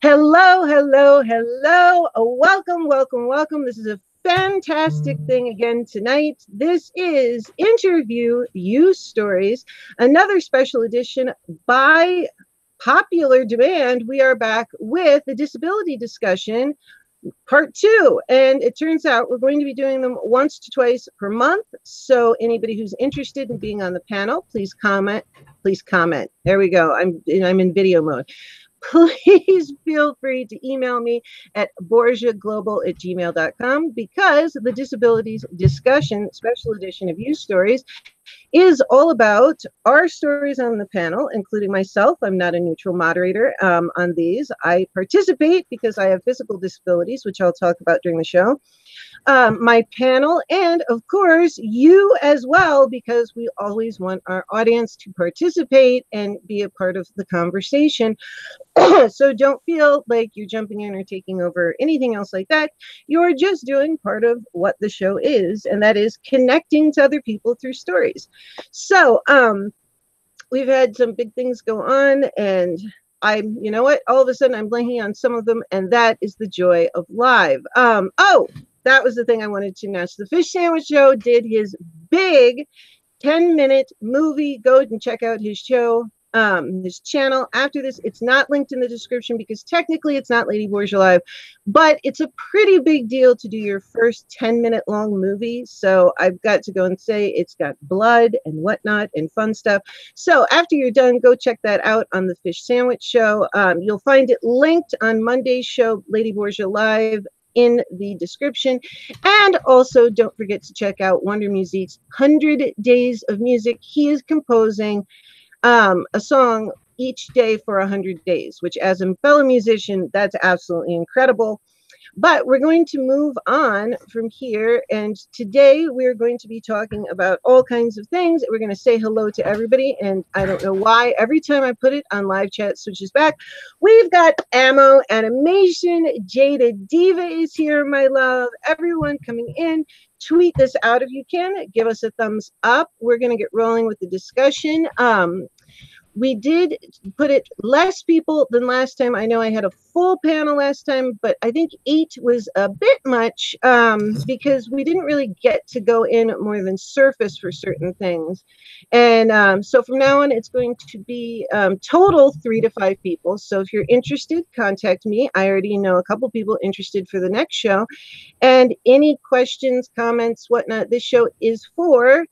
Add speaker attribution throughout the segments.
Speaker 1: Hello, hello, hello. Welcome, welcome, welcome. This is a fantastic thing again tonight. This is Interview You Stories, another special edition by popular demand. We are back with the Disability Discussion Part 2. And it turns out we're going to be doing them once to twice per month. So anybody who's interested in being on the panel, please comment. Please comment. There we go. I'm in video mode. Please feel free to email me at borgiaglobal@gmail.com because the Disabilities Discussion Special Edition of You Stories is all about our stories on the panel, including myself. I'm not a neutral moderator on these. I participate because I have physical disabilities, which I'll talk about during the show. My panel, and of course you as well, because we always want our audience to participate and be a part of the conversation. So don't feel like you're jumping in or taking over anything else like that. You're just doing part of what the show is, and that is connecting to other people through stories. So we've had some big things go on, and you know what, all of a sudden I'm blanking on some of them, and that is the joy of live. That was the thing I wanted to announce. The Fish Sandwich Show did his big 10-minute movie. Go and check out his show, his channel. After this, it's not linked in the description because technically it's not Lady Borgia Live, but it's a pretty big deal to do your first 10-minute long movie. So I've got to go and say it's got blood and whatnot and fun stuff. So after you're done, go check that out on the Fish Sandwich Show. You'll find it linked on Monday's show, Lady Borgia Live, in the description. And also don't forget to check out Wonder Music's 100 Days of Music. He is composing a song each day for 100 days, which as a fellow musician, that's absolutely incredible. But we're going to move on from here, and today we're going to be talking about all kinds of things. We're going to say hello to everybody, and I don't know why every time I put it on live chat switches back. We've got Ammo Animation. Jada Diva is here, my love. Everyone coming in. Tweet this out if you can. Give us a thumbs up. We're going to get rolling with the discussion. We did put it less people than last time. I know I had a full panel last time, but I think 8 was a bit much because we didn't really get to go in more than surface for certain things. And so from now on, it's going to be total 3 to 5 people. So if you're interested, contact me. I already know a couple people interested for the next show. And any questions, comments, whatnot, this show is for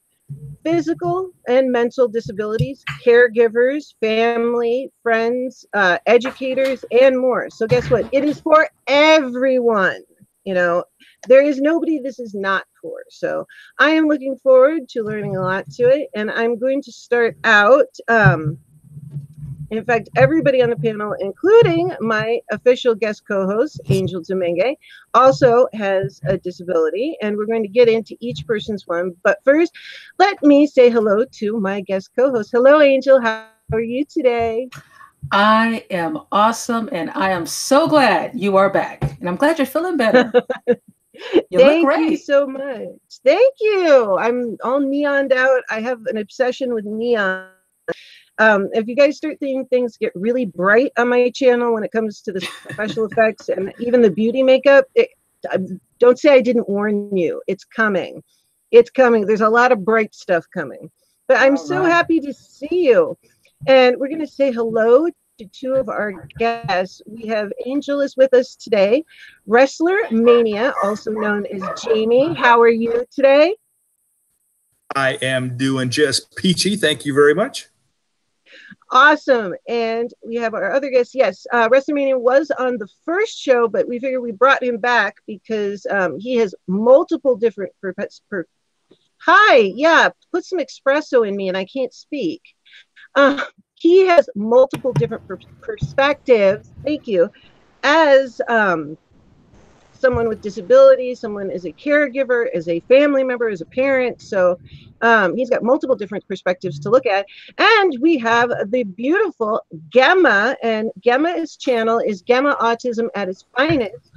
Speaker 1: physical and mental disabilities, caregivers, family, friends, educators, and more. So guess what? It is for everyone. You know, there is nobody this is not for. So I am looking forward to learning a lot to it. And I'm going to start out. In fact, everybody on the panel, including my official guest co-host, Angel Domingue, also has a disability, and we're going to get into each person's one. But first, let me say hello to my guest co-host. Hello, Angel. How are you today?
Speaker 2: I am awesome, and I am so glad you are back. And I'm glad you're feeling better.
Speaker 1: Thank you so much. Thank you. I'm all neoned out. I have an obsession with neon. If you guys start seeing things get really bright on my channel when it comes to the special effects and even the beauty makeup, don't say I didn't warn you. It's coming. It's coming. There's a lot of bright stuff coming. But I'm so happy to see you. And we're going to say hello to 2 of our guests. We have Angel is with us today. Wrestler Mania, also known as Jamie. How are you today?
Speaker 3: I am doing just peachy. Thank you very much.
Speaker 1: Awesome. And we have our other guest. Yes, WrestleMania was on the first show, but we figured we brought him back because he has multiple different Hi, yeah, put some espresso in me and I can't speak. He has multiple different perspectives. Thank you. As someone with disabilities, someone as a caregiver, as a family member, as a parent. So he's got multiple different perspectives to look at. And we have the beautiful Gemma, and Gemma's channel is Gemma Autism at its finest.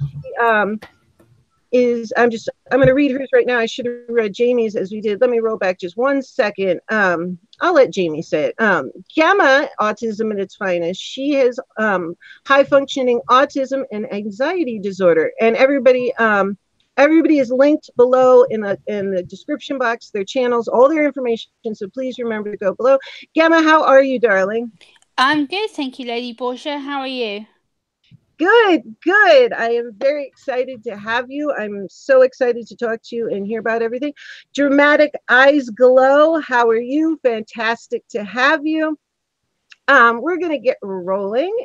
Speaker 1: is, I'm going to read hers right now. I should have read Jamie's as we did. Let me roll back just 1 second. I'll let Jamie say it. Gamma, autism at its finest. She has high functioning autism and anxiety disorder. And everybody is linked below in the description box, their channels, all their information. So please remember to go below. Gamma, how are you, darling?
Speaker 4: I'm good, thank you, Lady Borgia. How are you?
Speaker 1: Good, good. I am very excited to have you. I'm so excited to talk to you and hear about everything. Dramatic Eyes Glow, how are you? Fantastic to have you. We're going to get rolling.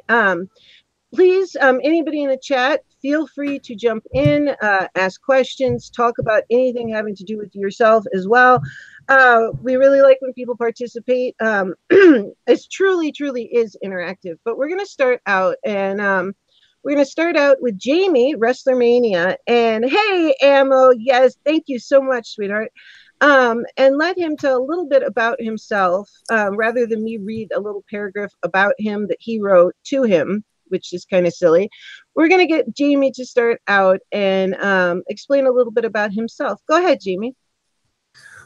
Speaker 1: Please, anybody in the chat, feel free to jump in, ask questions, talk about anything having to do with yourself as well. We really like when people participate. It's truly is interactive. But we're going to start out, and we're going to start out with Jamie, Wrestler Mania. And hey, Ammo, yes, thank you so much, sweetheart. And let him tell a little bit about himself, rather than me read a little paragraph about him that he wrote to him, which is kind of silly. We're going to get Jamie to start out and explain a little bit about himself. Go ahead, Jamie.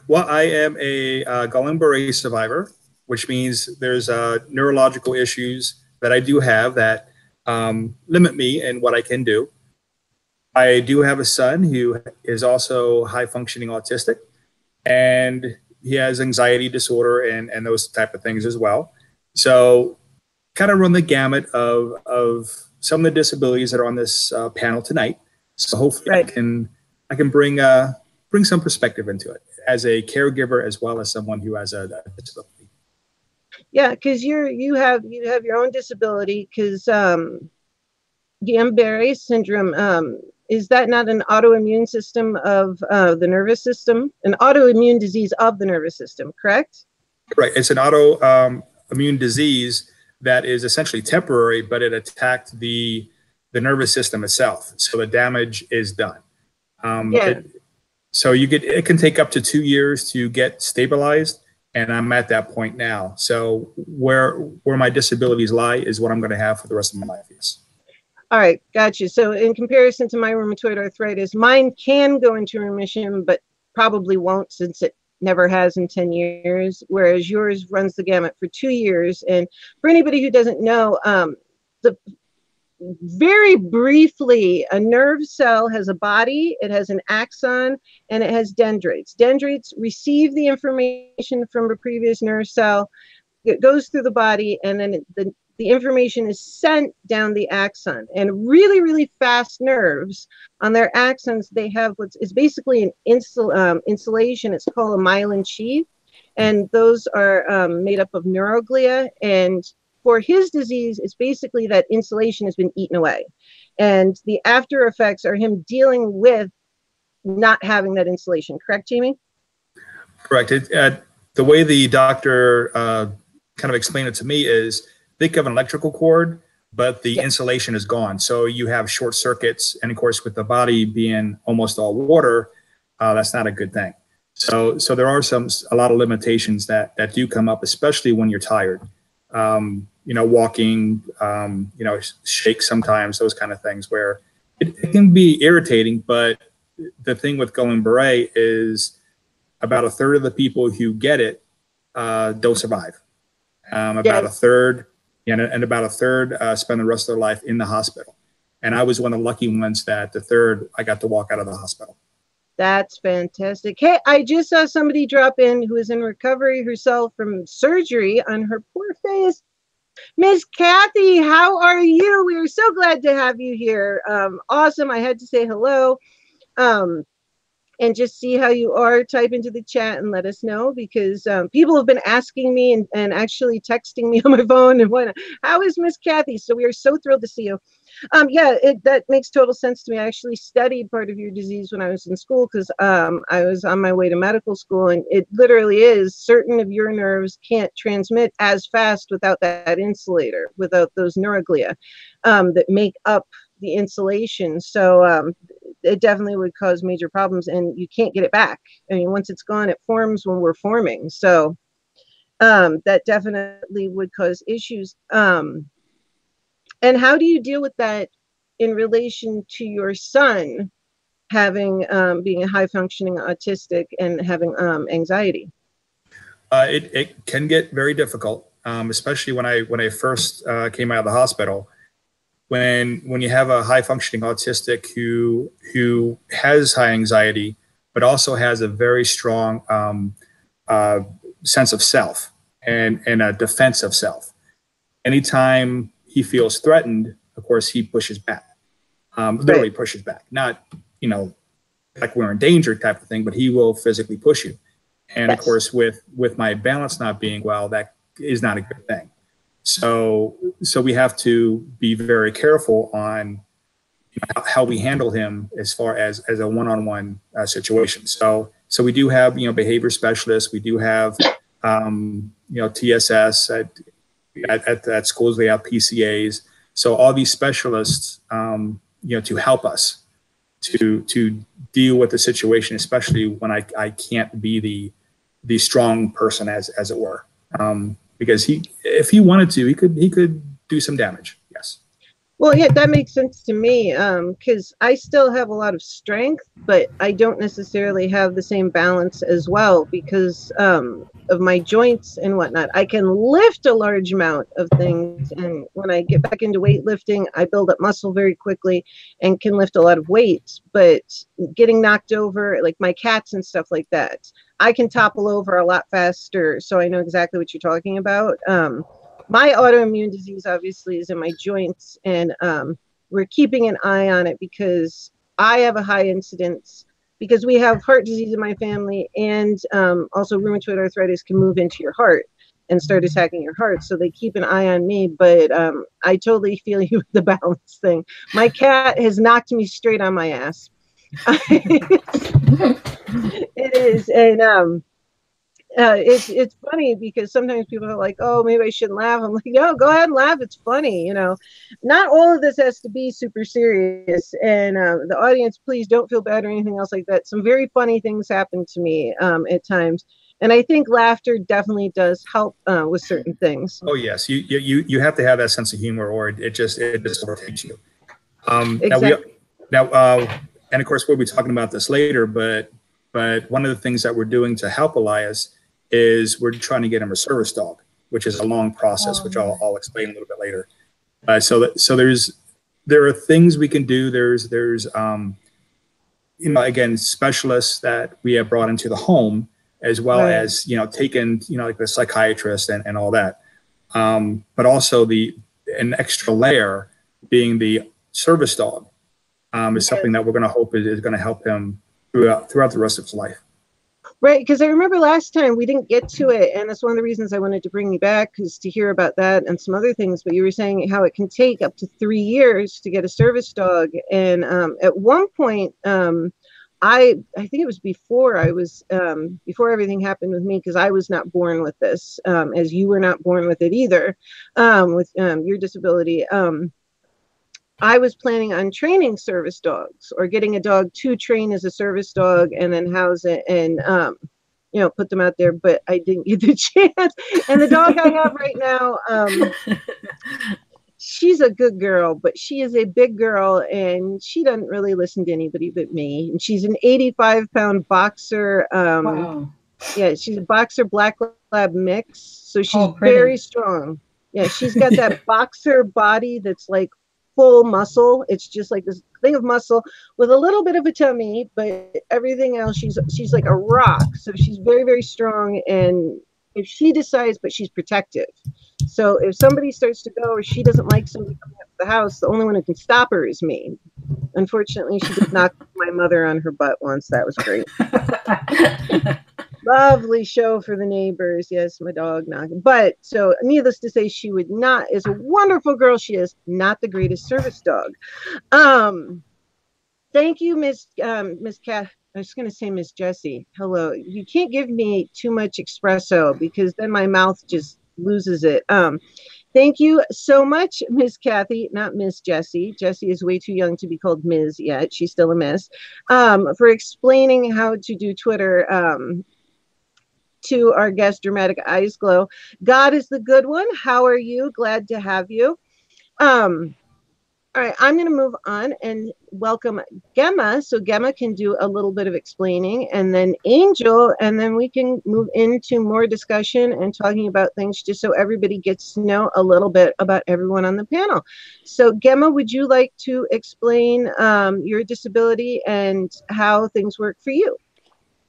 Speaker 3: Well, I am a Guillain-Barre survivor, which means there's neurological issues that I do have that limit me in what I can do. I do have a son who is also high-functioning autistic, and he has anxiety disorder and those type of things as well. So kind of run the gamut of some of the disabilities that are on this panel tonight. So hopefully
Speaker 1: right.
Speaker 3: I can bring some perspective into it as a caregiver as well as someone who has a disability.
Speaker 1: Yeah, because you have your own disability. Because Guillain-Barre syndrome, is that not an autoimmune system of the nervous system? An autoimmune disease of the nervous system, correct?
Speaker 3: Right. It's an autoimmune disease that is essentially temporary, but it attacked the nervous system itself. So the damage is done. So it can take up to 2 years to get stabilized. And I'm at that point now. So where my disabilities lie is what I'm going to have for the rest of my life. Yes.
Speaker 1: All right, gotcha. So in comparison to my rheumatoid arthritis, mine can go into remission, but probably won't, since it never has in 10 years, whereas yours runs the gamut for 2 years. And for anybody who doesn't know, very briefly, a nerve cell has a body, it has an axon, and it has dendrites. Dendrites receive the information from a previous nerve cell, it goes through the body, and then the information is sent down the axon. And really fast nerves, on their axons, they have what is basically an insulation. It's called a myelin sheath, and those are made up of neuroglia. And for his disease, it's basically that insulation has been eaten away. And the after effects are him dealing with not having that insulation. Correct, Jamie?
Speaker 3: Correct. The way the doctor kind of explained it to me is, think of an electrical cord, but the insulation is gone. So you have short circuits. And of course, with the body being almost all water, that's not a good thing. So there are a lot of limitations that do come up, especially when you're tired. Walking, shake sometimes, those kind of things where it can be irritating. But the thing with Guillain-Barre is about a third of the people who get it don't survive. About a third, and about a third spend the rest of their life in the hospital. And I was one of the lucky ones that the third, I got to walk out of the hospital.
Speaker 1: That's fantastic. Hey, I just saw somebody drop in who is in recovery herself from surgery on her poor face. Miss Kathy, how are you? We are so glad to have you here. Awesome. I had to say hello. And just see how you are. Type into the chat and let us know, because people have been asking me and actually texting me on my phone and whatnot. How is Miss Kathy? So we are so thrilled to see you. That makes total sense to me. I actually studied part of your disease when I was in school, because I was on my way to medical school, and it literally is certain of your nerves can't transmit as fast without that insulator, without those neuroglia that make up the insulation. So it definitely would cause major problems, and you can't get it back. I mean, once it's gone, it forms when we're forming. So that definitely would cause issues. And how do you deal with that in relation to your son having being a high functioning autistic and having anxiety?
Speaker 3: It can get very difficult, especially when I first came out of the hospital. When you have a high functioning autistic who has high anxiety, but also has a very strong sense of self and a defense of self. Anytime he feels threatened, of course, he pushes back, literally pushes back. Not, like we're in danger type of thing, but he will physically push you. And of course, with my balance not being well, that is not a good thing. So we have to be very careful on how we handle him as far as a one-on-one situation. So we do have behavior specialists. We do have TSS at schools. We have PCAs. So all these specialists to help us to deal with the situation, especially when I can't be the strong person as it were. Because if he wanted to, he could do some damage. Yes.
Speaker 1: Well, yeah, that makes sense to me, because I still have a lot of strength, but I don't necessarily have the same balance as well because of my joints and whatnot. I can lift a large amount of things, and when I get back into weightlifting, I build up muscle very quickly and can lift a lot of weights. But getting knocked over, like my cats and stuff like that, I can topple over a lot faster. So I know exactly what you're talking about. My autoimmune disease obviously is in my joints, and we're keeping an eye on it because I have a high incidence because we have heart disease in my family, and also rheumatoid arthritis can move into your heart and start attacking your heart. So they keep an eye on me, but I totally feel you with the balance thing. My cat has knocked me straight on my ass. It is, and it's funny because sometimes people are like, oh, maybe I shouldn't laugh. I'm like, no, go ahead and laugh. It's funny. Not all of this has to be super serious. And the audience, please don't feel bad or anything else like that. Some very funny things happen to me at times. And I think laughter definitely does help with certain things.
Speaker 3: Oh, yes. You have to have that sense of humor or it just overtakes you.
Speaker 1: Exactly.
Speaker 3: And of course, we'll be talking about this later, but one of the things that we're doing to help Elias is we're trying to get him a service dog, which is a long process, which I'll explain a little bit later. So there are things we can do. There's again, specialists that we have brought into the home, as well as taken like the psychiatrist and all that. But also an extra layer being the service dog is something that we're going to hope is going to help him throughout the rest of his life.
Speaker 1: Right, because I remember last time we didn't get to it, and that's one of the reasons I wanted to bring you back, is to hear about that and some other things. But you were saying how it can take up to 3 years to get a service dog, and at one point, I think it was before I was before everything happened with me, because I was not born with this, as you were not born with it either, with your disability. I was planning on training service dogs or getting a dog to train as a service dog and then house it and, put them out there, but I didn't get the chance. And the dog I have right now, she's a good girl, but she is a big girl and she doesn't really listen to anybody but me. And she's an 85-pound boxer.
Speaker 2: Wow.
Speaker 1: Yeah, she's a boxer black lab mix. So she's very strong. Yeah, she's got that boxer body that's like full muscle. It's just like this thing of muscle with a little bit of a tummy, but everything else, she's like a rock. So she's very, very strong. And if she decides, but she's protective. So if somebody starts to go or she doesn't like somebody coming up to the house, the only one who can stop her is me. Unfortunately, she did knock my mother on her butt once. That was great. Lovely show for the neighbors. Yes, my dog knocking. But so needless to say, she would not, is a wonderful girl. She is not the greatest service dog. Thank you, Miss Cat. I was going to say Miss Jessie. Hello. You can't give me too much espresso because then my mouth just loses it. Thank you so much, Miss Kathy, not Miss Jessie. Jessie is way too young to be called Ms. yet. She's still a Miss. For explaining how to do Twitter to our guest, Dramatic Eyes Glow. God is the good one. How are you? Glad to have you. All right, I'm going to move on. And welcome Gemma, so Gemma can do a little bit of explaining, and then Angel, and then we can move into more discussion and talking about things just so everybody gets to know a little bit about everyone on the panel. So Gemma, would you like to explain your disability and how things work for you?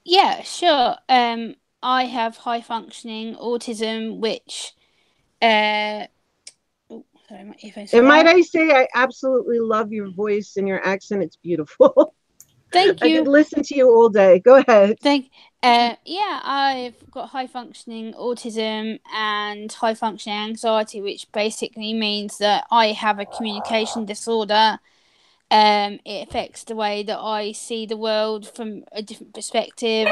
Speaker 4: Yeah, sure. I have high functioning autism, which sorry, my earphones fell
Speaker 1: And might
Speaker 4: out.
Speaker 1: I say, I absolutely love your voice and your accent. It's beautiful.
Speaker 4: Thank
Speaker 1: I
Speaker 4: you.
Speaker 1: could listen to you all day. Go ahead.
Speaker 4: Yeah, I've got high functioning autism and high functioning anxiety, which basically means that I have a communication disorder. It affects the way that I see the world from a different perspective.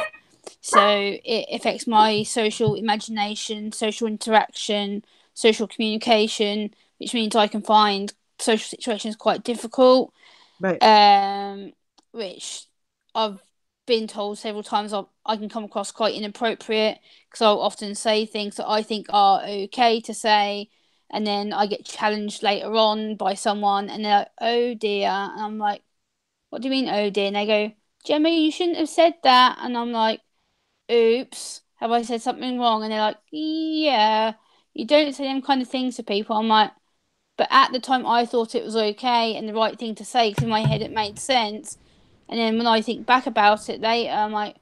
Speaker 4: So it affects my social imagination, social interaction, social communication, which means I can find social situations quite difficult.
Speaker 1: Right.
Speaker 4: Which I've been told several times I can come across quite inappropriate, because I'll often say things that I think are okay to say, and then I get challenged later on by someone, and they're like, "Oh dear," and I'm like, "What do you mean, oh dear?" And they go, "Gemma, you shouldn't have said that," and I'm like, "Oops, have I said something wrong?" And they're like, "Yeah, you don't say them kind of things to people." I'm like, but at the time I thought it was okay and the right thing to say, because in my head it made sense. And then when I think back about it later, I'm like,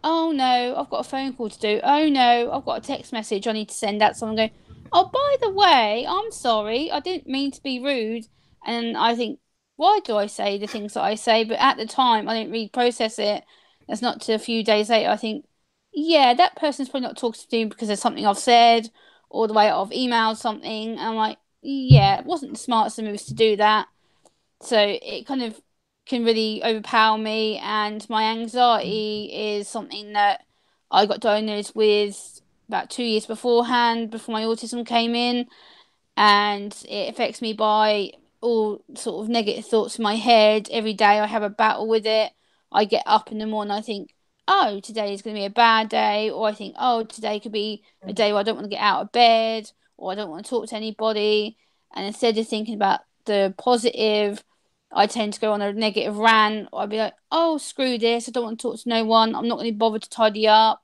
Speaker 4: oh no, I've got a phone call to do. Oh no, I've got a text message I need to send out. Someone going, oh, by the way, I'm sorry, I didn't mean to be rude. And I think, why do I say the things that I say? But at the time, I didn't really process it. It's not till a few days later, I think, yeah, that person's probably not talking to me because there's something I've said, or the way I've emailed something. And I'm like, yeah, it wasn't the smartest of moves to do that. So it kind of can really overpower me, and my anxiety is something that I got diagnosed with about 2 years beforehand, before my autism came in, and it affects me by all sort of negative thoughts in my head. Every day I have a battle with it. I get up in the morning, I think, oh, today is going to be a bad day, or I think, oh, today could be a day where I don't want to get out of bed, or I don't want to talk to anybody. And instead of thinking about the positive, I tend to go on a negative rant. Or I'd be like, oh, screw this, I don't want to talk to no one, I'm not going to bother to tidy up.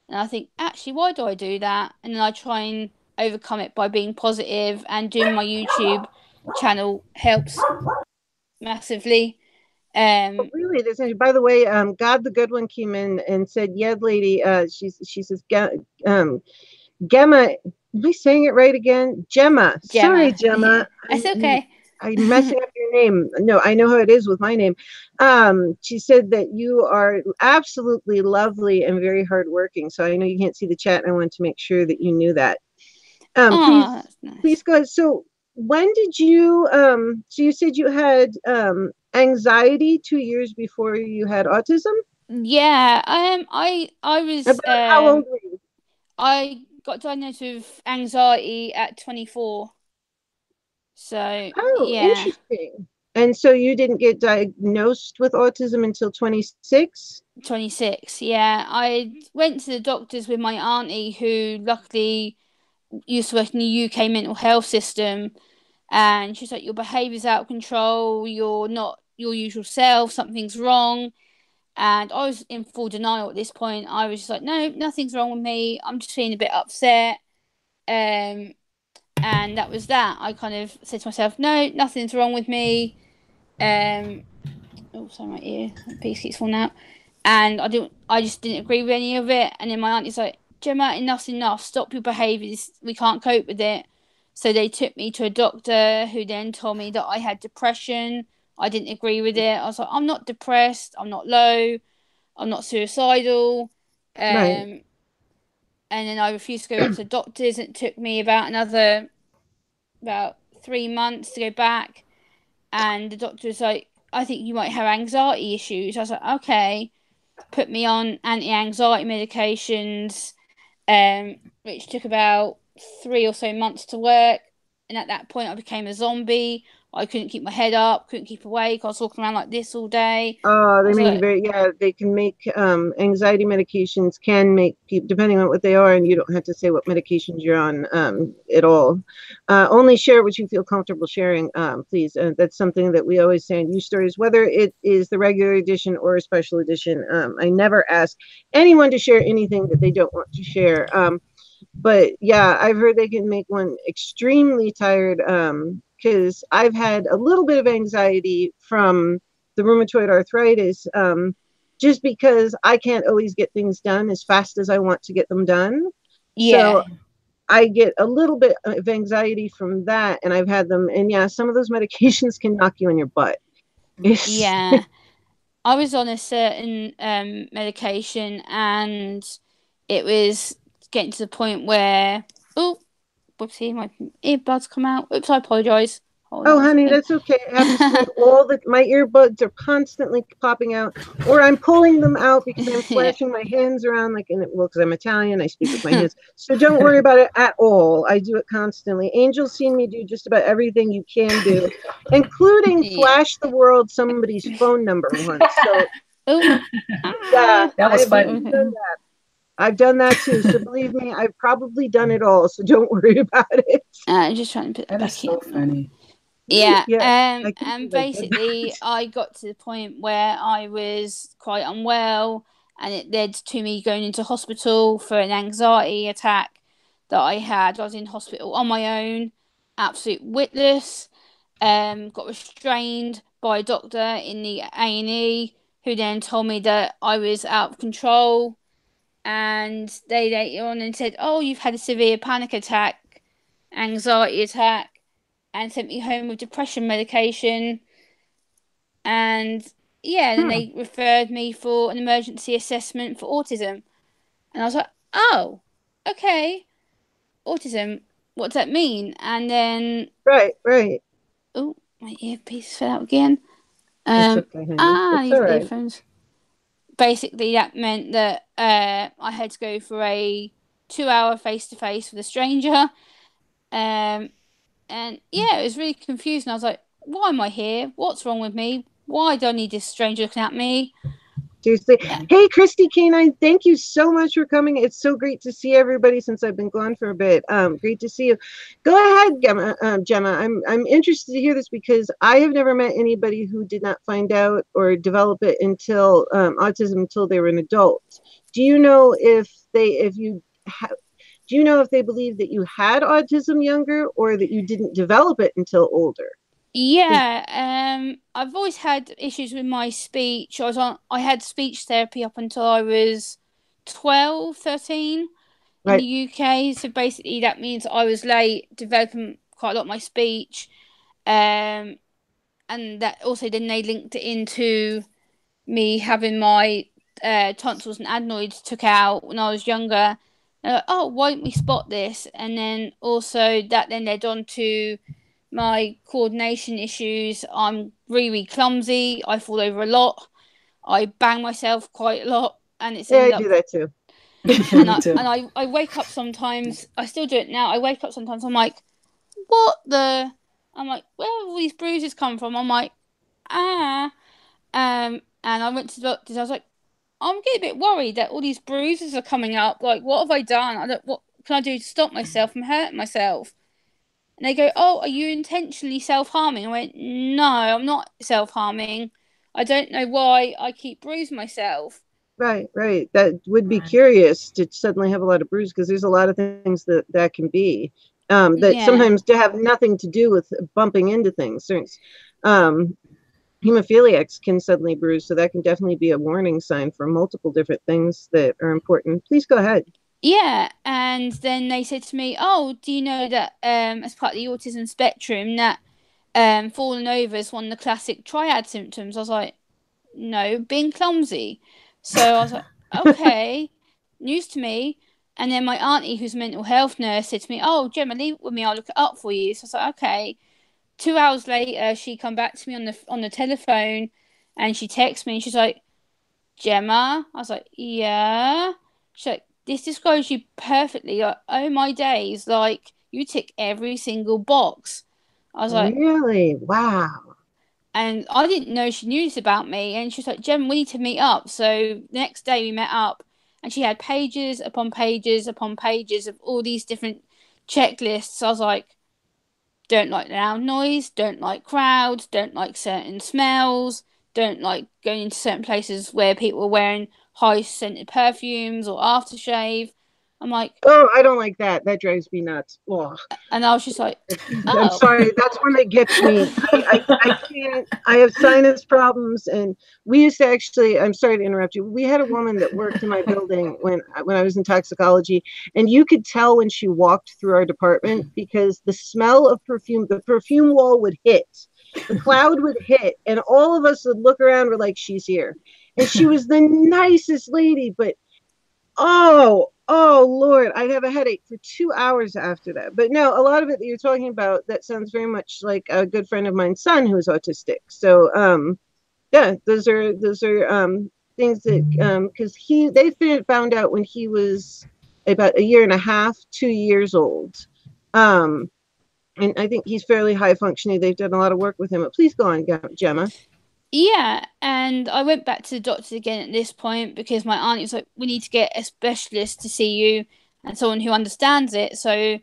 Speaker 4: And I think, actually, why do I do that? And then I try and overcome it by being positive, and doing my YouTube channel helps massively.
Speaker 1: Really, by the way, God the Good One came in and said, "Yeah, lady." She says, Gemma. Am I saying it right again? Gemma. Sorry, Gemma.
Speaker 4: Yeah, that's okay.
Speaker 1: I'm messing up your name. No, I know how it is with my name. She said that you are absolutely lovely and very hardworking. So I know you can't see the chat, and I wanted to make sure that you knew that.
Speaker 4: Oh, that's nice.
Speaker 1: Please go ahead. So when did you? So you said you had anxiety 2 years before you had autism.
Speaker 4: Yeah, I was
Speaker 1: About how old were you?
Speaker 4: I got diagnosed with anxiety at 24. So
Speaker 1: Oh,
Speaker 4: yeah,
Speaker 1: interesting. And so you didn't get diagnosed with autism until 26?
Speaker 4: 26. Yeah, I went to the doctors with my auntie, who luckily used to work in the UK mental health system, and she's like, your behaviour's out of control, you're not your usual self, something's wrong. And I was in full denial at this point. I was just like, no, nothing's wrong with me, I'm just feeling a bit upset. And that was that. I kind of said to myself, no, nothing's wrong with me. Oh, sorry, my ear piece keeps falling out. And I just didn't agree with any of it. And then my auntie's like, Gemma, enough's enough, stop your behaviours, we can't cope with it. So they took me to a doctor, who then told me that I had depression. I didn't agree with it. I was like, I'm not depressed, I'm not low, I'm not suicidal.
Speaker 1: Right.
Speaker 4: And then I refused to go back to the doctors. It took me about 3 months to go back. And the doctor was like, I think you might have anxiety issues. I was like, okay. Put me on anti-anxiety medications, which took about 3 or so months to work. and at that point I became a zombie. I couldn't keep my head up, couldn't keep awake. I was walking around like this all day.
Speaker 1: They make they can make anxiety medications can make people, depending on what they are, and you don't have to say what medications you're on at all. Only share what you feel comfortable sharing, please. That's something that we always say in Use Stories, whether it is the regular edition or a special edition. I never ask anyone to share anything that they don't want to share. But yeah, I've heard they can make one extremely tired, because I've had a little bit of anxiety from the rheumatoid arthritis, just because I can't always get things done as fast as I want to get them done.
Speaker 4: Yeah.
Speaker 1: So I get a little bit of anxiety from that, and I've had them. And yeah, some of those medications can knock you on your butt.
Speaker 4: Yeah. I was on a certain medication, and it was getting to the point where, oh, whoopsie, my earbuds come out. Oops, I apologize.
Speaker 1: Oh, honey, that's okay. It happens to me all the. My earbuds are constantly popping out, or I'm pulling them out because I'm flashing my hands around well, because I'm Italian, I speak with my hands. So don't worry about it at all. I do it constantly. Angel's seen me do just about everything you can do, including flash the world somebody's phone number once. So yeah,
Speaker 2: that was funny.
Speaker 1: I've done that too. So believe me, I've probably done it all. So don't worry about it.
Speaker 4: I'm just trying to put
Speaker 2: that
Speaker 4: back
Speaker 2: is so
Speaker 4: in.
Speaker 2: funny.
Speaker 4: Yeah. And basically, I got to the point where I was quite unwell, and it led to me going into hospital for an anxiety attack that I had. I was in hospital on my own, absolute witless. Got restrained by a doctor in the A&E, who then told me that I was out of control. And they later on and said, "Oh, you've had a severe panic attack, anxiety attack," and sent me home with depression medication. And yeah, then they referred me for an emergency assessment for autism. And I was like, oh, okay, autism, what does that mean? And then
Speaker 1: Right.
Speaker 4: Oh, my earpiece fell out again.
Speaker 1: It's okay, honey. It's all right.
Speaker 4: Earphones. Basically, that meant that I had to go for a 2-hour face-to-face with a stranger. And yeah, it was really confusing. I was like, why am I here? What's wrong with me? Why do I need this stranger looking at me?
Speaker 1: Seriously. Yeah. Hey, Christy Canine, thank you so much for coming. It's so great to see everybody since I've been gone for a bit. Great to see you. Go ahead, Gemma. I'm interested to hear this because I have never met anybody who did not find out or develop it until autism until they were an adult. Do you know if they believe that you had autism younger or that you didn't develop it until older?
Speaker 4: Yeah, I've always had issues with my speech. I had speech therapy up until I was 12, 13 in the UK. So basically that means I was late developing quite a lot of my speech. And that also then they linked it into me having my tonsils and adenoids took out when I was younger. Like, oh, why didn't we spot this? And then also that then led on to my coordination issues. I'm really clumsy. I fall over a lot. I bang myself quite a lot, and it's
Speaker 1: I do that too.
Speaker 4: And I wake up sometimes. I still do it now. I wake up sometimes. I'm like, what the? I'm like, where have all these bruises come from? I'm like, and I went to the doctors. I was like, I'm getting a bit worried that all these bruises are coming up. Like, what have I done? What can I do to stop myself from hurting myself? And they go, oh, are you intentionally self-harming? I went, no, I'm not self-harming. I don't know why I keep bruising myself.
Speaker 1: Right. That would be curious to suddenly have a lot of bruises because there's a lot of things that can be sometimes to have nothing to do with bumping into things. Hemophiliacs can suddenly bruise, so that can definitely be a warning sign for multiple different things that are important. Please go ahead.
Speaker 4: Yeah, and then they said to me, oh, do you know that as part of the autism spectrum that falling over is one of the classic triad symptoms? I was like, no, being clumsy. So I was like, okay, news to me. And then my auntie, who's a mental health nurse, said to me, oh, Gemma, leave it with me, I'll look it up for you. So I was like, okay. 2 hours later, she come back to me on the telephone, and she texts me, and she's like, Gemma? I was like, yeah. She's like, this describes you perfectly. Like, oh my days, like, you tick every single box. I was like,
Speaker 1: really? Wow.
Speaker 4: and I didn't know she knew this about me. And she was like, Jem, we need to meet up. So the next day we met up, and she had pages upon pages upon pages of all these different checklists. I was like, don't like loud noise, don't like crowds, don't like certain smells, don't like going into certain places where people are wearing high scented perfumes or aftershave. I'm like,
Speaker 1: Oh, I don't like that. That drives me nuts. Oh,
Speaker 4: and I was just like,
Speaker 1: I'm
Speaker 4: oh.
Speaker 1: sorry. That's when it gets me. I can't. I have sinus problems, and we used to actually. I'm sorry to interrupt you. We had a woman that worked in my building when I was in toxicology, and you could tell when she walked through our department because the smell of perfume, the perfume wall would hit, the cloud would hit, and all of us would look around. We're like, she's here, and she was the nicest lady, but oh Lord, I'd have a headache for 2 hours after that. But no, a lot of it that you're talking about, that sounds very much like a good friend of mine's son who's autistic. So yeah, those are things that because they found out when he was about a year and a half, 2 years old. And I think he's fairly high functioning. They've done a lot of work with him. But please go on, Gemma.
Speaker 4: Yeah, and I went back to the doctor again at this point because my aunt was like, we need to get a specialist to see you and someone who understands it. So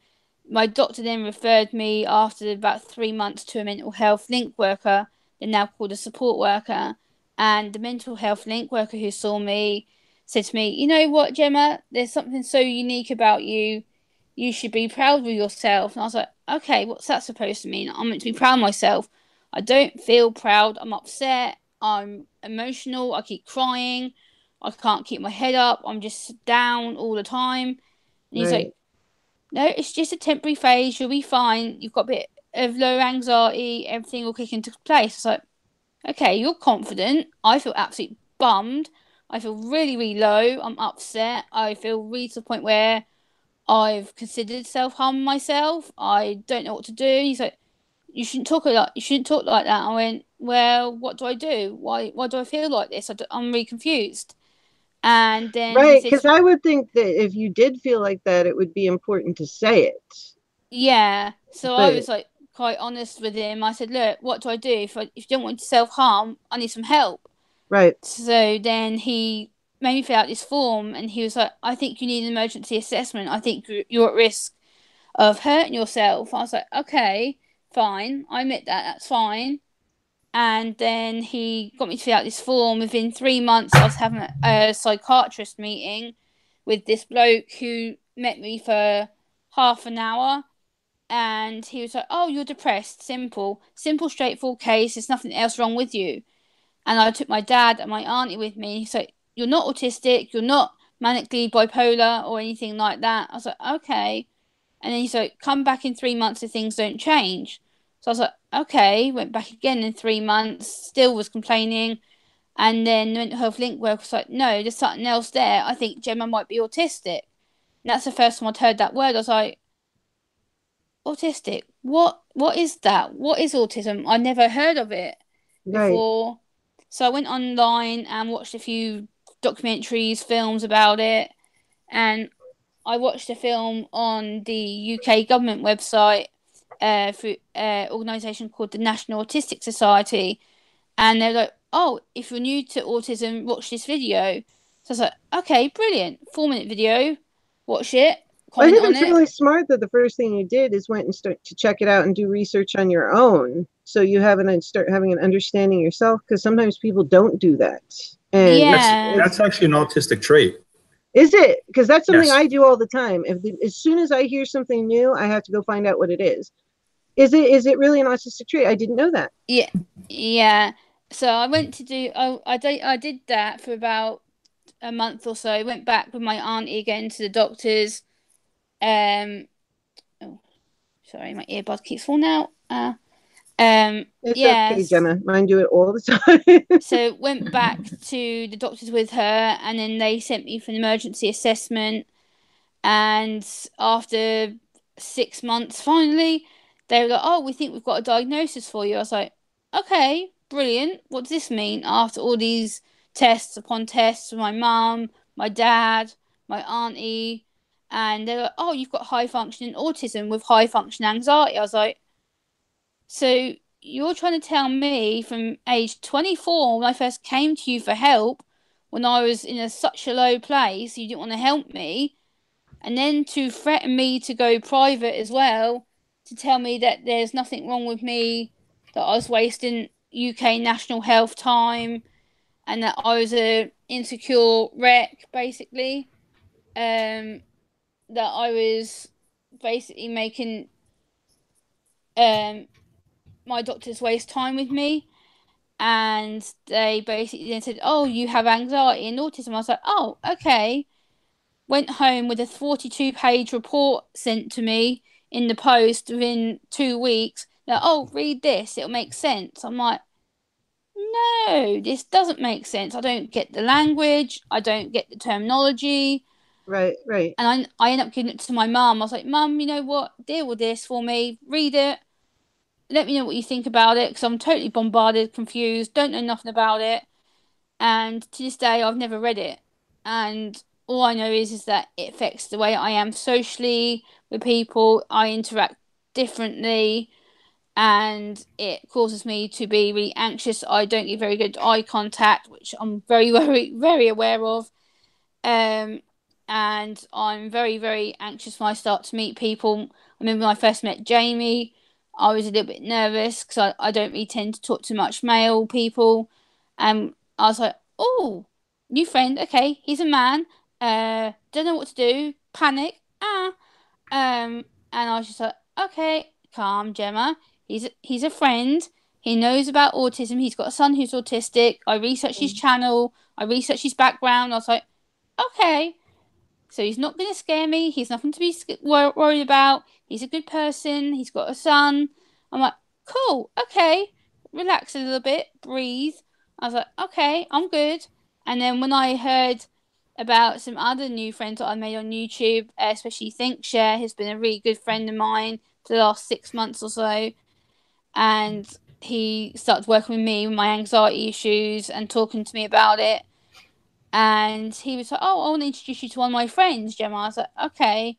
Speaker 4: my doctor then referred me after about 3 months to a mental health link worker. They're now called a support worker. And the mental health link worker who saw me said to me, you know what, Gemma, there's something so unique about you. You should be proud of yourself. And I was like, okay, what's that supposed to mean? I'm meant to be proud of myself. I don't feel proud. I'm upset. I'm emotional. I keep crying. I can't keep my head up. I'm just down all the time. And he's
Speaker 1: Right.
Speaker 4: like, no, it's just a temporary phase. You'll be fine. You've got a bit of low anxiety. Everything will kick into place. It's like, okay, you're confident. I feel absolutely bummed. I feel really, really low. I'm upset. I feel really to the point where I've considered self-harming myself. I don't know what to do. He's like, you shouldn't talk like that. I went, well, what do I do? Why do I feel like this? I'm really confused. And then he
Speaker 1: Right,
Speaker 4: said,
Speaker 1: because I would think that if you did feel like that, it would be important to say it.
Speaker 4: yeah. So I
Speaker 1: But
Speaker 4: was like quite honest with him. I said, look, what do I do? If you don't want to self-harm, I need some help.
Speaker 1: right,
Speaker 4: So then he made me fill out this form, and he was like, I think you need an emergency assessment. I think you're at risk of hurting yourself. I was like, okay, fine. I admit that. That's fine. And then he got me to fill out this form. Within 3 months, I was having a psychiatrist meeting with this bloke who met me for half an hour. And he was like, oh, you're depressed. Simple, straightforward case. There's nothing else wrong with you. And I took my dad and my auntie with me. He's like, you're not autistic. You're not manically bipolar or anything like that. I was like, okay. And then he's like, come back in 3 months if things don't change. So I was like, okay. Went back again in 3 months, still was complaining. And then the mental health link worker was like, no, there's something else there. I think Gemma might be autistic. And that's the first time I'd heard that word. I was like, autistic? What is that? What is autism? I never heard of it
Speaker 1: right.
Speaker 4: before. So I went online and watched a few documentaries, films about it. And I watched a film on the UK government website through an organisation called the National Autistic Society, and they're like, "Oh, if you're new to autism, watch this video." So I was like, "Okay, brilliant! 4 minute video. Watch it.
Speaker 1: I
Speaker 4: Comment
Speaker 1: think
Speaker 4: on
Speaker 1: it's
Speaker 4: it."
Speaker 1: really smart that the first thing you did is went and start to check it out and do research on your own, so you have and start having an understanding yourself. Because sometimes people don't do that, and
Speaker 4: Yeah,
Speaker 3: That's actually an autistic trait.
Speaker 1: is it? Because that's something
Speaker 3: Yes.
Speaker 1: I do all the time. As soon as I hear something new, I have to go find out what it is. Is it really an autistic trait? I didn't know that.
Speaker 4: yeah, yeah. So I went to do. I did that for about a month or so. I went back with my auntie again to the doctors. Um, oh, sorry, my earbud keeps falling out.
Speaker 1: It's okay,
Speaker 4: Yes.
Speaker 1: Gemma. Mine do it all the time.
Speaker 4: So went back to the doctors with her, and then they sent me for an emergency assessment. And after 6 months, finally, they were like, "Oh, we think we've got a diagnosis for you." I was like, "Okay, brilliant. What does this mean?" After all these tests upon tests with my mum, my dad, my auntie, and they're like, oh, you've got high functioning autism with high functioning anxiety. I was like, so you're trying to tell me from age 24, when I first came to you for help, when I was in such a low place, you didn't want to help me, and then to threaten me to go private as well, to tell me that there's nothing wrong with me, that I was wasting UK national health time, and that I was a insecure wreck, basically. That I was basically making my doctors waste time with me. And they basically then said, oh, you have anxiety and autism. I was like, oh, okay. Went home with a 42-page report sent to me in the post within 2 weeks. Like, oh, read this, it'll make sense. I'm like, no, this doesn't make sense. I don't get the language, I don't get the terminology.
Speaker 1: Right.
Speaker 4: And I ended up giving it to my mum. I was like, Mum, you know what? Deal with this for me. Read it. Let me know what you think about it, because I'm totally bombarded, confused, don't know nothing about it. And to this day, I've never read it. And all I know is that it affects the way I am socially with people. I interact differently, and it causes me to be really anxious. I don't get very good eye contact, which I'm very, very, very aware of. And I'm very, very anxious when I start to meet people. I remember when I first met Jamie, I was a little bit nervous because I don't really tend to talk to much male people. And I was like, oh, new friend, okay, he's a man, don't know what to do, panic, and I was just like, okay, calm, Gemma, he's a friend, he knows about autism, he's got a son who's autistic, I researched his channel, I researched his background, I was like, okay, so he's not going to scare me, he's nothing to be worried about, he's a good person, he's got a son. I'm like, cool, okay, relax a little bit, breathe. I was like, okay, I'm good. And then when I heard about some other new friends that I made on YouTube, especially ThinkShare, has been a really good friend of mine for the last 6 months or so. And he started working with me with my anxiety issues and talking to me about it. And he was like, oh, I want to introduce you to one of my friends, Gemma. I was like, okay.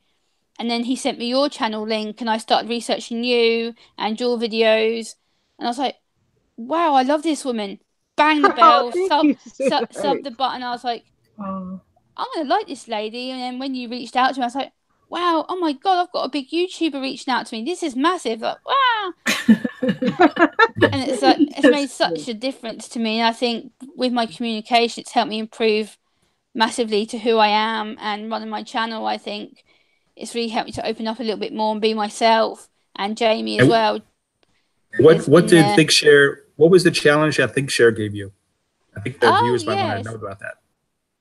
Speaker 4: And then he sent me your channel link, and I started researching you and your videos. And I was like, wow, I love this woman. Bang the bell, sub the button. I was like, I'm going to like this lady. And then when you reached out to me, I was like, wow, oh my God, I've got a big YouTuber reaching out to me. This is massive. Like, wow. And it's like, it's made such a difference to me. And I think with my communication, it's helped me improve massively to who I am, and running my channel. I think it's really helped me to open up a little bit more and be myself, and Jamie as well.
Speaker 3: What did ThinkShare, what was the challenge that ThinkShare gave you? I think the viewers might want to know about that.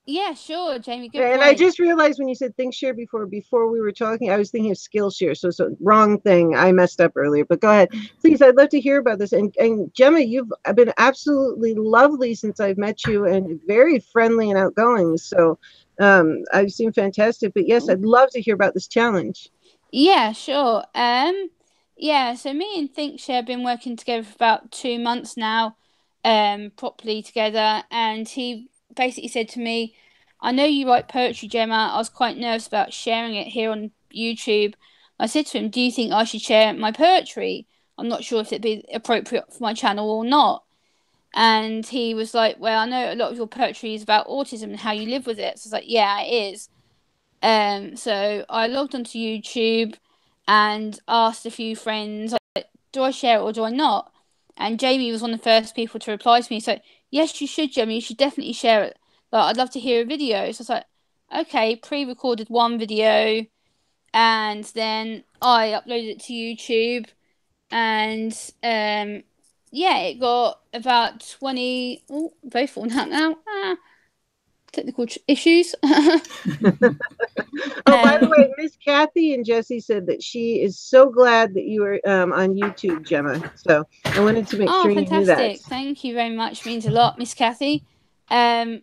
Speaker 4: Yeah, sure, Jamie. Good
Speaker 1: point. And I just realized when you said ThinkShare before we were talking, I was thinking of Skillshare. So wrong thing. I messed up earlier. But go ahead, please. I'd love to hear about this. And Gemma, you've been absolutely lovely since I've met you, and very friendly and outgoing. So I've seen fantastic. But yes, I'd love to hear about this challenge.
Speaker 4: Yeah, sure. Yeah. So me and ThinkShare have been working together for about 2 months now, properly together, and he basically said to me, I know you write poetry, Gemma. I was quite nervous about sharing it here on YouTube. I said to him, do you think I should share my poetry? I'm not sure if it'd be appropriate for my channel or not. And he was like, well, I know a lot of your poetry is about autism and how you live with it. So I was like, yeah, it is. So I logged onto YouTube and asked a few friends, like, do I share it or do I not? And Jamie was one of the first people to reply to me. So, yes, you should, Jamie. You should definitely share it. Like, I'd love to hear a video. So I was like, okay, pre-recorded one video. And then I uploaded it to YouTube. And, yeah, it got about 20... Oh, very falling out now. Technical issues.
Speaker 1: Oh, by the way, Miss Kathy and Jesse said that she is so glad that you were on YouTube, Gemma. So I wanted to make sure you knew that.
Speaker 4: Thank you very much. Means a lot, Miss Kathy.
Speaker 1: And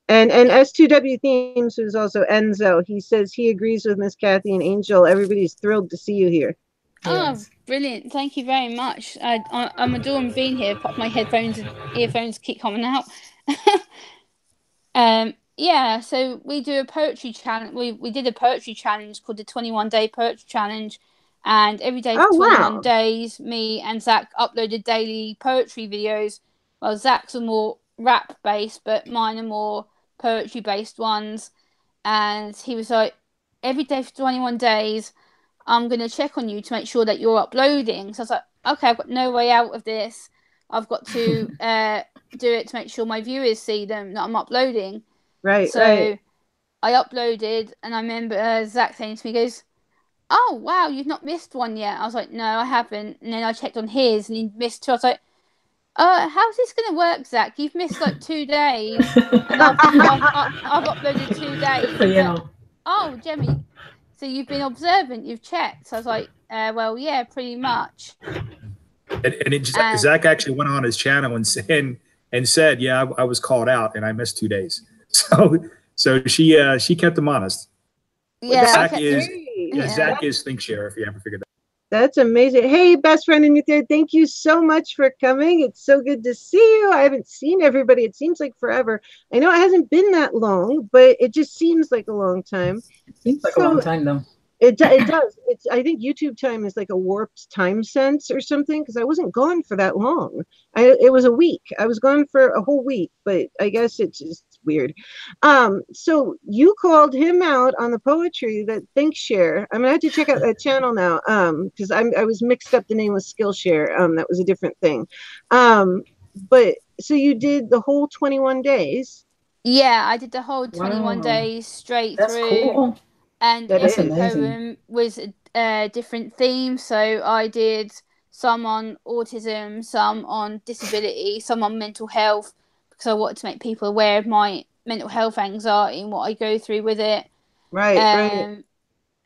Speaker 1: S2W Themes, who's also Enzo, he says he agrees with Miss Kathy and Angel. Everybody's thrilled to see you here.
Speaker 4: Oh, brilliant. Thank you very much. I'm adoring being here. My headphones and earphones keep coming out. Yeah, so we do a poetry challenge. We did a poetry challenge called the 21-day poetry challenge, and every day for
Speaker 1: Oh,
Speaker 4: 21
Speaker 1: wow.
Speaker 4: days, me and Zach uploaded daily poetry videos. Well, Zach's are more rap based, but mine are more poetry based ones. And he was like, every day for 21 days, I'm gonna check on you to make sure that you're uploading. So I was like, okay, I've got no way out of this. I've got to do it to make sure my viewers see them that I'm uploading.
Speaker 1: Right, right.
Speaker 4: So I uploaded, and I remember Zach saying to me, he goes, "Oh wow, you've not missed one yet." I was like, "No, I haven't." And then I checked on his, and he missed two. I was like, how's this gonna work, Zach? You've missed like 2 days, and I've uploaded 2 days."
Speaker 2: So,
Speaker 4: He's like,
Speaker 2: yeah.
Speaker 4: "Oh, Jemmy, so you've been observant, you've checked." So I was like, "Well, yeah, pretty much." And
Speaker 3: Zach actually went on his channel and said, "Yeah, I was called out and I missed 2 days." So she kept him honest.
Speaker 4: yeah,
Speaker 3: Zach
Speaker 4: okay,
Speaker 3: is
Speaker 4: yeah.
Speaker 3: Zach is ThinkShare, if you ever figured that.
Speaker 1: That's amazing. Hey, best friend in youth, thank you so much for coming. It's so good to see you. I haven't seen everybody. It seems like forever. I know it hasn't been that long, but it just seems like a long time.
Speaker 2: It seems like a long time, though.
Speaker 1: It does. I think YouTube time is like a warped time sense or something, because I wasn't gone for that long. It was a week. I was gone for a whole week, but I guess it's just weird. So you called him out on the poetry that ThinkShare. I'm gonna have to check out that channel now. Because I was mixed up the name with Skillshare. That was a different thing. But so you did the whole 21 days.
Speaker 4: Yeah, I did the whole 21
Speaker 2: Wow.
Speaker 4: days straight
Speaker 2: That's
Speaker 4: through.
Speaker 2: cool.
Speaker 4: And
Speaker 1: That's
Speaker 4: every
Speaker 2: amazing.
Speaker 4: poem was a different theme. So I did some on autism, some on disability, some on mental health, because I wanted to make people aware of my mental health anxiety and what I go through with it.
Speaker 1: Right, right.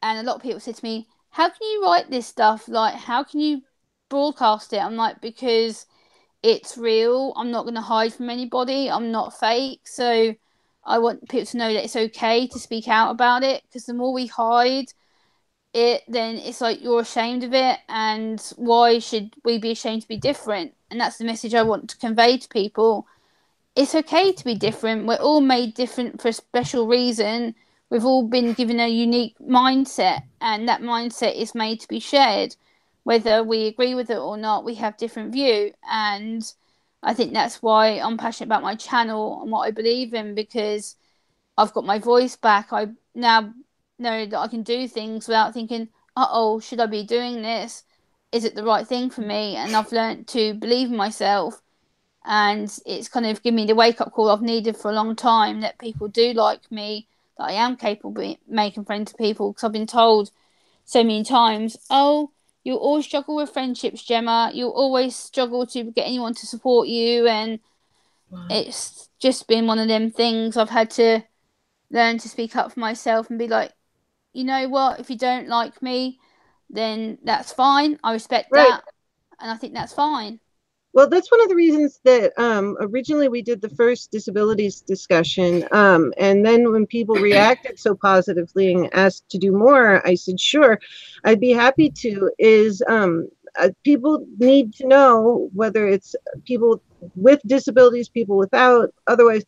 Speaker 4: And a lot of people said to me, "How can you write this stuff? Like, how can you broadcast it?" I'm like, "Because it's real. I'm not going to hide from anybody. I'm not fake." So I want people to know that it's okay to speak out about it, because the more we hide it, then it's like you're ashamed of it, and why should we be ashamed to be different? And that's the message I want to convey to people. It's okay to be different. We're all made different for a special reason. We've all been given a unique mindset, and that mindset is made to be shared. Whether we agree with it or not, we have different view. And I think that's why I'm passionate about my channel and what I believe in, because I've got my voice back. I now know that I can do things without thinking, "Uh-oh, should I be doing this? Is it the right thing for me?" And I've learned to believe in myself, and it's kind of given me the wake-up call I've needed for a long time, that people do like me, that I am capable of making friends with people, because I've been told so many times, "Oh, you'll always struggle with friendships, Gemma. You'll always struggle to get anyone to support you." And
Speaker 2: Wow.
Speaker 4: it's just been one of them things. I've had to learn to speak up for myself and be like, "You know what? If you don't like me, then that's fine. I respect
Speaker 1: Right.
Speaker 4: that." And I think that's fine.
Speaker 1: Well, that's one of the reasons that originally we did the first disabilities discussion. And then when people reacted so positively and asked to do more, I said, sure, I'd be happy to. People need to know, whether it's people with disabilities, people without, otherwise,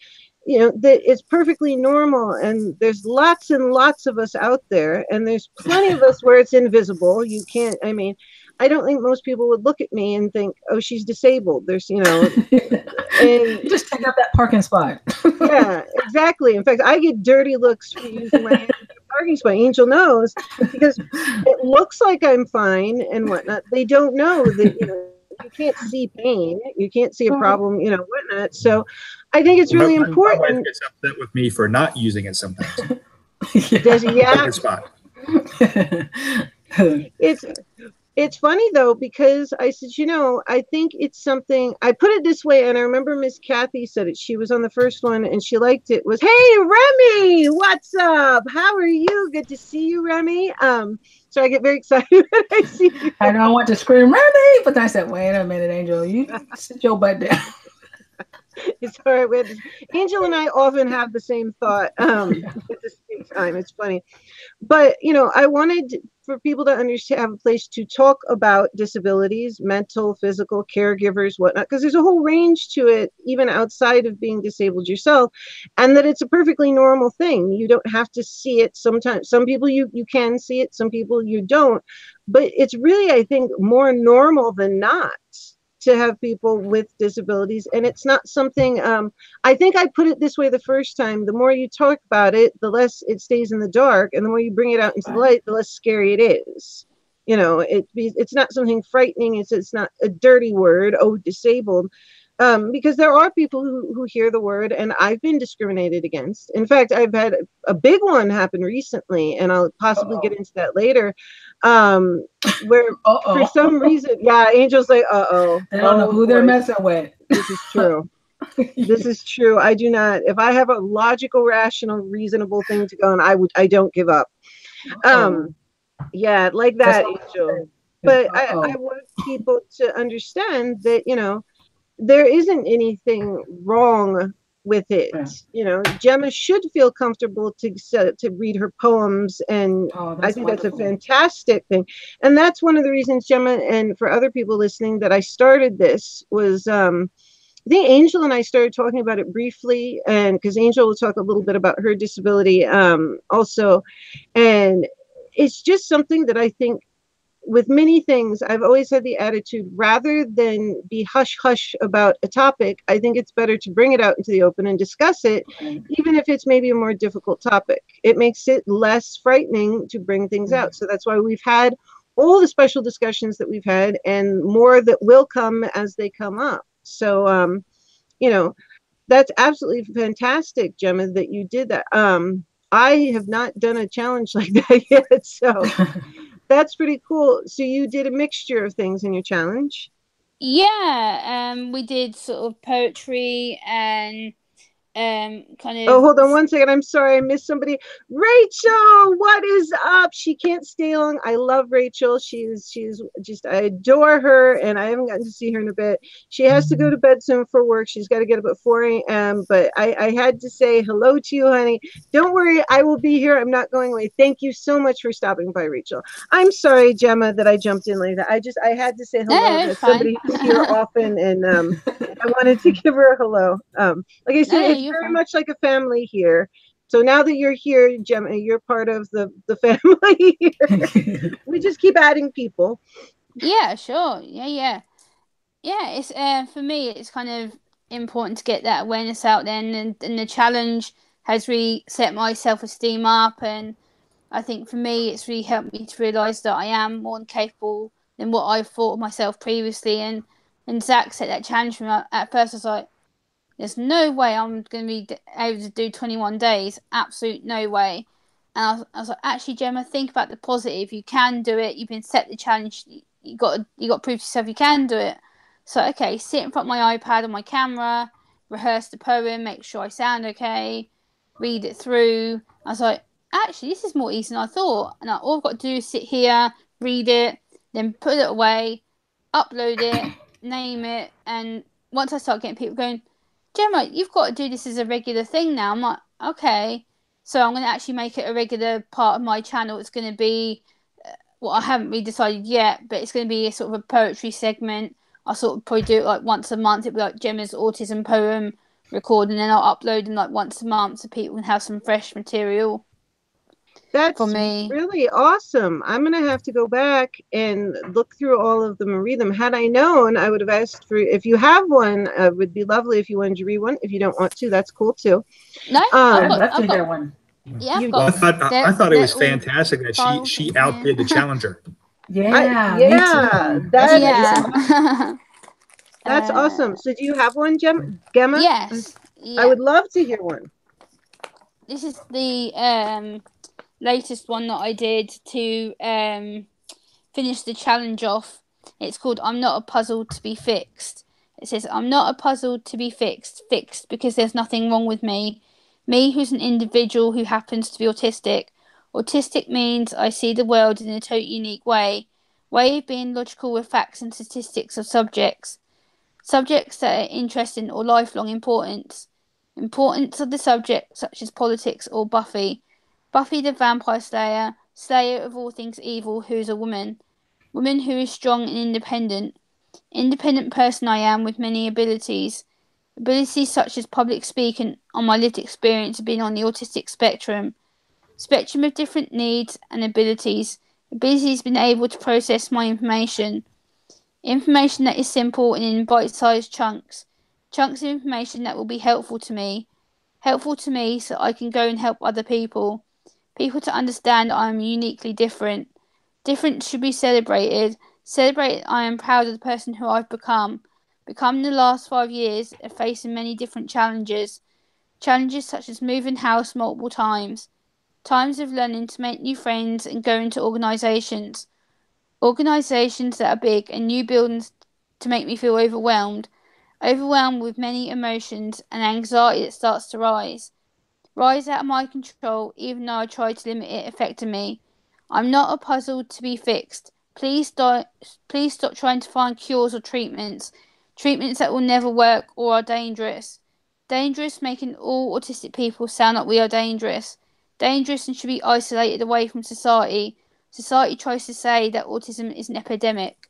Speaker 1: that it's perfectly normal. And there's lots and lots of us out there. And there's plenty of us where it's invisible. You can't, I don't think most people would look at me and think, "Oh, she's disabled." There's, and
Speaker 2: You just take out that parking spot.
Speaker 1: yeah, exactly. In fact, I get dirty looks for using my hand as a parking spot. Angel knows, because it looks like I'm fine and whatnot. They don't know that, you can't see pain, you can't see a problem, whatnot. So I think it's really important.
Speaker 3: My wife gets upset with me for not using it sometimes.
Speaker 1: Yeah.
Speaker 3: Parking spot.
Speaker 1: It's funny though, because I said, I think it's something, I put it this way, and I remember Miss Kathy said it. She was on the first one and she liked it, was, "Hey, Remy, what's up? How are you? Good to see you, Remy." So I get very excited when I see you.
Speaker 2: I know I want to scream, "Remy!" But I said, "Wait a minute, Angel, you sit your butt down."
Speaker 1: It's all right. Angel and I often have the same thought at the same time. It's funny. But, I wanted for people to understand, have a place to talk about disabilities, mental, physical, caregivers, whatnot, because there's a whole range to it, even outside of being disabled yourself, and that it's a perfectly normal thing. You don't have to see it. Sometimes, some people you can see it, some people you don't, but it's really, I think, more normal than not to have people with disabilities. And it's not something, I think I put it this way the first time: the more you talk about it, the less it stays in the dark, and the more you bring it out into the light, the less scary it is. You know, it's not something frightening. It's not a dirty word, oh, disabled. Because there are people who hear the word, and I've been discriminated against. In fact, I've had a big one happen recently, and I'll possibly get into that later, where for some reason, yeah, Angel's like,
Speaker 2: they don't know who they're messing with.
Speaker 1: This is true. This is true. I do not. If I have a logical, rational, reasonable thing to go on, I don't give up. Yeah, like that, Angel. But I want people to understand that, you know, there isn't anything wrong with it.
Speaker 2: Yeah.
Speaker 1: You know, Gemma should feel comfortable to read her poems, and I think
Speaker 2: wonderful.
Speaker 1: that's a fantastic thing. And that's one of the reasons, Gemma, and for other people listening, that I started this was I think Angel and I started talking about it briefly, and because Angel will talk a little bit about her disability also, and it's just something that I think, with many things, I've always had the attitude, rather than be hush-hush about a topic, I think it's better to bring it out into the open and discuss it, even if it's maybe a more difficult topic. It makes it less frightening to bring things out. So that's why we've had all the special discussions that we've had, and more that will come as they come up. So, you know, that's absolutely fantastic, Gemma, that you did that. I have not done a challenge like that yet, so... That's pretty cool. So you did a mixture of things in your challenge?
Speaker 4: Yeah, we did sort of poetry and kind of...
Speaker 1: Oh, hold on one second. I'm sorry, I missed somebody. Rachel, what is up? She can't stay long. I love Rachel. She's just, I adore her, and I haven't gotten to see her in a bit. She has to go to bed soon for work. She's got to get up at 4 a.m. But I had to say hello to you, honey. Don't worry, I will be here. I'm not going away. Thank you so much for stopping by, Rachel. I'm sorry, Gemma, that I jumped in like that. I had to say hello to somebody who's here often, and I wanted to give her a hello. Like I said, it's very much like a family here. So now that you're here, Gemma, you're part of the family here. We just keep adding people.
Speaker 4: Yeah, sure. Yeah. It's for me, it's kind of important to get that awareness out there, and the challenge has really set my self-esteem up, and I think for me, it's really helped me to realise that I am more than capable than what I thought of myself previously. And Zach set that challenge for me. At first, I was like, there's no way I'm going to be able to do 21 days. Absolute no way. And I was like, actually, Gemma, think about the positive. You can do it. You've been set the challenge. You got to prove to yourself you can do it. So, okay, sit in front of my iPad or my camera, rehearse the poem, make sure I sound okay, read it through. I was like, actually, this is more easy than I thought. And all I've got to do is sit here, read it, then put it away, upload it, name it. And once I start getting people going, Gemma, you've got to do this as a regular thing now. I'm like, okay. So I'm going to actually make it a regular part of my channel. It's going to be, well, I haven't really decided yet, but it's going to be a sort of a poetry segment. I'll sort of probably do it like once a month. It'll be like Gemma's autism poem recording, and then I'll upload them like once a month so people can have some fresh material.
Speaker 1: That's
Speaker 4: for me.
Speaker 1: Really awesome. I'm going to have to go back and look through all of them and read them. Had I known, I would have asked for, if you have one, it would be lovely if you wanted to read one. If you don't want to, that's cool too.
Speaker 4: No,
Speaker 2: I'd love to hear one.
Speaker 4: Yeah,
Speaker 3: I thought it was fantastic that she outdid the challenger.
Speaker 2: Yeah,
Speaker 1: that's awesome. So do you have one, Gemma?
Speaker 4: Yes.
Speaker 1: I would love to hear one.
Speaker 4: This is the latest one that I did to finish the challenge off. It's called I'm Not a Puzzle to Be Fixed. It says, I'm not a puzzle to be fixed because there's nothing wrong with me. Me, who's an individual who happens to be autistic. Autistic means I see the world in a totally unique way of being logical with facts and statistics of subjects that are interesting or lifelong importance of the subject, such as politics or Buffy the Vampire Slayer, slayer of all things evil, who is a woman. Woman who is strong and independent. Independent person I am, with many abilities. Abilities such as public speaking, on my lived experience of being on the autistic spectrum. Spectrum of different needs and abilities. Abilities being able to process my information. Information that is simple and in bite-sized chunks. Chunks of information that will be helpful to me. Helpful to me so I can go and help other people. People to understand I am uniquely different. Different should be celebrated. Celebrated, I am proud of the person who I've become. Become in the last 5 years of facing many different challenges. Challenges such as moving house multiple times. Times of learning to make new friends and go into organisations. Organisations that are big and new buildings to make me feel overwhelmed. Overwhelmed with many emotions and anxiety that starts to rise. Rise out of my control, even though I try to limit it affecting me. I'm not a puzzle to be fixed. Please stop trying to find cures or treatments. Treatments that will never work or are dangerous. Dangerous, making all autistic people sound like we are dangerous. Dangerous and should be isolated away from society. Society tries to say that autism is an epidemic.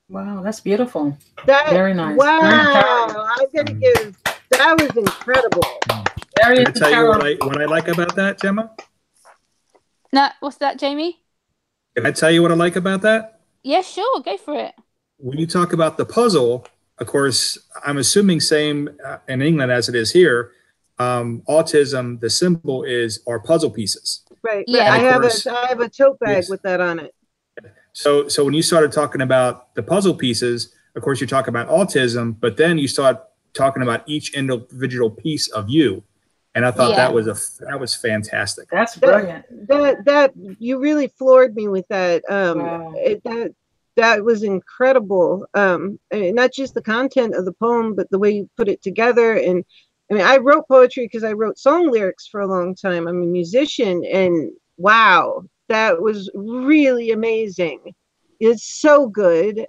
Speaker 2: Wow, that's beautiful.
Speaker 1: Very
Speaker 2: nice.
Speaker 1: Wow, I'm gonna give. That was incredible.
Speaker 2: Very
Speaker 3: Can I tell you what I like about that, Gemma?
Speaker 4: No, what's that, Jamie?
Speaker 3: Can I tell you what I like about that?
Speaker 4: Yeah, sure, go for it.
Speaker 3: When you talk about the puzzle, of course, I'm assuming same in England as it is here. Autism, the symbol are puzzle pieces.
Speaker 1: Right.
Speaker 4: Yeah.
Speaker 1: I have a tote bag with that on it.
Speaker 3: So when you started talking about the puzzle pieces, of course, you talk about autism, but then you start talking about each individual piece of you. And I thought that was fantastic.
Speaker 2: That's brilliant.
Speaker 1: That you really floored me with that.
Speaker 2: Wow.
Speaker 1: That was incredible. Not just the content of the poem, but the way you put it together. And I mean, I wrote poetry because I wrote song lyrics for a long time. I'm a musician, and wow, that was really amazing. It's so good.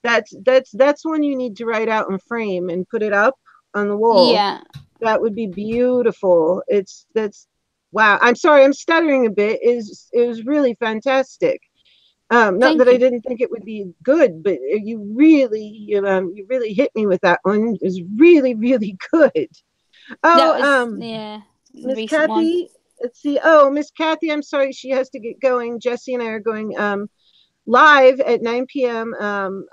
Speaker 1: That's one you need to write out and frame and put it up on the wall.
Speaker 4: Yeah.
Speaker 1: That would be beautiful. Wow. I'm sorry, I'm stuttering a bit. It was really fantastic. Not that I didn't think it would be good, but you really hit me with that one. It was really, really good. Miss Kathy, let's see. Oh, Miss Kathy, I'm sorry, she has to get going. Jesse and I are going live at 9 p.m.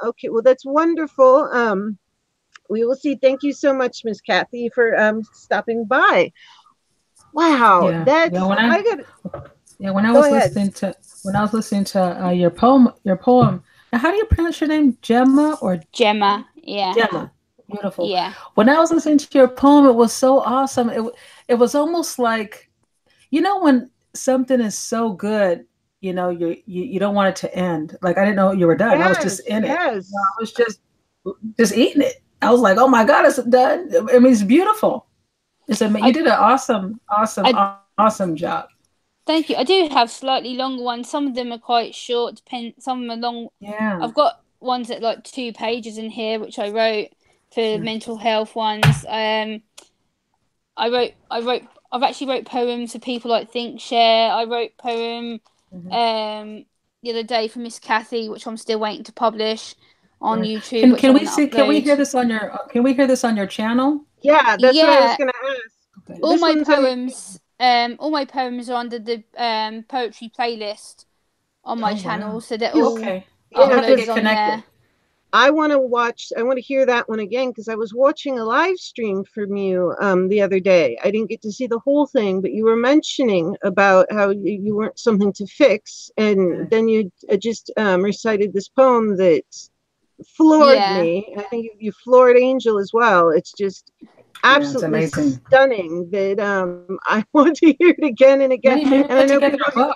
Speaker 1: Okay, well, that's wonderful. We will see. Thank you so much, Miss Kathy, for stopping by. Wow,
Speaker 2: when I was listening to your poem. Now, how do you pronounce your name? Gemma or
Speaker 4: Gemma? Yeah.
Speaker 2: Gemma. Beautiful.
Speaker 4: Yeah.
Speaker 2: When I was listening to your poem, it was so awesome. It was almost like, when something is so good, you don't want it to end. Like, I didn't know you were done. I was just in it. I was just eating it. I was like, oh my God, it's done. I mean, it's beautiful. You did an awesome job.
Speaker 4: Thank you. I do have slightly longer ones. Some of them are quite short. Some of them are long.
Speaker 2: Yeah.
Speaker 4: I've got ones that like 2 pages in here, which I wrote for mental health ones. I've actually wrote poems for people like Think Share. I wrote poem the other day for Miss Kathy, which I'm still waiting to publish on YouTube.
Speaker 2: Can we hear this on your channel?
Speaker 1: Yeah, that's what I was gonna ask.
Speaker 4: Okay. All my poems are under the poetry playlist on my channel, so they're all uploaded on there.
Speaker 1: I want to hear that one again, because I was watching a live stream from you the other day. I didn't get to see the whole thing, but you were mentioning about how you weren't something to fix, and then you just recited this poem that floored me. I think you floored Angel as well. It's just absolutely stunning that I want to hear it again and again. And I know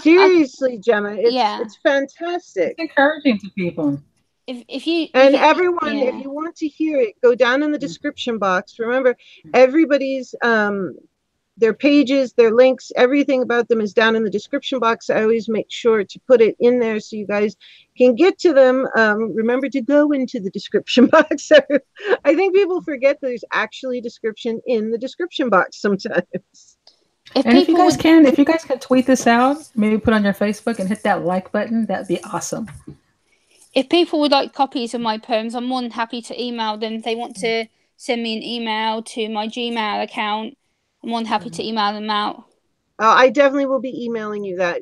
Speaker 1: seriously, Gemma, it's fantastic.
Speaker 2: It's encouraging to people.
Speaker 4: If you
Speaker 1: want to hear it, go down in the description box. Remember, everybody's their pages, their links, everything about them is down in the description box. I always make sure to put it in there so you guys can get to them. Remember to go into the description box. I think people forget there's actually description in the description box sometimes.
Speaker 2: If you guys can tweet this out, maybe put on your Facebook and hit that like button, that'd be awesome.
Speaker 4: If people would like copies of my poems, I'm more than happy to email them. If they want to send me an email to my Gmail account, I'm more than happy to email them out.
Speaker 1: I definitely will be emailing you that,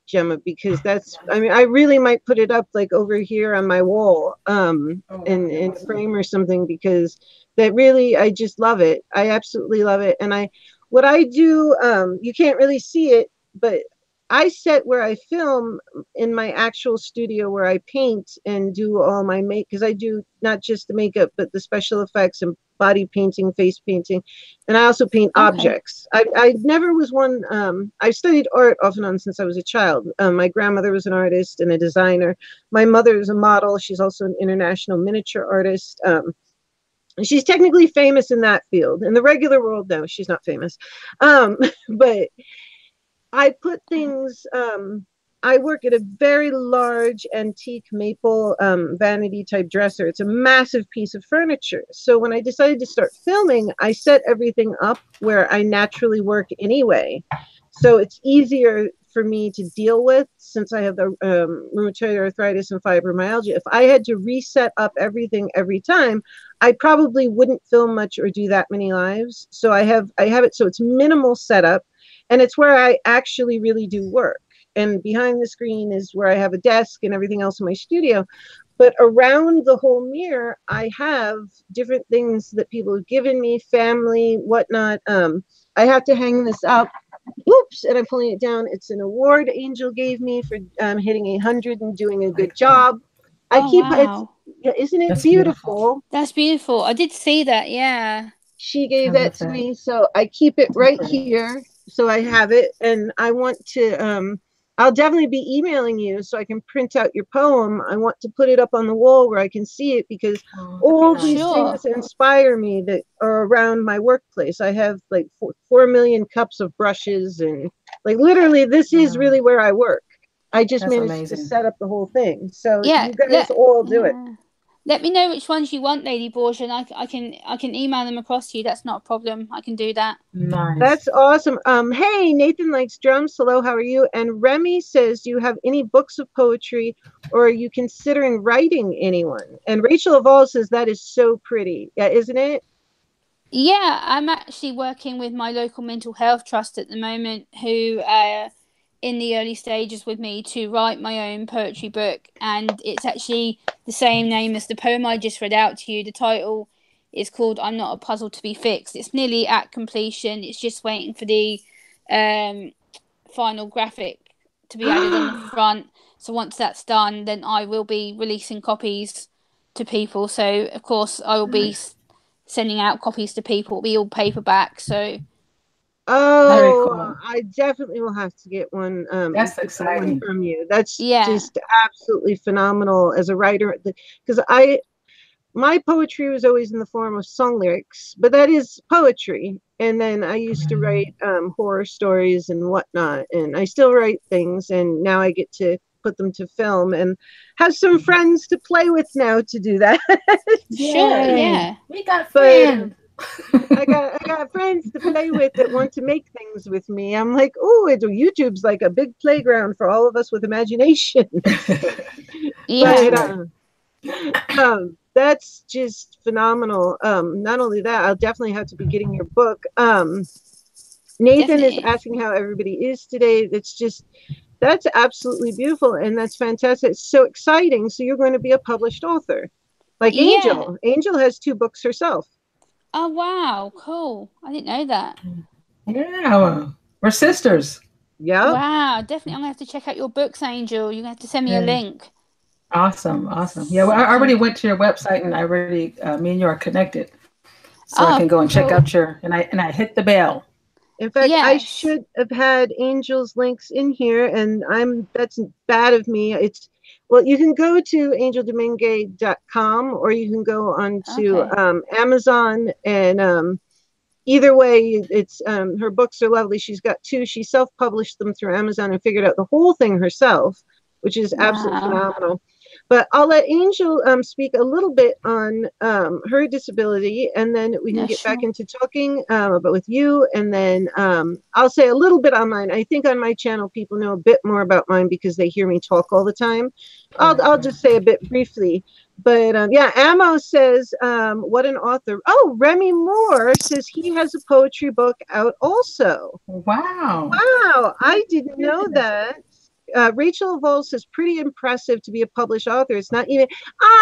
Speaker 1: Gemma, because I really might put it up like over here on my wall, in a frame or something, because that really, I just love it. I absolutely love it. And what I do, you can't really see it, but I set where I film in my actual studio where I paint and do all my because I do not just the makeup, but the special effects and body painting, face painting, and I also paint objects. I never was one. I studied art off and on since I was a child. My grandmother was an artist and a designer. My mother is a model. She's also an international miniature artist. She's technically famous in that field. In the regular world, no, she's not famous. But I put things, I work at a very large antique maple vanity type dresser. It's a massive piece of furniture. So when I decided to start filming, I set everything up where I naturally work anyway. So it's easier for me to deal with since I have the rheumatoid arthritis and fibromyalgia. If I had to reset up everything every time, I probably wouldn't film much or do that many lives. So I have it so it's minimal setup. And it's where I actually really do work. And behind the screen is where I have a desk and everything else in my studio. But around the whole mirror, I have different things that people have given me, family, whatnot. I have to hang this up. Oops, and I'm pulling it down. It's an award Angel gave me for hitting 100 and doing a good job.
Speaker 4: Wow.
Speaker 1: Isn't it beautiful?
Speaker 4: That's beautiful. I did see that, yeah.
Speaker 1: She gave that to me, so I keep it right here. So I have it, and I want to, I'll definitely be emailing you so I can print out your poem. I want to put it up on the wall where I can see it, because all these things inspire me that are around my workplace. I have like 4 million cups of brushes, and like literally this is really where I work. I just managed to set up the whole thing. So you guys all do it.
Speaker 4: Let me know which ones you want, Lady Borgia, and I can email them across to you. That's not a problem. I can do that.
Speaker 2: Nice.
Speaker 1: That's awesome. Hey, Nathan likes drums. Hello, how are you? And Remy says, do you have any books of poetry, or are you considering writing anyone? And Rachel Aval says that is so pretty. Yeah, isn't it?
Speaker 4: Yeah, I'm actually working with my local mental health trust at the moment, who in the early stages with me to write my own poetry book, and it's actually the same name as the poem I just read out to you. The title is called I'm Not a Puzzle to Be Fixed. It's nearly at completion. It's just waiting for the final graphic to be added on the front. So once that's done, then I will be releasing copies to people. So of course I will be sending out copies to people. It'll be all paperback. So
Speaker 1: cool. I definitely will have to get one.
Speaker 2: That's exciting
Speaker 1: from you. That's just absolutely phenomenal as a writer, because my poetry was always in the form of song lyrics, but that is poetry. And then I used to write horror stories and whatnot, and I still write things, and now I get to put them to film and have some friends to play with now to do that.
Speaker 4: Sure, yeah.
Speaker 2: We got friends.
Speaker 1: I got friends to play with that want to make things with me. I'm like, oh, YouTube's like a big playground for all of us with imagination.
Speaker 4: Yeah.
Speaker 1: But, that's just phenomenal. Not only that, I'll definitely have to be getting your book. Nathan is asking how everybody is today. That's absolutely beautiful, and that's fantastic. It's so exciting. So you're going to be a published author, like Angel. Angel has 2 books herself.
Speaker 4: Oh wow, cool! I didn't know that.
Speaker 2: Yeah, we're sisters.
Speaker 1: Yeah.
Speaker 4: Wow, definitely. I'm gonna have to check out your books, Angel. You're gonna have to send me a link.
Speaker 2: Awesome. Yeah, well, I already went to your website, and I already me and you are connected, so I can go and check out and I hit the bell.
Speaker 1: In fact, I should have had Angel's links in here, and that's bad of me. You can go to angeldomingue.com, or you can go on to Amazon, and either way, it's her books are lovely. She's got 2. She self-published them through Amazon and figured out the whole thing herself, which is absolutely phenomenal. But I'll let Angel speak a little bit on her disability, and then we can get back into talking about with you. And then I'll say a little bit on mine. I think on my channel, people know a bit more about mine because they hear me talk all the time. I'll just say a bit briefly. But yeah, Amo says, what an author. Oh, Remy Moore says he has a poetry book out also.
Speaker 2: Wow.
Speaker 1: Wow, I didn't know that. Rachel Vol says, pretty impressive to be a published author. It's not even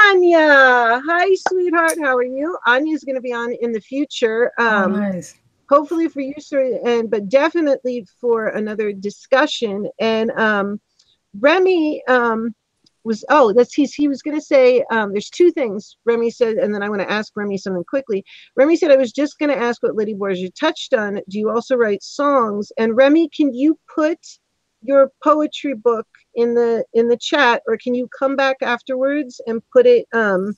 Speaker 1: Anya. Hi, sweetheart. How are you? Anya's going to be on in the future.
Speaker 2: Nice.
Speaker 1: Hopefully for you, sir, but definitely for another discussion. And Remy he was going to say, there's two things Remy said, and then I want to ask Remy something quickly. Remy said, I was just going to ask what Lady Borgia touched on. Do you also write songs? And Remy, can you put your poetry book in the chat, or can you come back afterwards and put it on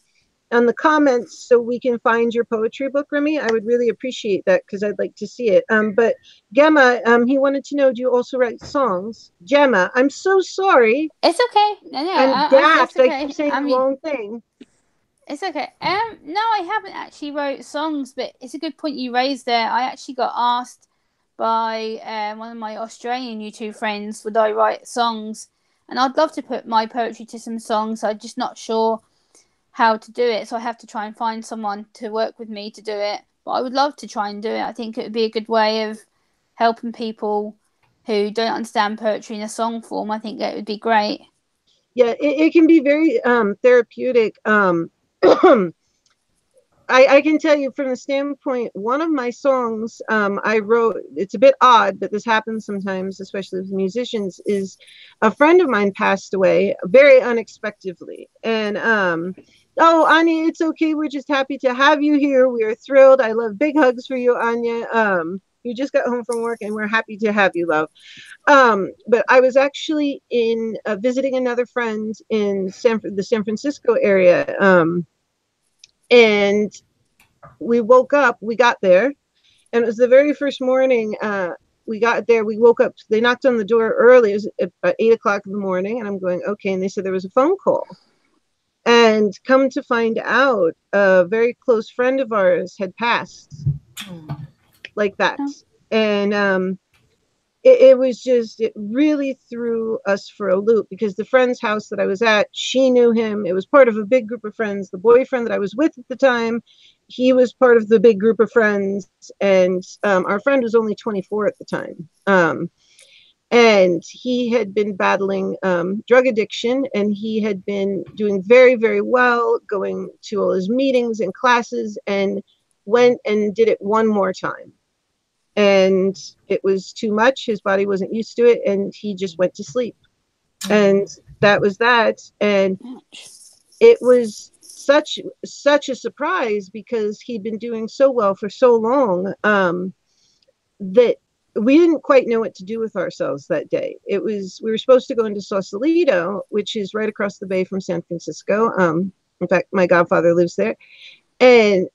Speaker 1: the comments so we can find your poetry book, Remy? I would really appreciate that because I'd like to see it. But Gemma, he wanted to know, do you also write songs? Gemma, I'm so sorry.
Speaker 4: It's okay. No,
Speaker 1: I'm daft. I keep saying the wrong thing.
Speaker 4: It's okay. No, I haven't actually wrote songs, but it's a good point you raised there. I actually got asked by one of my Australian YouTube friends, would I write songs? And I'd love to put my poetry to some songs. I'm just not sure how to do it, so I have to try and find someone to work with me to do it. But I would love to try and do it. I think it would be a good way of helping people who don't understand poetry in a song form. I think that would be great.
Speaker 1: Yeah, it can be very therapeutic. I can tell you from the standpoint, one of my songs I wrote, it's a bit odd, but this happens sometimes, especially with musicians, is a friend of mine passed away very unexpectedly. And, oh, Anya, it's okay. We're just happy to have you here. We are thrilled. I love big hugs for you, Anya. You just got home from work and we're happy to have you, love. But I was actually visiting another friend in the San Francisco area. And we woke up, we got there, and it was the very first morning we got there. We woke up, they knocked on the door early. It was about 8 o'clock in the morning, and I'm going, okay. And they said there was a phone call. And come to find out, a very close friend of ours had passed like that. And it really threw us for a loop, because the friend's house that I was at, she knew him. It was part of a big group of friends. The boyfriend that I was with at the time, he was part of the big group of friends. And our friend was only 24 at the time. And he had been battling drug addiction, and he had been doing very, very well, going to all his meetings and classes, and went and did it one more time. And it was too much. His body wasn't used to it, and he just went to sleep. And that was that. And it was such a surprise, because he'd been doing so well for so long that we didn't quite know what to do with ourselves that day. We were supposed to go into Sausalito, which is right across the bay from San Francisco. In fact, my godfather lives there. And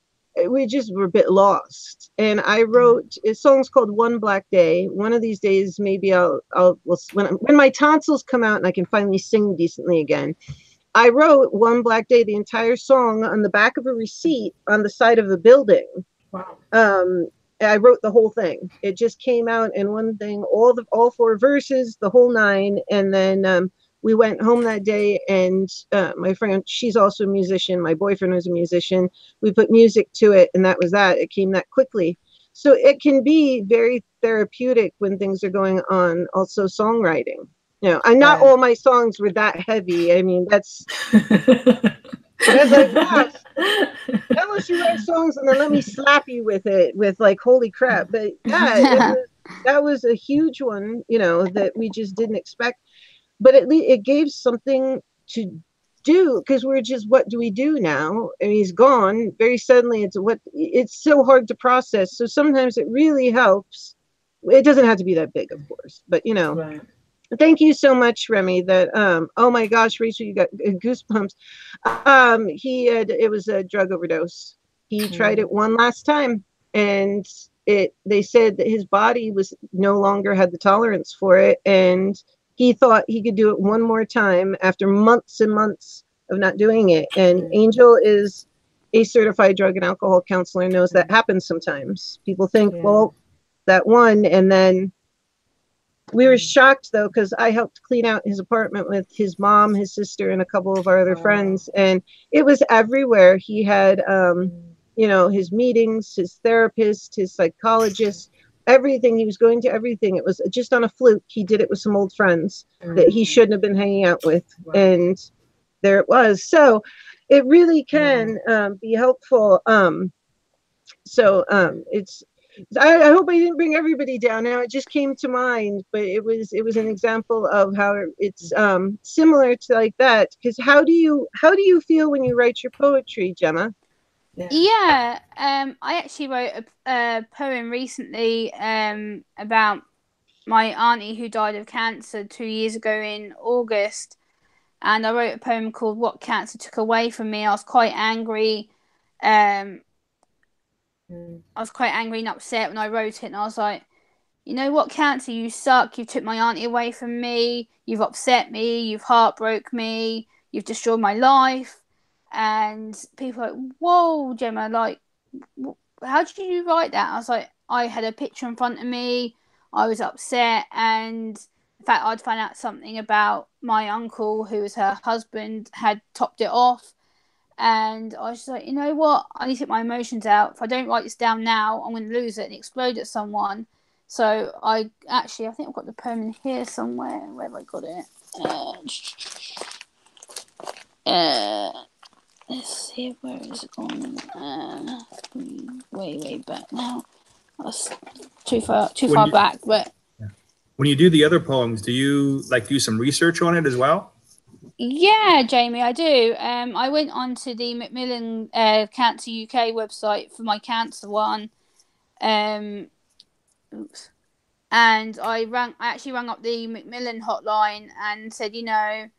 Speaker 1: we just were a bit lost. And I wrote a song's called One Black Day. One of these days, maybe when my tonsils come out and I can finally sing decently again, I wrote One Black Day, the entire song, on the back of a receipt on the side of the building.
Speaker 2: Wow.
Speaker 1: I wrote the whole thing. It just came out in one thing, all 4 verses, the whole 9. And then we went home that day, and my friend, she's also a musician. My boyfriend was a musician. We put music to it, and that was that. It came that quickly. So it can be very therapeutic when things are going on. Also songwriting. And not all my songs were that heavy. I mean, that's like, gosh, unless you write songs and then let me slap you with it, with like, holy crap. But yeah, that was a huge one, that we just didn't expect. But at least it gave something to do, because we're just, what do we do now? And he's gone very suddenly. It's so hard to process. So sometimes it really helps. It doesn't have to be that big, of course, but
Speaker 2: Right.
Speaker 1: Thank you so much, Remy. That oh my gosh, Rachel, you got goosebumps. It was a drug overdose. He tried it one last time, and they said that his body was no longer had the tolerance for it, and he thought he could do it one more time after months and months of not doing it. And Angel is a certified drug and alcohol counselor, knows that happens sometimes. People think, well, that one, and then we were shocked though, because I helped clean out his apartment with his mom, his sister, and a couple of our other friends, and it was everywhere. He had, you know, his meetings, his therapist, his psychologist, everything. He was going to everything. It was just on a fluke. He did it with some old friends that he shouldn't have been hanging out with, and there it was. So it really can be helpful. It's. I hope I didn't bring everybody down. Now it just came to mind, but it was an example of how it's similar to like that. Because how do you feel when you write your poetry, Gemma?
Speaker 4: Yeah, I actually wrote a poem recently about my auntie who died of cancer 2 years ago in August, and I wrote a poem called "What Cancer Took Away from Me." I was quite angry. I was quite angry and upset when I wrote it, and I was like, you know what, cancer, you suck. You took my auntie away from me. You've upset me. You've heartbroken me. You've destroyed my life. And people are like, whoa, Gemma, like, how did you write that? I was like, I had a picture in front of me. I was upset. And in fact, I'd found out something about my uncle, who was her husband, had topped it off. And I was just like, you know what? I need to get my emotions out. If I don't write this down now, I'm going to lose it and explode at someone. So I think I've got the poem in here somewhere. Where have I got it? Let's see, where is it gone? Way back now. That's too far back. But
Speaker 3: when you do the other poems, do you like do some research on it as well?
Speaker 4: Yeah, Jamie, I do. I went onto the Macmillan Cancer UK website for my cancer one. And I actually rang up the Macmillan hotline and said, you know,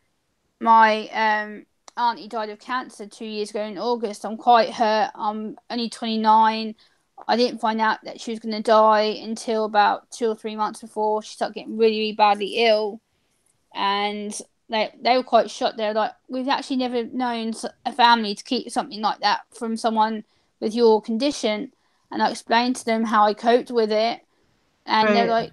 Speaker 4: my auntie died of cancer 2 years ago in August. I'm quite hurt. I'm only 29. I didn't find out that she was going to die until about 2 or 3 months before she started getting really, really badly ill. And they were quite shocked. They're like, we've actually never known a family to keep something like that from someone with your condition. And I explained to them how I coped with it. And they're like,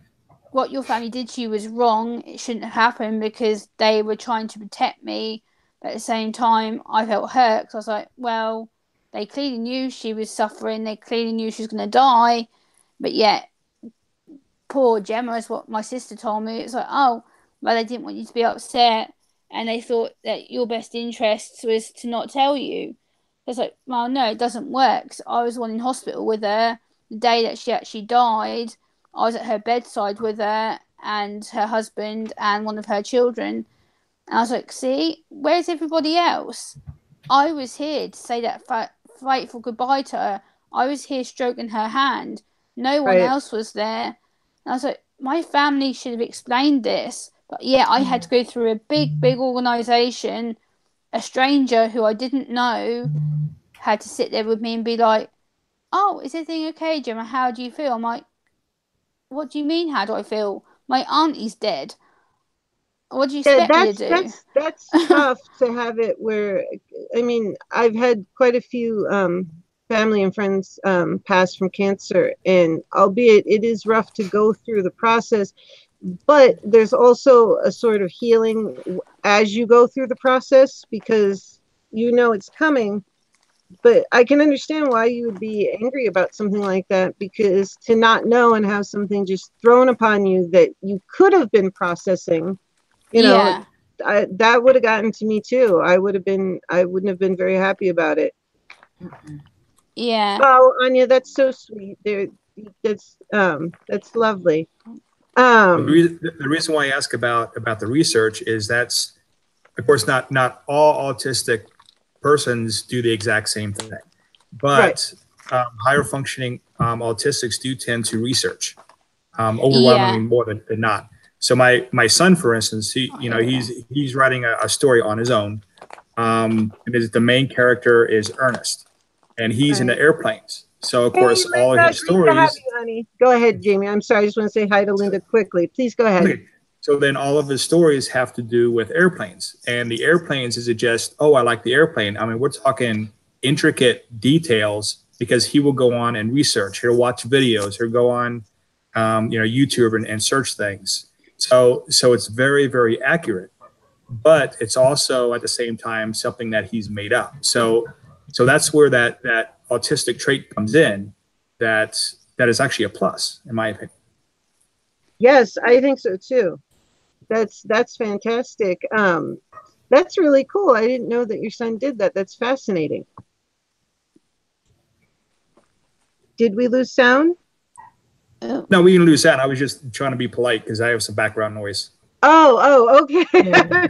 Speaker 4: what your family did to you was wrong. It shouldn't have happened because they were trying to protect me. But at the same time, I felt hurt because I was like, well, they clearly knew she was suffering. They clearly knew she was going to die. But yet, poor Gemma is what my sister told me. It's like, oh, well, they didn't want you to be upset, and they thought that your best interest was to not tell you. It's like, well, no, it doesn't work. So I was the one in hospital with her the day that she actually died. I was at her bedside with her and her husband and one of her children. And I was like, see, where's everybody else? I was here to say that fateful goodbye to her. I was here stroking her hand. No one else was there. And I was like, my family should have explained this. But yeah, I had to go through a big, big organisation. A stranger who I didn't know had to sit there with me and be like, oh, is everything okay, Gemma? How do you feel? I'm like, what do you mean, how do I feel? My auntie's dead. What do you expect me to do?
Speaker 1: That's tough to have it where, I mean, I've had quite a few family and friends pass from cancer, and albeit it is rough to go through the process, but there's also a sort of healing as you go through the process because you know it's coming. But I can understand why you would be angry about something like that, because to not know and have something just thrown upon you that you could have been processing, you know, that would have gotten to me too. I wouldn't have been very happy about it.
Speaker 4: Yeah.
Speaker 1: Oh, Anya, that's so sweet. That's lovely.
Speaker 3: The reason why I ask about the research is that's, of course, not all autistic persons do the exact same thing, but higher functioning autistics do tend to research overwhelmingly more than not. So my son, for instance, he's writing a story on his own. And the main character is Ernest, and he's in the airplanes. So of course, all of his stories.
Speaker 1: Honey. Go ahead, Jamie. I'm sorry. I just want to say hi to Linda quickly. Please go ahead.
Speaker 3: Okay. So then all of his stories have to do with airplanes. And the airplanes, is it just, oh, I like the airplane? I mean, we're talking intricate details, because he will go on and research. He'll watch videos. He'll go on, YouTube and search things. So it's very, very accurate. But it's also at the same time something that he's made up. So that's where that autistic trait comes in. That is actually a plus, in my opinion.
Speaker 1: Yes, I think so too. That's fantastic. That's really cool. I didn't know that your son did that. That's fascinating. Did we lose sound?
Speaker 3: No, we didn't lose sound. I was just trying to be polite because I have some background noise.
Speaker 1: Oh, okay.
Speaker 2: Yeah.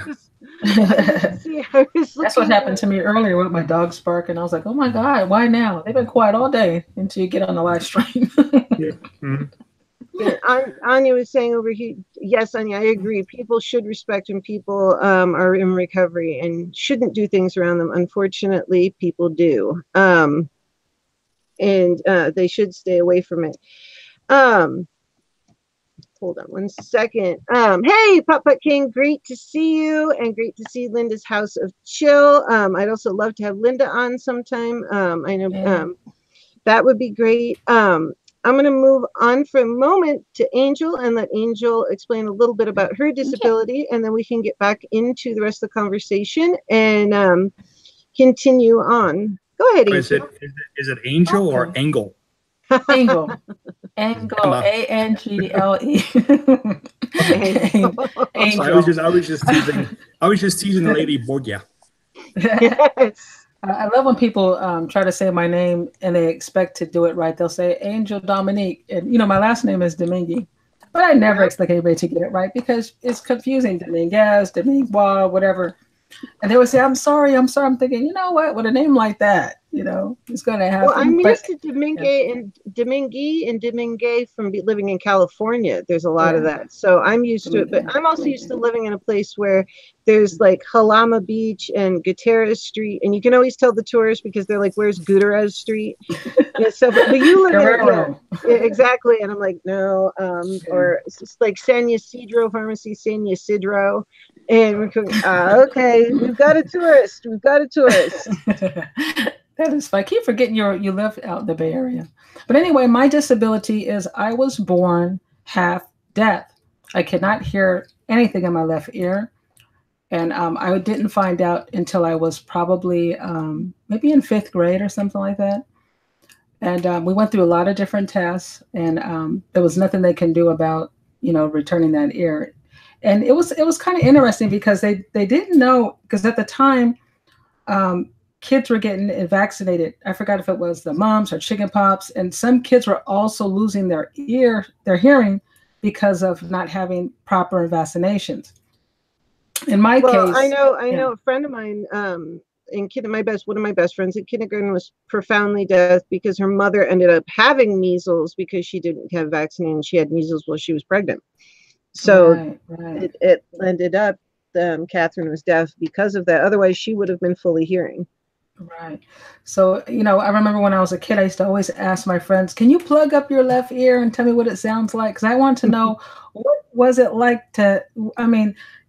Speaker 2: That's what happened to me earlier with my dogs barking. I was like, oh my God, why now? They've been quiet all day until you get on the live stream.
Speaker 3: Yeah. Mm-hmm.
Speaker 1: Yeah, Anya was saying over here, yes, Anya, I agree. People should respect when people are in recovery and shouldn't do things around them. Unfortunately, people do. And they should stay away from it. Hold on one second. Hey, Putt Putt King, great to see you, and great to see Linda's House of Chill. I'd also love to have Linda on sometime. I know that would be great. I'm going to move on for a moment to Angel and let Angel explain a little bit about her disability, and then we can get back into the rest of the conversation and continue on. Go ahead, Angel.
Speaker 3: Is it Angel or Angle?
Speaker 2: Angle. Angle. A-N-G-L-E. Angel.
Speaker 3: I was just teasing the lady Borgia.
Speaker 1: Yes.
Speaker 2: I love when people try to say my name and they expect to do it right. They'll say Angel Dominique, and my last name is Domingue, but I never expect anybody to get it right because it's confusing. Dominguez, Dominguez, whatever. And they would say, I'm sorry. I'm thinking, you know what? With a name like that, it's going to happen.
Speaker 1: Well, I'm used to Domingue and Domingue from living in California. There's a lot of that. So I'm used to it. But I'm also used to living in a place where there's like Halama Beach and Gutierrez Street. And you can always tell the tourists because they're like, where's Gutierrez Street? So, but you live in exactly. And I'm like, no. Or it's just like San Ysidro Pharmacy, San Ysidro. And we're going, okay, we've got a tourist.
Speaker 2: That is fun. I keep forgetting you live out in the Bay Area. But anyway, my disability is I was born half deaf. I cannot hear anything in my left ear. And I didn't find out until I was probably maybe in 5th grade or something like that. And we went through a lot of different tests, and there was nothing they can do about, returning that ear. And it was kind of interesting because they didn't know, because at the time, kids were getting vaccinated. I forgot if it was the mumps or chicken pox, and some kids were also losing their hearing because of not having proper vaccinations. In my case,
Speaker 1: I know a friend of mine one of my best friends in kindergarten was profoundly deaf because her mother ended up having measles because she didn't have vaccinated, and she had measles while she was pregnant. So right. It ended up Catherine was deaf because of that. Otherwise, she would have been fully hearing.
Speaker 2: Right. So, I remember when I was a kid, I used to always ask my friends, can you plug up your left ear and tell me what it sounds like? Because I want to know what was it like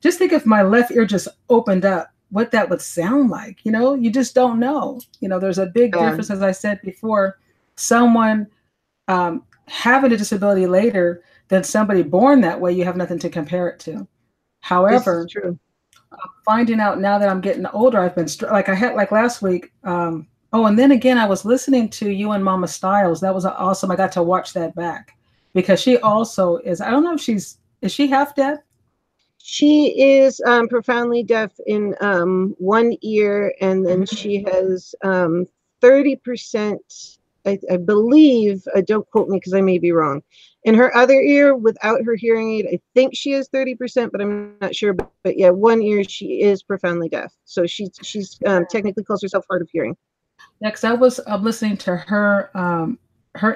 Speaker 2: just think if my left ear just opened up, what that would sound like. You just don't know. There's a big difference, as I said before, someone having a disability later than somebody born that way. You have nothing to compare it to. However,
Speaker 1: true.
Speaker 2: Finding out now that I'm getting older, I've been like last week. And then again, I was listening to you and Mama Styles. That was awesome. I got to watch that back because she also is. I don't know if is she half deaf?
Speaker 1: She is profoundly deaf in one ear, and then she has 30%. I believe. Don't quote me because I may be wrong. In her other ear, without her hearing aid, I think she is 30%, but I'm not sure. But yeah, one ear she is profoundly deaf, so she's technically calls herself hard of hearing.
Speaker 2: Yeah, because I was listening to her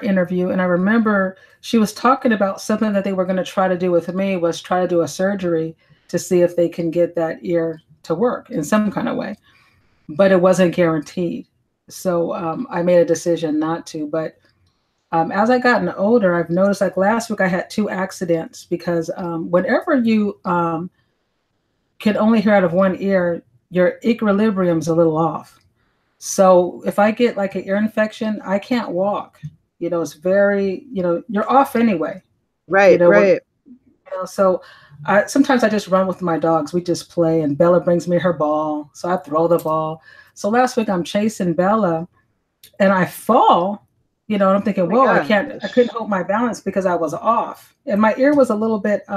Speaker 2: interview, and I remember she was talking about something that they were going to try to do with me was try to do a surgery to see if they can get that ear to work in some kind of way, but it wasn't guaranteed. So I made a decision not to. But As I gotten older, I've noticed, like last week I had 2 accidents because whenever you can only hear out of one ear, your equilibrium's a little off. So if I get like an ear infection, I can't walk. It's very, you're off anyway.
Speaker 1: Right, right.
Speaker 2: So sometimes I just run with my dogs. We just play, and Bella brings me her ball. So I throw the ball. So last week I'm chasing Bella and I fall, and I'm thinking, whoa, I couldn't hold my balance because I was off. And my ear was a little bit, I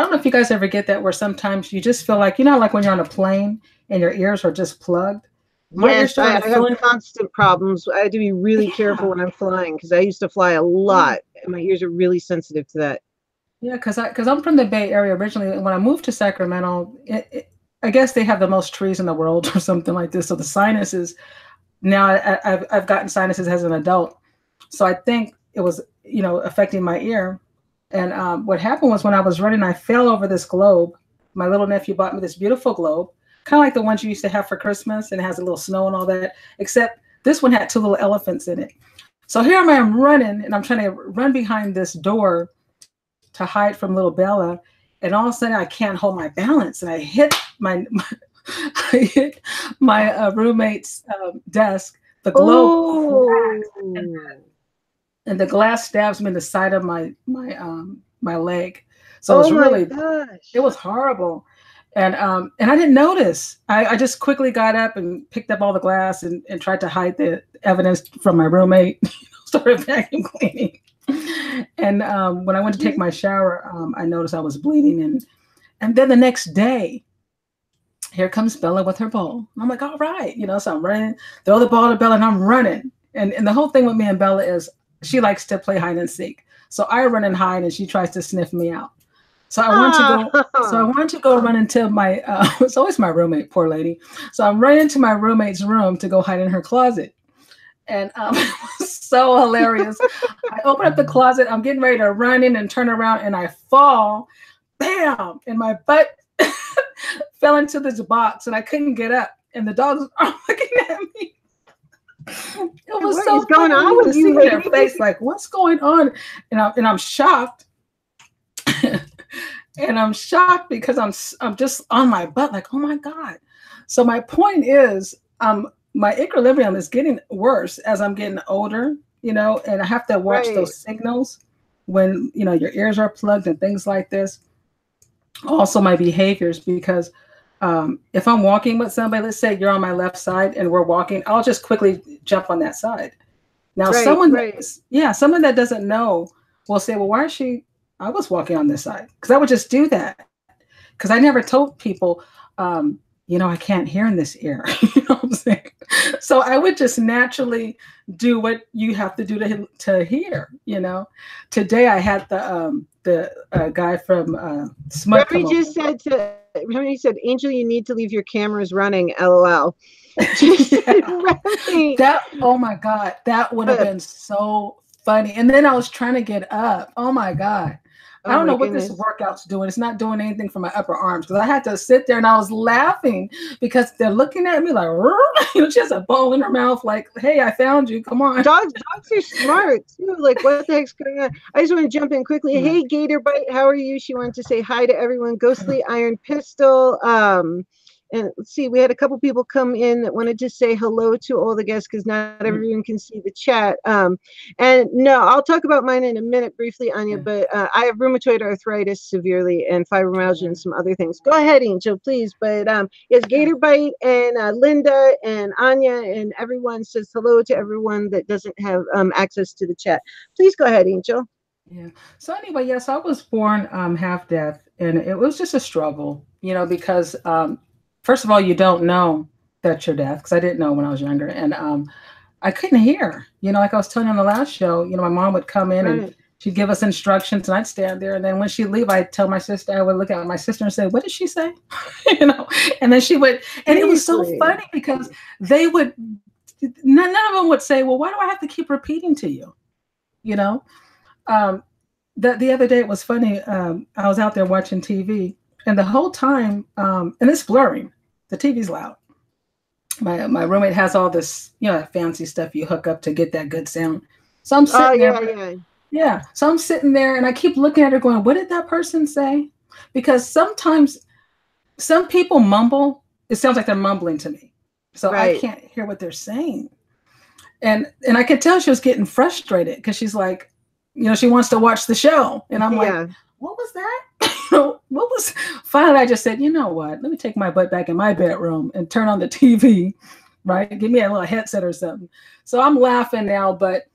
Speaker 2: don't know if you guys ever get that where sometimes you just feel like, like when you're on a plane and your ears are just plugged.
Speaker 1: Yes, I have constant problems. I have to be really careful when I'm flying because I used to fly a lot and my ears are really sensitive to that.
Speaker 2: Yeah, because I'm from the Bay Area originally. And when I moved to Sacramento, I guess they have the most trees in the world or something like this. So the sinuses, now I've gotten sinuses as an adult. So I think it was, affecting my ear. And what happened was when I was running, I fell over this globe. My little nephew bought me this beautiful globe, kind of like the ones you used to have for Christmas, and it has a little snow and all that, except this one had 2 little elephants in it. So here I am running, and I'm trying to run behind this door to hide from little Bella, and all of a sudden I can't hold my balance, and I hit my roommate's desk. The globe and the glass stabs me in the side of my leg. So it was it was horrible. And I didn't notice. I just quickly got up and picked up all the glass and tried to hide the evidence from my roommate. Started vacuum cleaning. And when I went to take my shower, I noticed I was bleeding. And then the next day, here comes Bella with her ball. And I'm like, all right. So I'm running, throw the ball to Bella, and I'm running. And the whole thing with me and Bella is she likes to play hide and seek. So I run and hide, and she tries to sniff me out. So I wanted to go run into my, it's always my roommate, poor lady. So I'm running into my roommate's room to go hide in her closet. And it was so hilarious. I open up the closet, I'm getting ready to run in and turn around, and I fall, bam, and my butt fell into this box, and I couldn't get up. And the dogs are looking at me. It was so
Speaker 1: going on with you,
Speaker 2: their face, like, what's going on? And I'm shocked. And I'm shocked because I'm just on my butt, like, oh my God. So my point is, my equilibrium is getting worse as I'm getting older, and I have to watch those signals when, your ears are plugged and things like this. Also my behaviors, because if I'm walking with somebody, let's say you're on my left side and we're walking, I'll just quickly jump on that side. Now, someone that doesn't know will say, well, why is she? I was walking on this side, because I would just do that, because I never told people, I can't hear in this ear. You know what I'm saying? So I would just naturally do what you have to do to hear. Today I had the guy from Smut.
Speaker 1: Remember he said, Angel, you need to leave your cameras running. LOL.
Speaker 2: Oh my God, that would have been so funny. And then I was trying to get up. Oh my God. I don't know what this workout's doing. It's not doing anything for my upper arms, because I had to sit there and I was laughing because they're looking at me like, she has a ball in her mouth, like, hey, I found you. Come on.
Speaker 1: Dogs are smart too. Like, what the heck's going on? I just want to jump in quickly. Hey, Gator Bite, how are you? She wanted to say hi to everyone. Ghostly Iron Pistol. And let's see, we had a couple people come in that wanted to say hello to all the guests, because not everyone can see the chat. And no, I'll talk about mine in a minute briefly, Anya, but I have rheumatoid arthritis severely and fibromyalgia and some other things. Go ahead, Angel, please. But yes, Gator Bite and Linda and Anya and everyone says hello to everyone that doesn't have access to the chat. Please go ahead, Angel.
Speaker 2: Yeah. So anyway, yes, I was born half deaf, and it was just a struggle, because first of all, you don't know that you're deaf, because I didn't know when I was younger. And I couldn't hear, like I was telling you on the last show, my mom would come in and she'd give us instructions, and I'd stand there. And then when she'd leave, I'd tell my sister, I would look at my sister and say, what did she say? And then she would, and it was so funny because they would, none of them would say, well, why do I have to keep repeating to you? The other day, it was funny. I was out there watching TV, and the whole time, and it's blurring. The TV's loud. My roommate has all this, fancy stuff you hook up to get that good sound. So I'm sitting
Speaker 1: yeah,
Speaker 2: there.
Speaker 1: yeah.
Speaker 2: Yeah. So I'm sitting there and I keep looking at her going, what did that person say? Because sometimes some people mumble. It sounds like they're mumbling to me. So I
Speaker 1: Right.
Speaker 2: can't hear what they're saying. And I could tell she was getting frustrated because she's like, you know, she wants to watch the show. And I'm like, what was that? What was, finally I just said, you know what? Let me take my butt back in my bedroom and turn on the TV, right? Give me a little headset or something. So I'm laughing now, but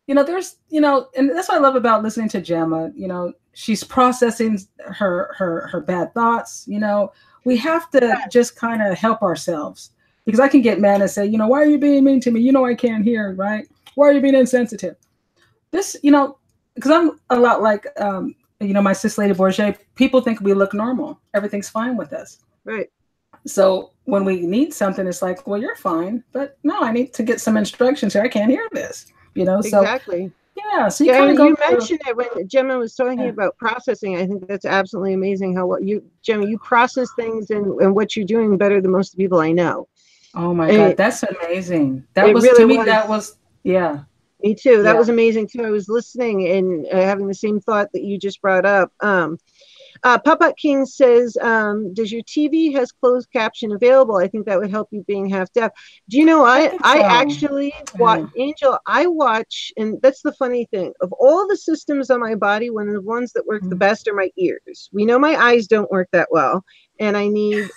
Speaker 2: you know, there's, you know, and that's what I love about listening to Gemma. You know, she's processing her bad thoughts. You know, we have to just kind of help ourselves, because I can get mad and say, you know, why are you being mean to me? You know, I can't hear, right? Why are you being insensitive? This, you know, because I'm a lot like, you know, my sis lady Borgia. People think we look normal. Everything's fine with us.
Speaker 1: Right.
Speaker 2: So when we need something, it's like, well, you're fine, but no, I need to get some instructions here. I can't hear this. You know, so
Speaker 1: exactly.
Speaker 2: Yeah, so you kind of go.
Speaker 1: You mentioned it when Gemma was talking about processing. I think that's absolutely amazing how Gemma, you process things and what you're doing better than most people I know.
Speaker 2: Oh my God, that's amazing. That was,
Speaker 1: really
Speaker 2: to me, that was, yeah.
Speaker 1: Me too. That was amazing too. I was listening and having the same thought that you just brought up. Papa King says, does your TV has closed caption available? I think that would help you being half deaf. Do you know, I actually watch, Angel, I watch, and that's the funny thing, of all the systems on my body, one of the ones that work the best are my ears. We know my eyes don't work that well. And I need,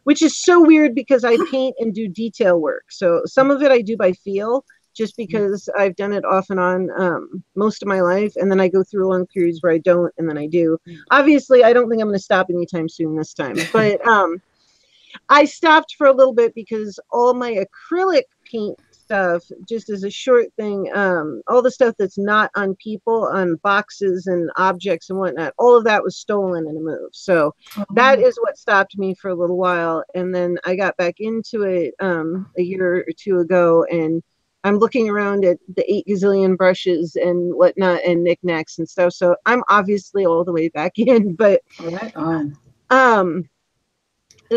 Speaker 1: which is so weird because I paint and do detail work. So some of it I do by feel, just because I've done it off and on most of my life. And then I go through long periods where I don't, and then I do. Obviously, I don't think I'm going to stop anytime soon this time. But I stopped for a little bit because all my acrylic paint stuff, just as a short thing, all the stuff that's not on people, on boxes and objects and whatnot, all of that was stolen in a move. So that is what stopped me for a little while. And then I got back into it a year or two ago, and I'm looking around at the 8 gazillion brushes and whatnot and knickknacks and stuff. So I'm obviously all the way back in, but the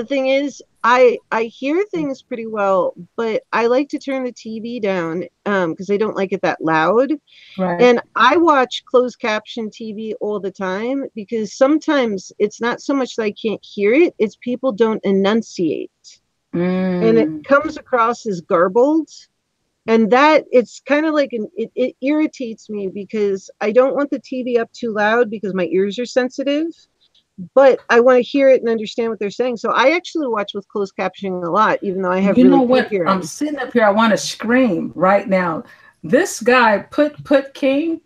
Speaker 1: thing is, I hear things pretty well, but I like to turn the TV down because I don't like it that loud.
Speaker 2: Right.
Speaker 1: And I watch closed caption TV all the time because sometimes it's not so much that I can't hear it, it's people don't enunciate. And it comes across as garbled. And that, it's kind of like, it irritates me because I don't want the TV up too loud because my ears are sensitive, but I want to hear it and understand what they're saying. So I actually watch with closed captioning a lot, even though I have really good hearing.
Speaker 2: I'm sitting up here, I want to scream right now. This guy, Put King,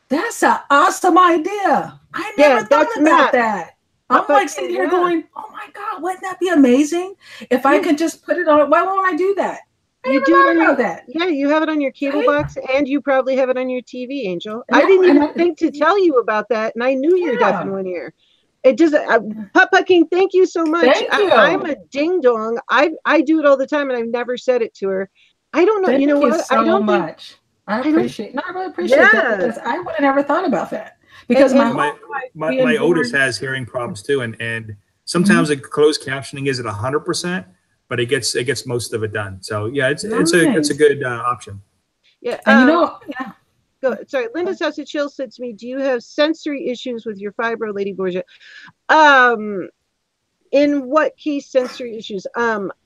Speaker 2: that's an awesome idea. I never thought about that. I'm like sitting here going, oh my God, wouldn't that be amazing? If I could just put it on, why won't I do that?
Speaker 1: You do it on that. Yeah, you have it on your cable box, and you probably have it on your TV, Angel. I didn't even think to tell you about that, and I knew you're deaf in one ear. It just, Papa King, thank you so much.
Speaker 2: Thank you.
Speaker 1: I'm a ding dong. I do it all the time, and I've never said it to her. I don't know.
Speaker 2: Thank
Speaker 1: you know what?
Speaker 2: So I don't much. I appreciate. No, I really appreciate that because I would have never thought about that. Because
Speaker 3: my oldest has hearing problems too, and sometimes the closed captioning is at 100%. But it gets most of it done. So yeah, it's a good option.
Speaker 1: Yeah,
Speaker 2: and you know,
Speaker 1: Go. Sorry, Linda Chill said to me, "Do you have sensory issues with your fibro, Lady Borgia?" In what case sensory issues?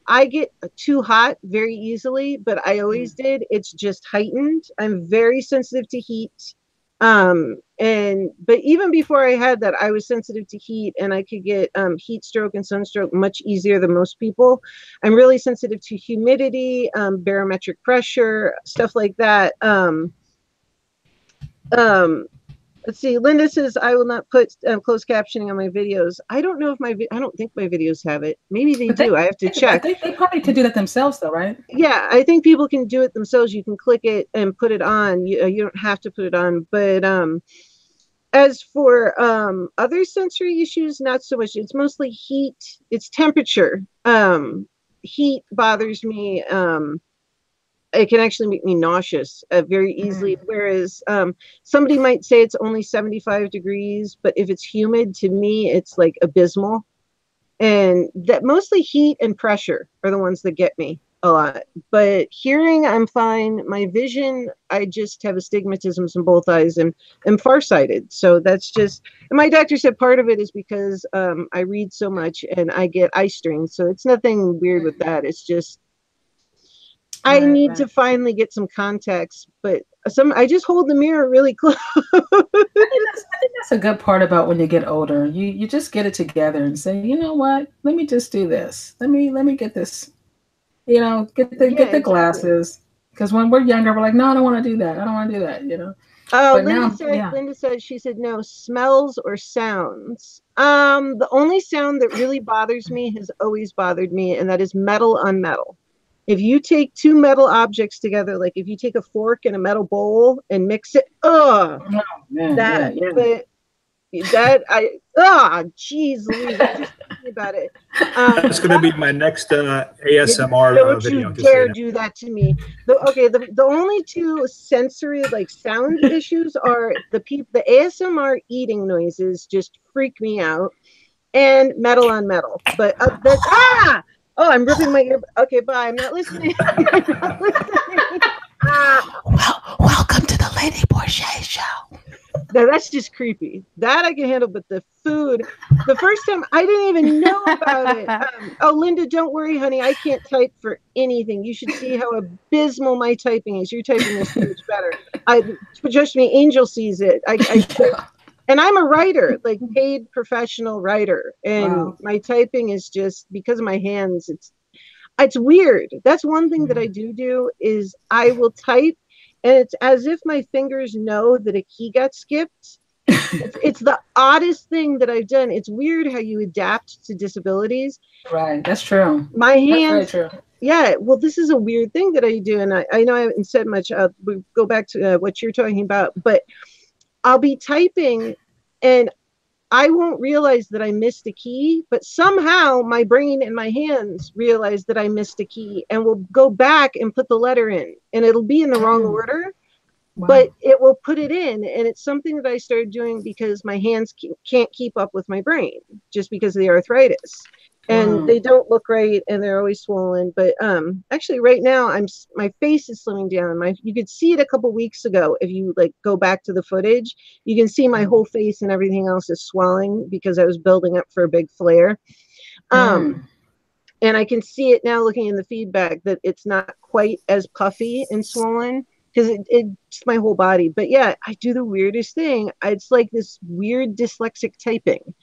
Speaker 1: I get too hot very easily, but I always did. It's just heightened. I'm very sensitive to heat. But even before I had that, I was sensitive to heat, and I could get heat stroke and sunstroke much easier than most people. I'm really sensitive to humidity, barometric pressure, stuff like that. Let's see. Linda says I will not put closed captioning on my videos. I don't know if I don't think my videos have it. Maybe they do. I have to check.
Speaker 2: They probably could do that themselves, though, right?
Speaker 1: Yeah, I think people can do it themselves. You can click it and put it on. You don't have to put it on. But as for other sensory issues, not so much. It's mostly heat. It's temperature. Heat bothers me. It can actually make me nauseous very easily. Whereas somebody might say it's only 75 degrees, but if it's humid, to me, it's like abysmal. And that mostly heat and pressure are the ones that get me a lot. But hearing, I'm fine. My vision, I just have astigmatisms in both eyes and am farsighted. So that's just, and my doctor said part of it is because I read so much and I get eye strain. So it's nothing weird with that. It's just, I need to finally get some contacts, but I just hold the mirror really close.
Speaker 2: I think that's a good part about when you get older. You just get it together and say, you know what? Let me just do this. Let me get this. You know, get the glasses. Because when we're younger, we're like, no, I don't want to do that. I don't want to do that. You know.
Speaker 1: Oh, Linda said she said no smells or sounds. The only sound that really bothers me has always bothered me, and that is metal on metal. If you take two metal objects together, like if you take a fork and a metal bowl and mix it, geez, Louise, I'm just thinking about it.
Speaker 3: That's going to be my next ASMR
Speaker 1: don't
Speaker 3: video.
Speaker 1: Don't you dare do that to me. The only two sensory like sound issues are the ASMR eating noises just freak me out, and metal on metal. But oh, I'm ripping my ear. Okay, bye. I'm not listening.
Speaker 2: Welcome to the Lady Borgia show.
Speaker 1: No, that's just creepy. That I can handle, but the food, the first time I didn't even know about it. Oh, Linda, don't worry, honey. I can't type for anything. You should see how abysmal my typing is. Your typing is so much better. Trust me, Angel sees it. And I'm a writer, like paid professional writer. And my typing is just because of my hands. It's weird. That's one thing that I do is I will type and it's as if my fingers know that a key got skipped. It's the oddest thing that I've done. It's weird how you adapt to disabilities.
Speaker 2: Right. That's true.
Speaker 1: My hands.
Speaker 2: That's very true.
Speaker 1: Yeah. Well, this is a weird thing that I do. And I know I haven't said much. We go back to what you're talking about, but I'll be typing and I won't realize that I missed a key, but somehow my brain and my hands realize that I missed a key and will go back and put the letter in and it'll be in the wrong order, but it will put it in. And it's something that I started doing because my hands can't keep up with my brain just because of the arthritis. And they don't look right and they're always swollen. But actually right now my face is slimming down. You could see it a couple weeks ago. If you like go back to the footage, you can see my whole face and everything else is swelling because I was building up for a big flare. And I can see it now looking in the feedback that it's not quite as puffy and swollen because it's my whole body. But yeah, I do the weirdest thing. It's like this weird dyslexic typing.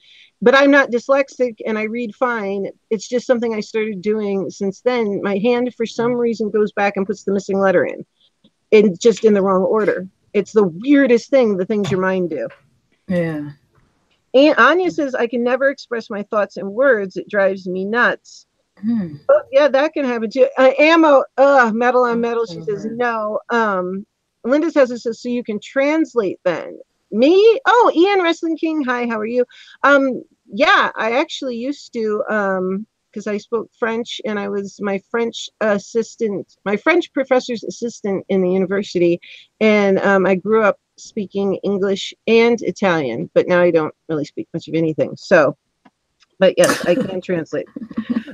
Speaker 1: But I'm not dyslexic and I read fine. It's just something I started doing since then. My hand, for some reason, goes back and puts the missing letter in just in the wrong order. It's the weirdest thing, the things your mind do.
Speaker 2: Yeah.
Speaker 1: And Anya says, I can never express my thoughts in words. It drives me nuts. Oh, yeah, that can happen too. Metal on metal. She says, no. Linda says, so you can translate then. Me? Oh, Ian Wrestling King. Hi, how are you? Yeah, I actually used to, because I spoke French and I was my French professor's assistant in the university. And I grew up speaking English and Italian, but now I don't really speak much of anything. So, but yes, I can translate.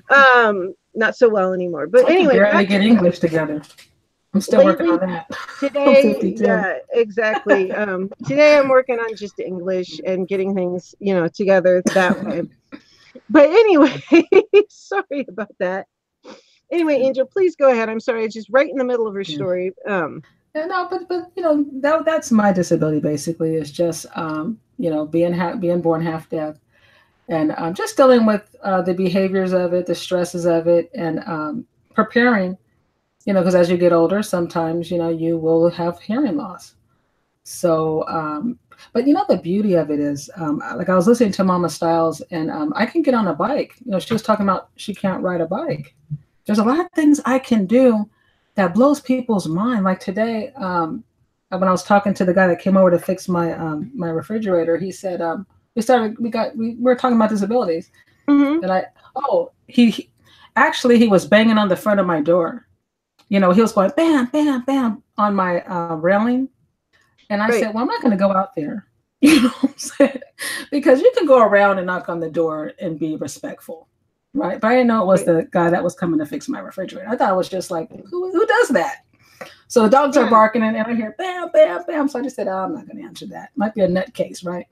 Speaker 1: Not so well anymore. But anyway.
Speaker 2: Barely get English together. I'm still working on that.
Speaker 1: Today, yeah, exactly. Today I'm working on just English and getting things, together that way. But anyway, sorry about that. Anyway, Angel, please go ahead. I'm sorry, it's just right in the middle of her story.
Speaker 2: No, but that's my disability basically. Is just being born half deaf, and just dealing with the behaviors of it, the stresses of it, and preparing. Because as you get older, sometimes, you will have hearing loss. So, but the beauty of it is, like I was listening to Mama Styles and I can get on a bike. She was talking about she can't ride a bike. There's a lot of things I can do that blows people's mind. Like today, when I was talking to the guy that came over to fix my my refrigerator, he said, we were talking about disabilities. And he was banging on the front of my door. He was going bam, bam, bam on my railing. And I said, well, I'm not going to go out there. You know what I'm saying? Because you can go around and knock on the door and be respectful. Right. But I didn't know it was the guy that was coming to fix my refrigerator. I thought it was just like, who does that? So the dogs are barking and I hear bam, bam, bam. So I just said, oh, I'm not going to answer that. Might be a nut case, right?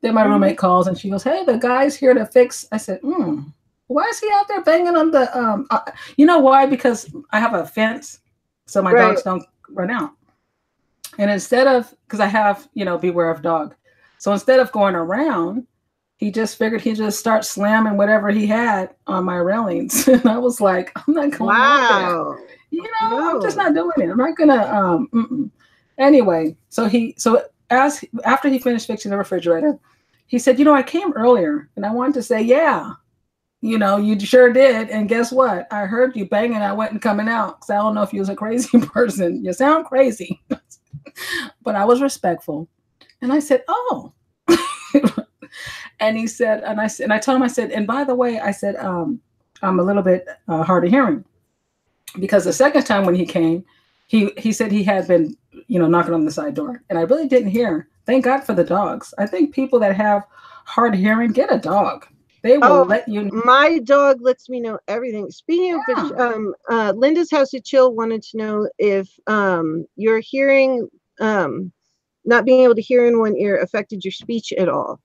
Speaker 2: Then my roommate calls and she goes, hey, the guy's here to fix. I said, why is he out there banging on the, you know why? Because I have a fence so my dogs don't run out. And instead of, because I have, beware of dog. So instead of going around, he just figured he'd just start slamming whatever he had on my railings. And I was like, I'm not going out there. I'm just not doing it. I'm not going to, Anyway, after he finished fixing the refrigerator, he said, I came earlier and I wanted to say, yeah, you sure did. And guess what? I heard you banging. I wasn't coming out because I don't know if you was a crazy person. You sound crazy. But I was respectful. And I said, oh. And he said, and I told him, I said, and by the way, I said, I'm a little bit hard of hearing, because the second time when he came, he said he had been, knocking on the side door, and I really didn't hear. Thank God for the dogs. I think people that have hard hearing, get a dog. They will let you know.
Speaker 1: My dog lets me know everything. Speaking of which, Linda's House of Chill wanted to know if your hearing, not being able to hear in one ear, affected your speech at all.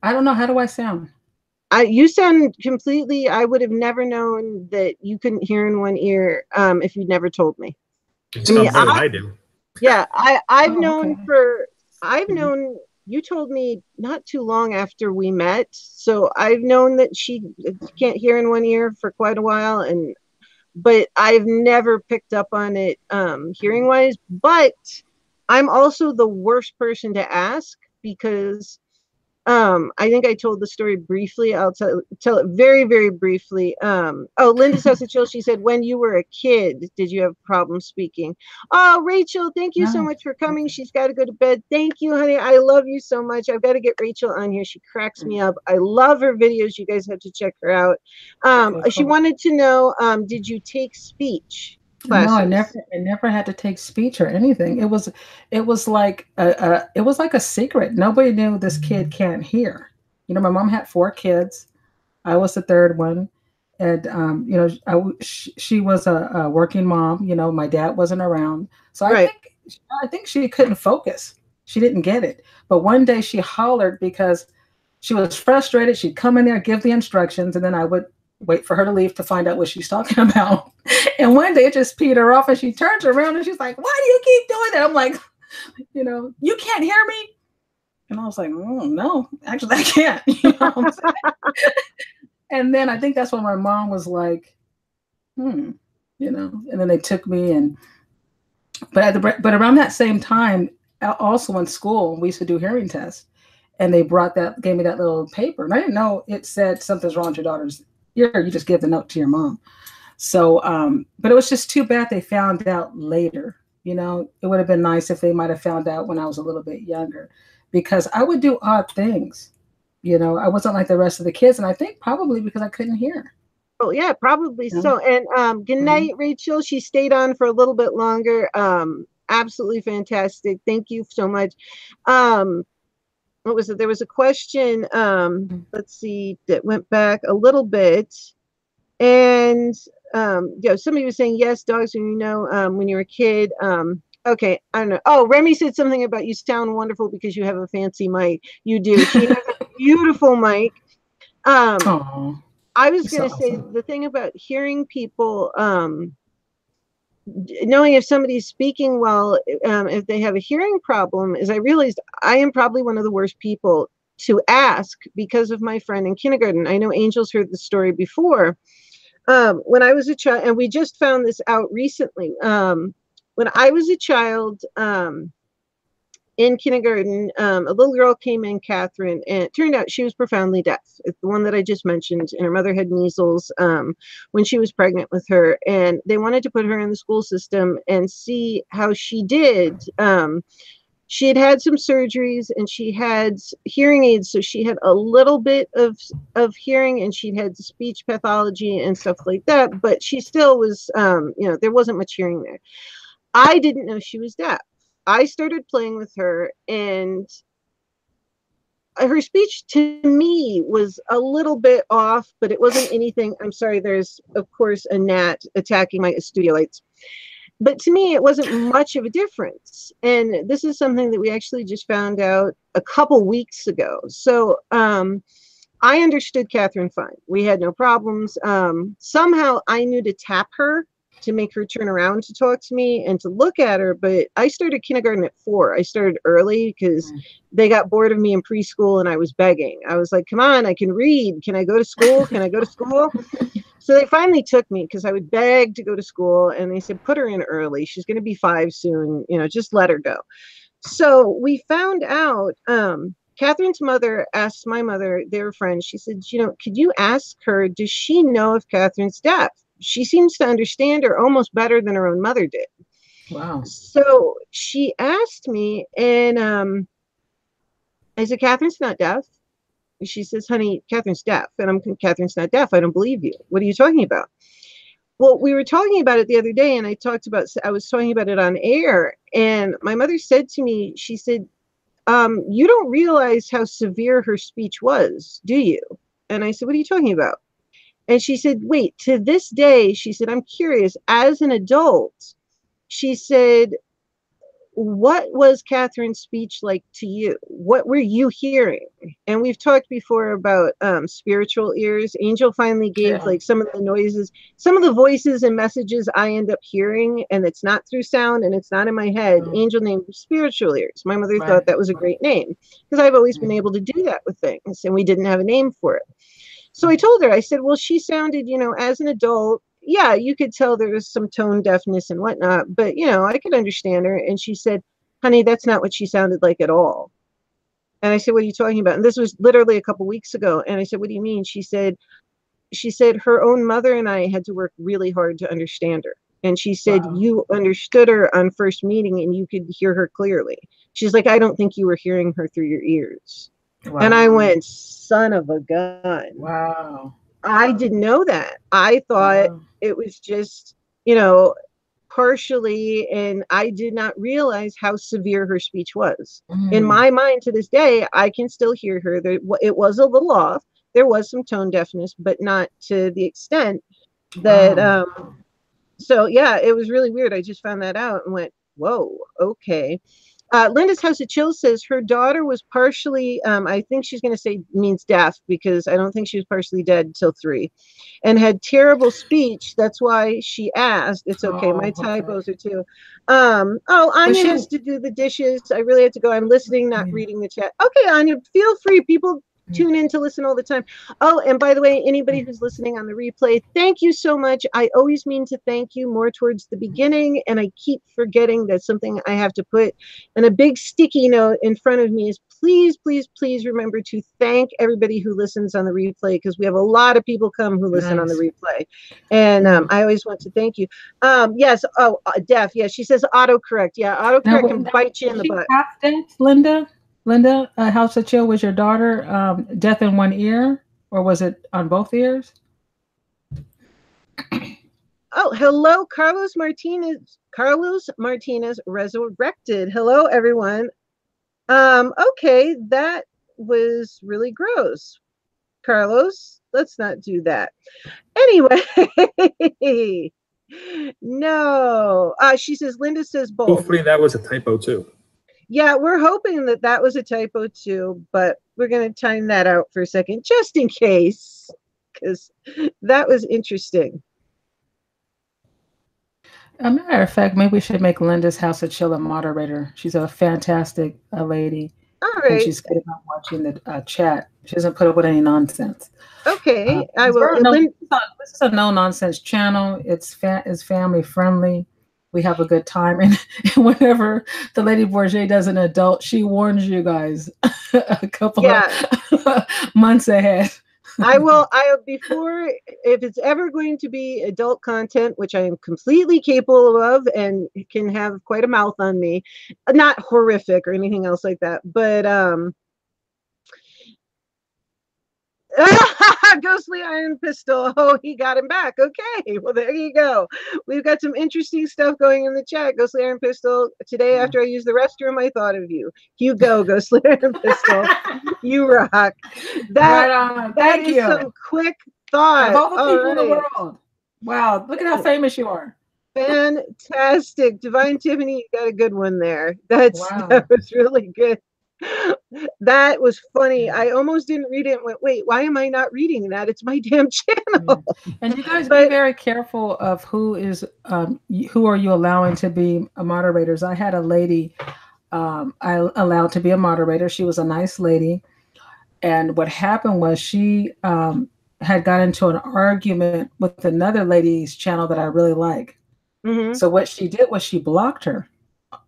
Speaker 2: I don't know. How do I sound?
Speaker 1: You sound completely, I would have never known that you couldn't hear in one ear if you'd never told me.
Speaker 3: You sound better than I do.
Speaker 1: Yeah, I've known you told me not too long after we met. So I've known that she can't hear in one ear for quite a while, but I've never picked up on it hearing wise. But I'm also the worst person to ask because I think I told the story briefly. I'll tell it very, very briefly. Linda's House of Chill, she said, when you were a kid, did you have problems speaking? Oh, Rachel, thank you so much for coming. She's got to go to bed. Thank you, honey. I love you so much. I've got to get Rachel on here. She cracks me up. I love her videos. You guys have to check her out. She wanted to know, did you take speech classes?
Speaker 2: No, I never had to take speech or anything. It was like a secret. Nobody knew this kid can't hear. My mom had 4 kids. I was the third one, and she was a working mom. My dad wasn't around, so I think she couldn't focus. She didn't get it. But one day she hollered because she was frustrated. She'd come in there, give the instructions, and then I would wait for her to leave to find out what she's talking about. And one day it just peed her off, and she turns around and she's like, why do you keep doing that? I'm like, you can't hear me. And I was like, no, actually I can't. And then I think that's when my mom was like, and then they took me but around that same time, also in school, we used to do hearing tests, and they gave me that little paper, and I didn't know it said something's wrong with your daughter's ear. You just give the note to your mom. So, but it was just too bad they found out later. It would have been nice if they might have found out when I was a little bit younger, because I would do odd things. I wasn't like the rest of the kids, and I think probably because I couldn't hear.
Speaker 1: Oh yeah, probably so. And good night, Rachel. She stayed on for a little bit longer. Absolutely fantastic. Thank you so much. What was it? There was a question, let's see, that went back a little bit. And somebody was saying, yes, dogs, when when you were a kid. Okay, I don't know. Oh, Remy said something about you sound wonderful because you have a fancy mic. You do. She has a beautiful mic. I was going to say the thing about hearing people, knowing if somebody's speaking well, if they have a hearing problem, is I realized I am probably one of the worst people to ask because of my friend in kindergarten. I know Angel's heard the story before. When I was a child, and we just found this out recently, when I was a child in kindergarten, a little girl came in, Catherine, and it turned out she was profoundly deaf. It's the one that I just mentioned, and her mother had measles when she was pregnant with her, and they wanted to put her in the school system and see how she did. She had had some surgeries, and she had hearing aids, so she had a little bit of hearing, and she had speech pathology and stuff like that, but she still was, there wasn't much hearing there. I didn't know she was deaf. I started playing with her, and her speech to me was a little bit off, but it wasn't anything. I'm sorry, there's of course a gnat attacking my studio lights. But to me, it wasn't much of a difference. And this is something that we actually just found out a couple weeks ago. So I understood Catherine fine. We had no problems. Somehow I knew to tap her to make her turn around to talk to me and to look at her. But I started kindergarten at 4. I started early because they got bored of me in preschool and I was begging. I was like, come on, I can read. Can I go to school? Can I go to school? So they finally took me because I would beg to go to school. And they said, put her in early. She's going to be 5 soon. You know, just let her go. So we found out, Catherine's mother asked my mother, they were friends. She said, you know, could you ask her, does she know if Catherine's deaf? She seems to understand her almost better than her own mother did.
Speaker 2: Wow.
Speaker 1: So she asked me, and I said, Catherine's not deaf. She says, honey, Catherine's deaf. And I'm, Catherine's not deaf. I don't believe you. What are you talking about? Well, we were talking about it the other day, and I was talking about it on air. And my mother said to me, she said, you don't realize how severe her speech was, do you? And I said, what are you talking about? And she said, wait, to this day, she said, I'm curious, as an adult, she said, what was Catherine's speech like to you? What were you hearing? And we've talked before about spiritual ears. Angel finally gave like some of the noises, some of the voices and messages I end up hearing, and it's not through sound and it's not in my head. Angel named spiritual ears. My mother thought that was a great name because I've always been able to do that with things, and we didn't have a name for it. So I told her, I said, well, she sounded, you know, as an adult, yeah, you could tell there was some tone deafness and whatnot, but, you know, I could understand her. And she said, honey, that's not what she sounded like at all. And I said, what are you talking about? And this was literally a couple weeks ago. And I said, what do you mean? She said her own mother and I had to work really hard to understand her. And she said, you understood her on first meeting and you could hear her clearly. She's like, I don't think you were hearing her through your ears. Wow. And I went, son of a gun.
Speaker 2: Wow.
Speaker 1: I didn't know that. I thought it was just, you know, partially, and I did not realize how severe her speech was. In my mind to this day, I can still hear her. It was a little off. There was some tone deafness, but not to the extent that, so yeah, it was really weird. I just found that out and went, whoa, okay. Linda's House of Chill says her daughter was partially, I think she's going to say means deaf because I don't think she was partially dead until 3 and had terrible speech. That's why she asked. It's okay. My typos are too. Anya has to do the dishes. I really have to go. I'm listening, not reading the chat. Okay, Anya, feel free. People tune in to listen all the time. Oh, and by the way, anybody who's listening on the replay, thank you so much. I always mean to thank you more towards the beginning, and I keep forgetting that's something I have to put in a big sticky note in front of me is please, please, please remember to thank everybody who listens on the replay because we have a lot of people come who listen on the replay. And I always want to thank you. Yes. Oh, deaf. Yeah. She says autocorrect. Yeah. Autocorrect can bite you in the butt.
Speaker 2: Half deaf, Linda? Linda, House of Chill, was your daughter deaf in one ear, or was it on both ears?
Speaker 1: Oh, hello, Carlos Martinez. Carlos Martinez resurrected. Hello, everyone. Okay, that was really gross. Carlos, let's not do that. Anyway, no. She says, Linda says both.
Speaker 3: Hopefully that was a typo too.
Speaker 1: Yeah, we're hoping that that was a typo too, but we're going to time that out for a second, just in case, because that was interesting.
Speaker 2: A matter of fact, maybe we should make Linda's House of Chill a moderator. She's a fantastic lady.
Speaker 1: All right.
Speaker 2: And she's good about watching the chat. She doesn't put up with any nonsense.
Speaker 1: Okay, I will.
Speaker 2: This is a no-nonsense channel. It's family friendly. We have a good time, and whenever the lady Borgia does an adult, she warns you guys a couple of months ahead.
Speaker 1: Before, if it's ever going to be adult content, which I am completely capable of and can have quite a mouth on me, not horrific or anything else like that, but Ghostly Iron Pistol. Oh, he got him back. Okay, well, there you go. We've got some interesting stuff going in the chat. Ghostly Iron Pistol. Today, after I used the restroom, I thought of you. You go, Ghostly Iron Pistol. You rock. That is some quick thought.
Speaker 2: Of all the people in the world. Wow, look at how famous you are.
Speaker 1: Fantastic. Divine Tiffany, you got a good one there. That was really good. That was funny. I almost didn't read it and went, wait, why am I not reading that? It's my damn channel.
Speaker 2: And you guys be very careful of who are you allowing to be moderators. I had a lady I allowed to be a moderator. She was a nice lady. And what happened was she had got into an argument with another lady's channel that I really like. Mm-hmm. So what she did was she blocked her.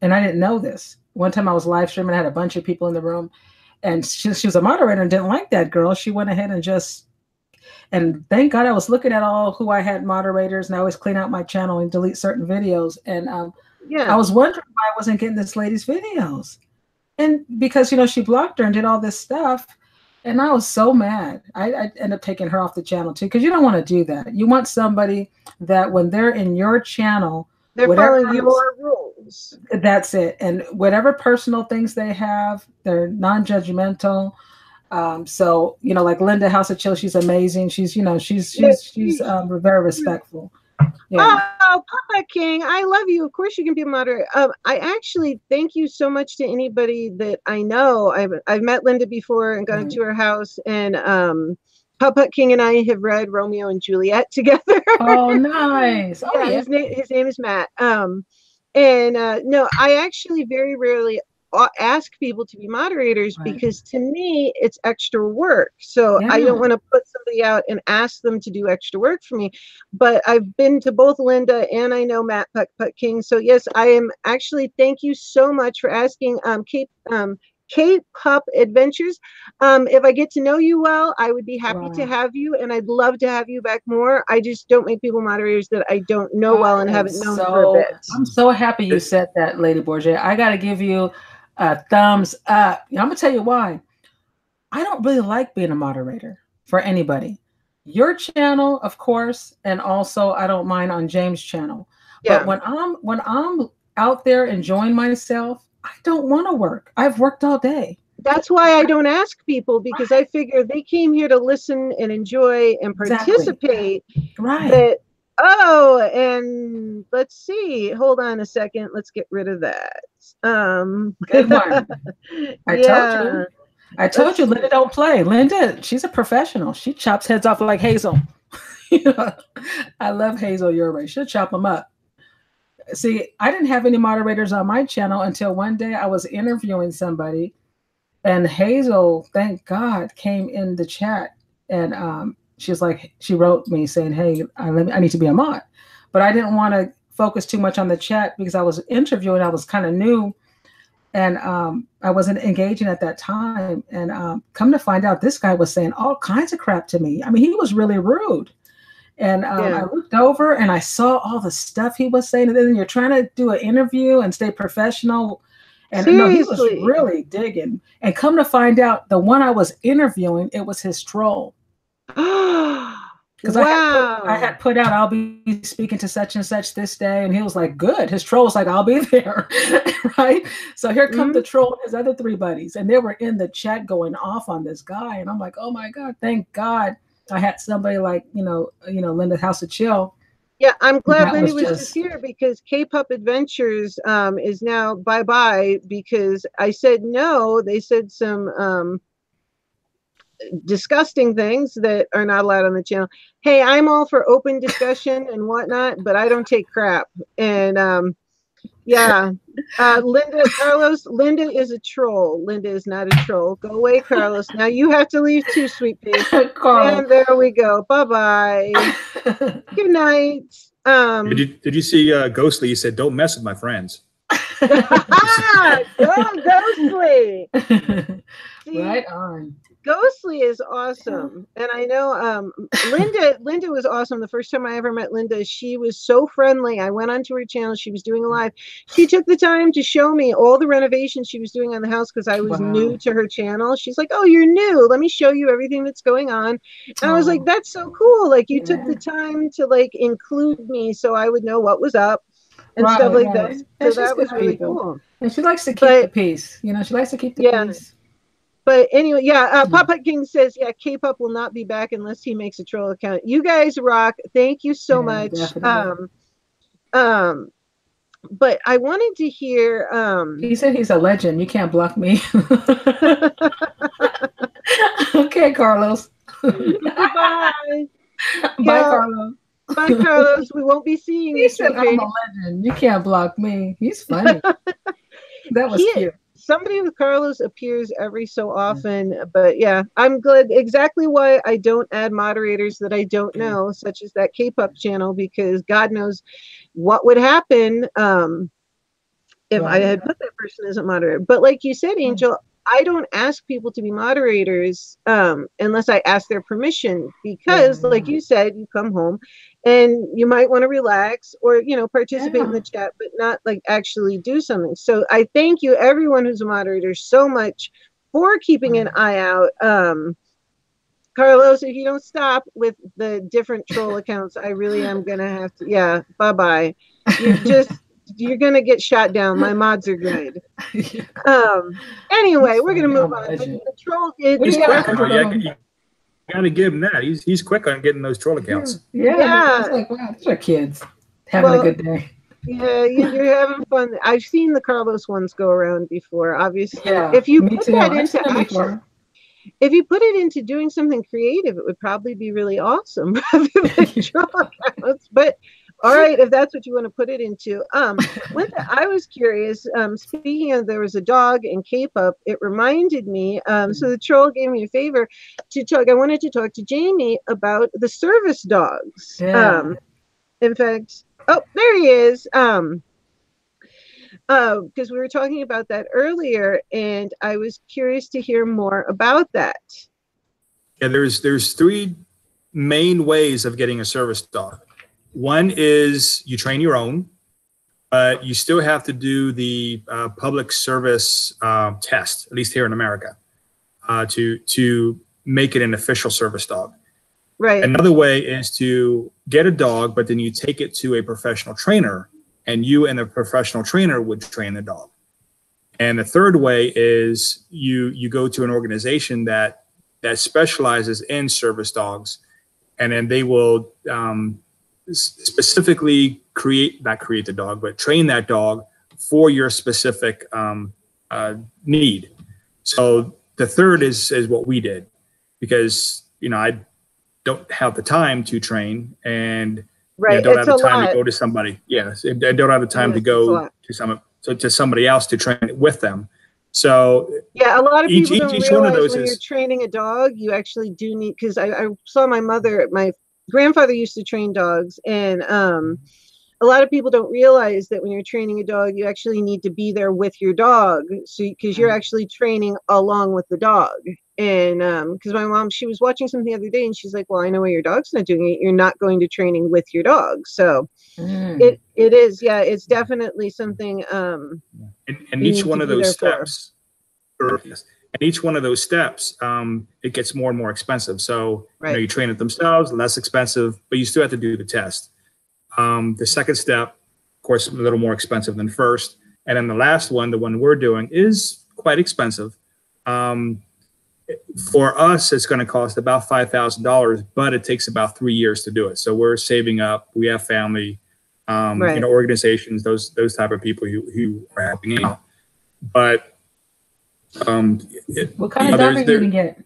Speaker 2: And I didn't know this. One time I was live streaming, I had a bunch of people in the room, and she was a moderator and didn't like that girl. She went ahead and thank God I was looking at all who I had moderators, and I always clean out my channel and delete certain videos. And I was wondering why I wasn't getting this lady's videos. And because, she blocked her and did all this stuff. And I was so mad. I ended up taking her off the channel too, because you don't want to do that. You want somebody that when they're in your channel,
Speaker 1: they're following your rules.
Speaker 2: That's it. And whatever personal things they have, they're non-judgmental. So, like Linda House of Chill, she's amazing. She's very respectful.
Speaker 1: Yeah. Oh, Papa King, I love you. Of course you can be a moderator. I actually thank you so much to anybody that I know. I've met Linda before and gone to her house, and Papa King and I have read Romeo and Juliet together.
Speaker 2: Oh, nice. Oh,
Speaker 1: yeah. His name is Matt. No, I actually very rarely ask people to be moderators because to me it's extra work. So I don't want to put somebody out and ask them to do extra work for me. But I've been to both Linda and I know Matt Puck King. So yes, I am actually, thank you so much for asking. K-Pop Adventures. If I get to know you well, I would be happy to have you, and I'd love to have you back more. I just don't make people moderators that I don't know well and haven't known for a bit.
Speaker 2: I'm so happy you said that, Lady Borgia. I got to give you a thumbs up. I'm gonna tell you why. I don't really like being a moderator for anybody. Your channel, of course, and also I don't mind on James' channel. But when I'm out there enjoying myself, I don't want to work. I've worked all day.
Speaker 1: That's why I don't ask people, because I figure they came here to listen and enjoy and participate.
Speaker 2: Right.
Speaker 1: And let's see. Hold on a second. Let's get rid of that.
Speaker 2: Good one. I told you, Linda don't play. Linda, she's a professional. She chops heads off like Hazel. I love Hazel Ure. She'll chop them up. See, I didn't have any moderators on my channel until one day I was interviewing somebody, and Hazel, thank God, came in the chat, and she wrote me saying, "Hey, I need to be a mod," but I didn't want to focus too much on the chat because I was interviewing. I was kind of new, and I wasn't engaging at that time. And come to find out, this guy was saying all kinds of crap to me. I mean, he was really rude. And I looked over and I saw all the stuff he was saying. And then you're trying to do an interview and stay professional. And no, he was really digging. And come to find out, the one I was interviewing, it was his troll. Because I had put out, I'll be speaking to such and such this day. And he was like, good. His troll was like, I'll be there. Right? So here come the troll and his other three buddies. And they were in the chat going off on this guy. And I'm like, oh my God, thank God I had somebody like, Linda House of Chill.
Speaker 1: Yeah, I'm glad Linda was just here, because K-Pop Adventures is now bye-bye, because I said no. They said some disgusting things that are not allowed on the channel. Hey, I'm all for open discussion and whatnot, but I don't take crap. And Linda is a troll. Linda is not a troll. Go away, Carlos. Now you have to leave too, sweet pea. And there we go. Bye-bye. Good night.
Speaker 3: Did you see Ghostly? He said, "Don't mess with my friends."
Speaker 1: Go Ghostly.
Speaker 2: Right on.
Speaker 1: Ghostly is awesome. And I know Linda was awesome. The first time I ever met Linda, she was so friendly. I went onto her channel. She was doing a live. She took the time to show me all the renovations she was doing on the house because I was new to her channel. She's like, "Oh, you're new. Let me show you everything that's going on." And I was like, "That's so cool. Like you took the time to like include me so I would know what was up and stuff like that." So that was really cool.
Speaker 2: And she likes to keep the peace. You know, she likes to keep the peace.
Speaker 1: But anyway, Papa King says, K-Pop will not be back unless he makes a troll account. You guys rock. Thank you so much. But I wanted to hear.
Speaker 2: He said he's a legend. You can't block me. Okay, Carlos.
Speaker 1: Bye.
Speaker 2: Bye, Carlos.
Speaker 1: Bye, Carlos. We won't be seeing you.
Speaker 2: He said, "I'm a legend. You can't block me." He's funny. That was cute.
Speaker 1: Somebody with Carlos appears every so often, but yeah, I'm glad. Exactly why I don't add moderators that I don't know, such as that K-pop channel, because God knows what would happen if I had put that person as a moderator. But like you said, Angel, I don't ask people to be moderators unless I ask their permission, because like you said, you come home and you might want to relax or, you know, participate in the chat, but not like actually do something. So I thank you, everyone who's a moderator, so much for keeping an eye out. Carlos, if you don't stop with the different troll accounts, I really am going to have to, bye-bye. You're going to get shot down. My mods are good. Anyway, we're going to move on. The troll,
Speaker 3: you gotta give him that. He's quick on getting those troll accounts.
Speaker 2: It's like, wow, these are kids having a good day.
Speaker 1: Yeah, you're having fun. I've seen the Carlos ones go around before, obviously.
Speaker 2: If you put that into
Speaker 1: action, if you put it into doing something creative, it would probably be really awesome rather than troll accounts. But all right, if that's what you want to put it into. I was curious, speaking of, there was a dog in K-pop, it reminded me, so the troll gave me a favor to talk. I wanted to talk to Jamie about the service dogs. In fact, there he is. Because we were talking about that earlier, and I was curious to hear more about that.
Speaker 3: Yeah, there's three main ways of getting a service dog. One is you train your own, but you still have to do the public service test, at least here in America, to make it an official service dog.
Speaker 1: Right.
Speaker 3: Another way is to get a dog, but then you take it to a professional trainer, and you and the professional trainer would train the dog. And the third way is you go to an organization that specializes in service dogs, and then they will specifically not create the dog, but train that dog for your specific need. So the third is what we did, because I don't have the time to train, and I don't have the time to go to somebody. Yes, I don't have the time to go to somebody else to train it with them. So
Speaker 1: a lot of people don't realize when you're training a dog, you actually do need, because I saw my grandfather used to train dogs, and a lot of people don't realize that when you're training a dog, you actually need to be there with your dog, because you're actually training along with the dog. And because my mom, she was watching something the other day, and she's like, "Well, I know why your dog's not doing it. You're not going to training with your dog." So it is, it's definitely something.
Speaker 3: And each one of those steps. And each one of those steps, it gets more and more expensive. So you train it themselves, less expensive, but you still have to do the test. The second step, of course, a little more expensive than first. And then the last one, the one we're doing, is quite expensive. For us, it's going to cost about $5,000, but it takes about 3 years to do it. So we're saving up. We have family, organizations, those type of people who are helping out. But
Speaker 2: what kind of dog are you going to get?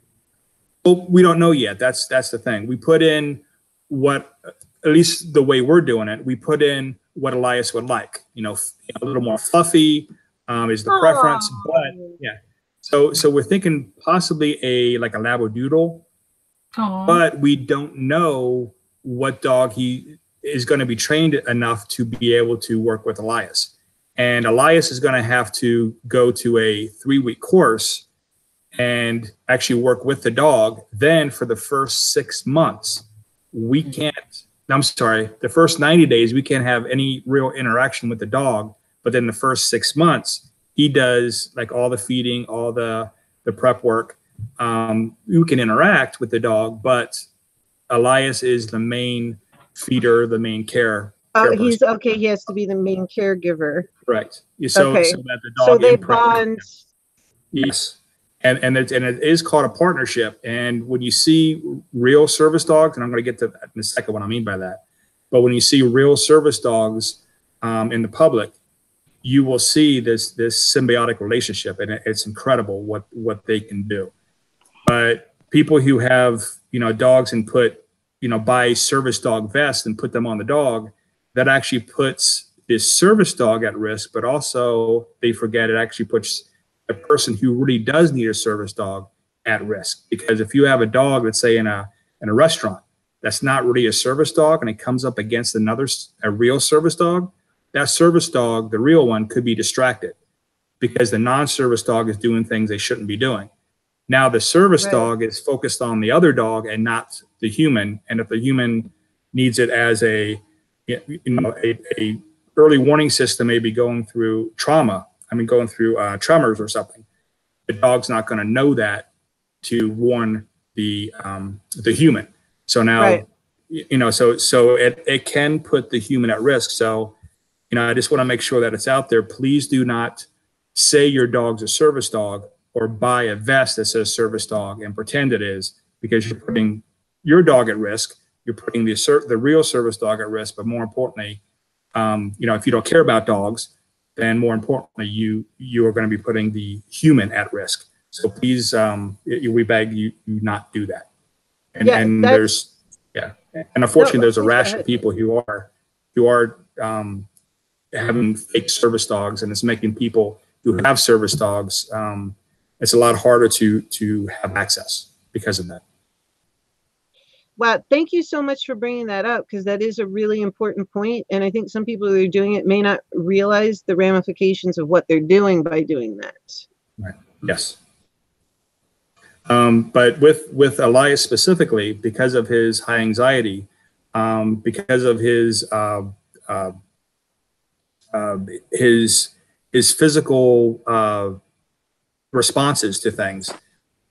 Speaker 3: Well, we don't know yet. That's the thing. We put in at least the way we're doing it, we put in what Elias would like. A little more fluffy is the preference, but So we're thinking possibly a Labradoodle, but we don't know what dog he is going to be trained enough to be able to work with Elias. And Elias is going to have to go to a 3-week course and actually work with the dog, then for the first 6 months, we can't, I'm sorry, the first 90 days, we can't have any real interaction with the dog. But then the first 6 months, he does like all the feeding, all the prep work. You can interact with the dog, but Elias is the main feeder, the main care.
Speaker 1: Oh, he's okay. He has to be the main caregiver.
Speaker 3: Right. So,
Speaker 1: okay.
Speaker 3: So that the dog.
Speaker 1: So they bond.
Speaker 3: Yes. And it is called a partnership. And when you see real service dogs, and I'm going to get to that in a second what I mean by that, but when you see real service dogs in the public, you will see this symbiotic relationship, and it's incredible what they can do. But people who have dogs and put buy service dog vests and put them on the dog, that actually puts this service dog at risk. But also they forget it actually puts a person who really does need a service dog at risk, because if you have a dog, let's say in a restaurant, that's not really a service dog, and it comes up against a real service dog, that service dog, the real one, could be distracted because the non-service dog is doing things they shouldn't be doing. Now the service dog is focused on the other dog and not the human. And if the human needs it as a early warning system, maybe going through tremors or something, the dog's not going to know that to warn the human. So now, so it can put the human at risk. So, I just want to make sure that it's out there. Please do not say your dog's a service dog or buy a vest that says service dog and pretend it is, because you're putting your dog at risk. You're putting the real service dog at risk. But more importantly, if you don't care about dogs, then more importantly, you are going to be putting the human at risk. So please, we beg you not do that. And unfortunately, there's a rash of people who are having fake service dogs, and it's making people who have service dogs, it's a lot harder to have access because of that.
Speaker 1: Wow, thank you so much for bringing that up, because that is a really important point. And I think some people who are doing it may not realize the ramifications of what they're doing by doing that.
Speaker 3: Right. Yes. But with Elias specifically, because of his high anxiety, because of his physical responses to things,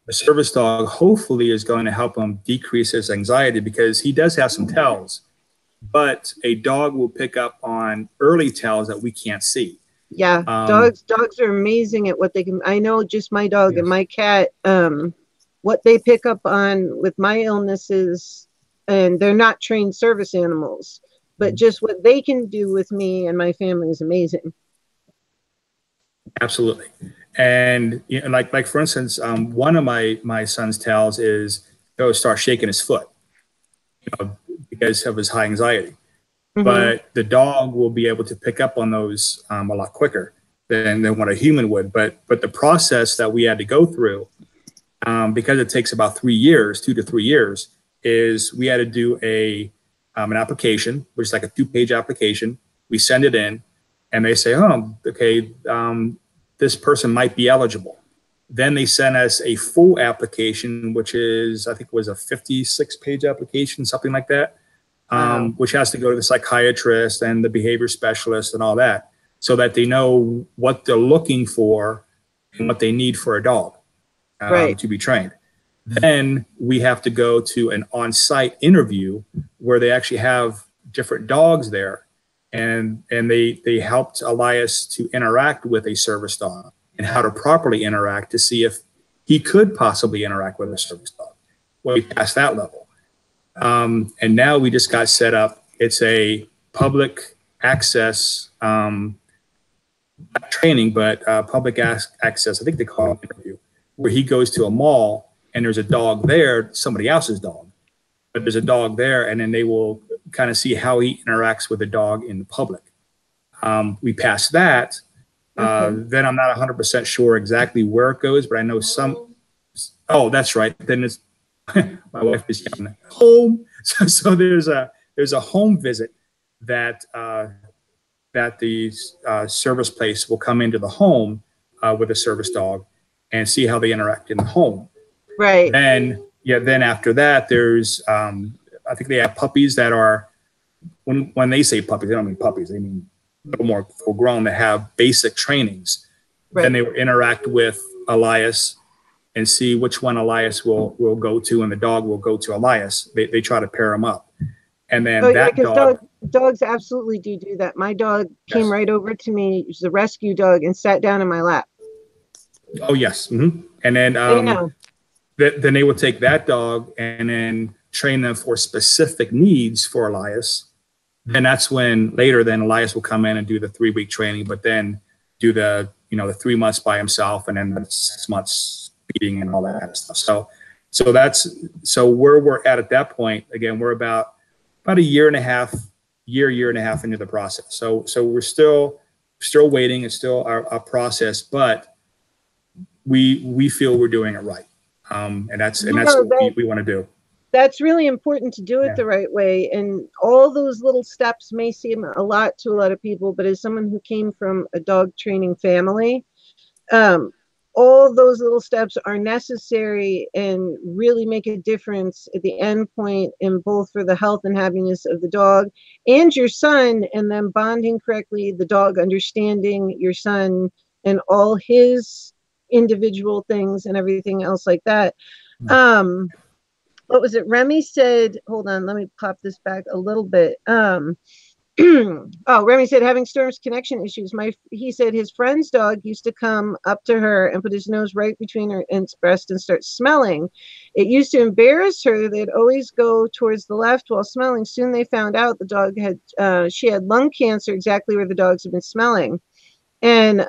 Speaker 3: the service dog hopefully is going to help him decrease his anxiety, because he does have some tells, but a dog will pick up on early tells that we can't see.
Speaker 1: Yeah, dogs are amazing at what they can. I know just my dog and my cat, what they pick up on with my illnesses, and they're not trained service animals, but just what they can do with me and my family is amazing.
Speaker 3: Absolutely. And like for instance, one of my son's tells is he'll start shaking his foot, because of his high anxiety. Mm-hmm. But the dog will be able to pick up on those a lot quicker than what a human would. But the process that we had to go through, because it takes about 2 to 3 years, is we had to do an application, which is like a 2-page application. We send it in, and they say, oh, okay, this person might be eligible. Then they sent us a full application, which is, I think it was a 56-page application, something like that, which has to go to the psychiatrist and the behavior specialist and all that, so that they know what they're looking for and what they need for a dog to be trained. Then we have to go to an on-site interview where they actually have different dogs there. And they helped Elias to interact with a service dog and how to properly interact to see if he could possibly interact with a service dog. Well, we passed that level. And now we just got set up. It's a public access, not training, but public access, I think they call it an interview, where he goes to a mall and there's a dog there, somebody else's dog, but there's a dog there, and then they will kind of see how he interacts with a dog in the public. We passed that. Then I'm not 100% sure exactly where it goes, but I know some. Oh, that's right. Then it's my wife is yelling at home. So there's a home visit that the service place will come into the home with a service dog, and see how they interact in the home.
Speaker 1: Right.
Speaker 3: Then after that, there's, I think they have puppies that are, when they say puppies, they don't mean puppies, they mean a little more full grown, that have basic trainings. Right. Then they interact with Elias and see which one Elias will go to, and the dog will go to Elias. They try to pair them up. And then
Speaker 1: dogs absolutely do that. My dog came right over to me. It was a rescue dog and sat down in my lap.
Speaker 3: Oh, yes. Mm-hmm. And then then they will take that dog and then train them for specific needs for Elias. And that's when later then Elias will come in and do the 3-week training, but then do the 3 months by himself, and then the 6 months feeding and all that kind of stuff. So where we're at that point, again, we're about a year and a half into the process. So we're still waiting. It's still our process, but we feel we're doing it right. And that's what we want to do.
Speaker 1: That's really important to do it the right way. And all those little steps may seem a lot to a lot of people, but as someone who came from a dog training family, all those little steps are necessary and really make a difference at the end point, in both for the health and happiness of the dog and your son, and then bonding correctly, the dog understanding your son and all his individual things and everything else like that. What was it? Remy said, hold on, let me pop this back a little bit. Remy said, having Storm's connection issues. He said his friend's dog used to come up to her and put his nose right between her and breast and start smelling. It used to embarrass her. They'd always go towards the left while smelling. Soon they found out the dog she had lung cancer exactly where the dogs had been smelling. And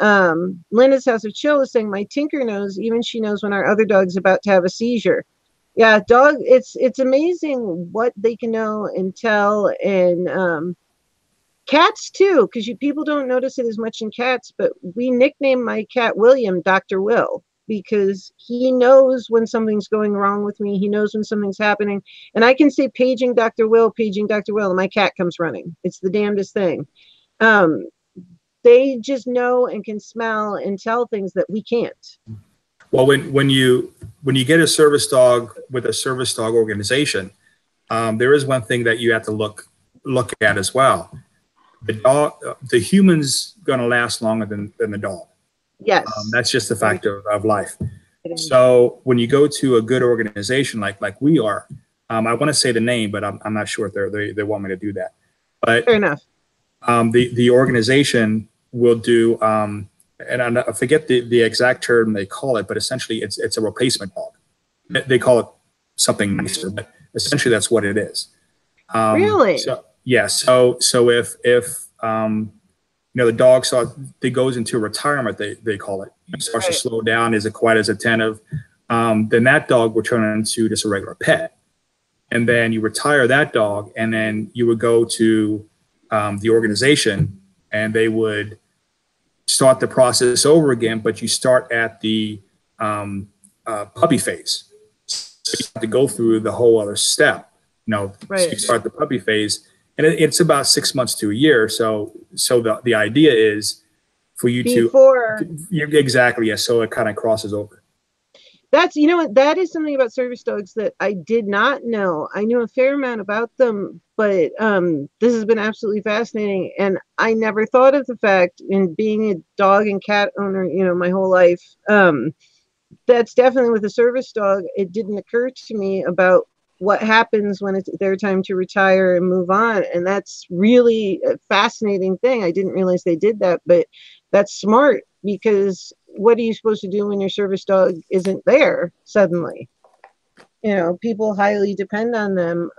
Speaker 1: Linda's House of Chill was saying, my Tinker knows, even she knows when our other dog's about to have a seizure. Yeah, it's amazing what they can know and tell. And cats too, because people don't notice it as much in cats, but we nicknamed my cat William Dr. Will, because he knows when something's going wrong with me. He knows when something's happening. And I can say paging Dr. Will, and my cat comes running. It's the damnedest thing. They just know and can smell and tell things that we can't.
Speaker 3: Well, when you get a service dog with a service dog organization, there is one thing that you have to look at as well. The human's going to last longer than the dog.
Speaker 1: Yes,
Speaker 3: that's just the fact of life. So when you go to a good organization like we are, I want to say the name, but I'm not sure if they want me to do that. But
Speaker 1: fair enough.
Speaker 3: The organization will do. And I forget the exact term they call it, but essentially it's a replacement dog. They call it something nicer, but essentially that's what it is.
Speaker 1: Really?
Speaker 3: So if the dog it goes into retirement, they call it, starts to slow down, isn't quite as attentive, then that dog will turn into just a regular pet. And then you retire that dog, and then you would go to the organization, and they would start the process over again, but you start at the puppy phase. So you have to go through the whole other step. So you start the puppy phase, and it's about 6 months to a year. So the idea is for you exactly, yes. So it kind of crosses over.
Speaker 1: That's, that is something about service dogs that I did not know. I knew a fair amount about them, but this has been absolutely fascinating. And I never thought of the fact, in being a dog and cat owner, my whole life, that's definitely with a service dog. It didn't occur to me about what happens when it's their time to retire and move on. And that's really a fascinating thing. I didn't realize they did that, but that's smart, because what are you supposed to do when your service dog isn't there suddenly? People highly depend on them.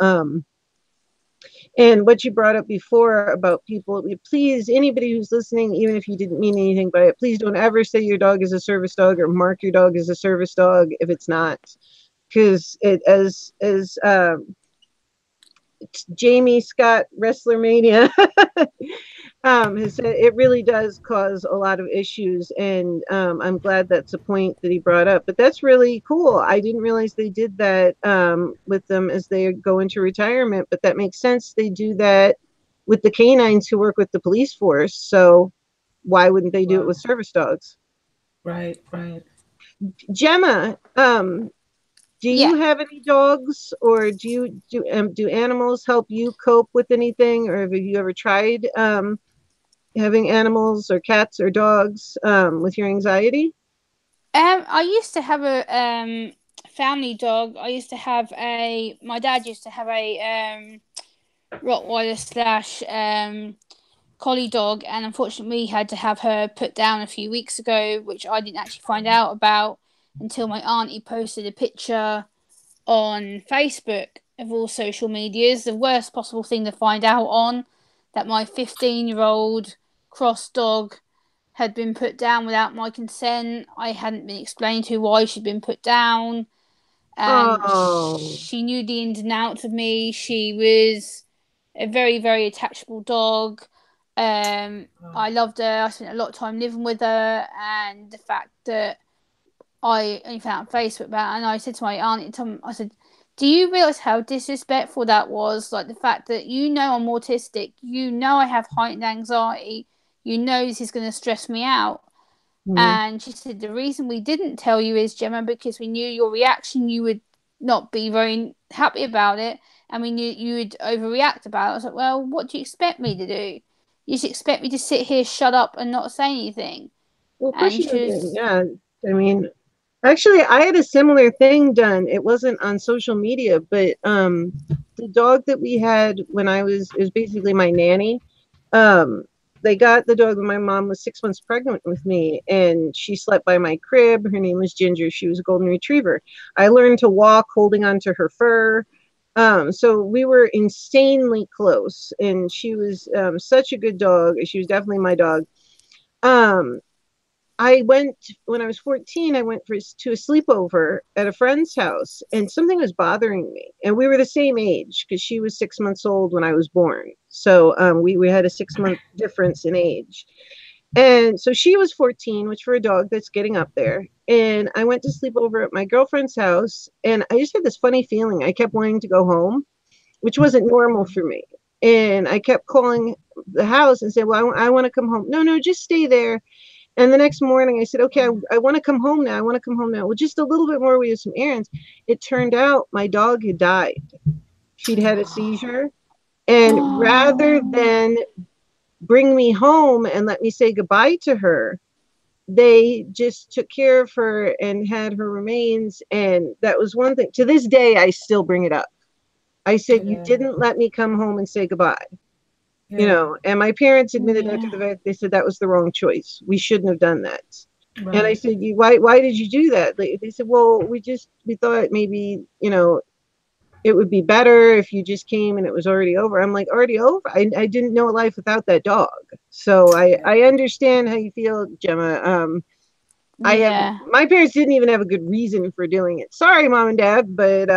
Speaker 1: And what you brought up before about people, please, anybody who's listening, even if you didn't mean anything by it, please don't ever say your dog is a service dog or mark your dog as a service dog if it's not. Because as Jamie Scott, WrestlerMania, has said, it really does cause a lot of issues, and I'm glad that's a point that he brought up. But that's really cool. I didn't realize they did that with them as they go into retirement, but that makes sense. They do that with the canines who work with the police force, so why wouldn't they do it with service dogs?
Speaker 2: Right.
Speaker 1: Gemma, do you have any dogs, or do animals help you cope with anything, or have you ever tried having animals or cats or dogs with your anxiety?
Speaker 4: I used to have a family dog. My dad used to have a Rottweiler slash collie dog, and unfortunately we had to have her put down a few weeks ago, which I didn't actually find out about until my auntie posted a picture on Facebook of all social medias. The worst possible thing to find out on, that my 15-year-old cross dog had been put down without my consent. I hadn't been explained to why she'd been put down. And she knew the ins and outs of me. She was a very, very attachable dog. I loved her. I spent a lot of time living with her, and the fact that I only found out on Facebook about it, and I said to my auntie, I said, do you realise how disrespectful that was? Like, the fact that I'm autistic, I have heightened anxiety, this is going to stress me out. Mm-hmm. And she said, the reason we didn't tell you is, Gemma, because we knew your reaction, you would not be very happy about it, and we knew you would overreact about it. I was like, well, what do you expect me to do? You just expect me to sit here, shut up, and not say anything?
Speaker 1: Well, of course you didn't. Yeah, I mean, actually, I had a similar thing done. It wasn't on social media, but the dog that we had when it was basically my nanny. They got the dog when my mom was 6 months pregnant with me, and she slept by my crib. Her name was Ginger. She was a golden retriever. I learned to walk holding onto her fur. So we were insanely close, and she was such a good dog. She was definitely my dog. When I was 14, I went to a sleepover at a friend's house, and something was bothering me. And we were the same age, because she was 6 months old when I was born. So we had a 6-month difference in age. And so she was 14, which for a dog, that's getting up there. And I went to sleep over at my girlfriend's house, and I just had this funny feeling. I kept wanting to go home, which wasn't normal for me. And I kept calling the house and said, well, I want to come home. No, just stay there. And the next morning I said, okay, I want to come home now. Well, just a little bit more. We have some errands. It turned out my dog had died. She'd had a seizure. And rather than bring me home and let me say goodbye to her, they just took care of her and had her remains. And that was one thing. To this day, I still bring it up. I said, you didn't let me come home and say goodbye. Yeah. And my parents admitted after the fact. They said that was the wrong choice. We shouldn't have done that. Right. And I said, why did you do that? They said, well, we thought maybe, it would be better if you just came and it was already over. I'm like, already over? I didn't know a life without that dog. So I understand how you feel, Gemma. My parents didn't even have a good reason for doing it. Sorry, Mom and Dad, but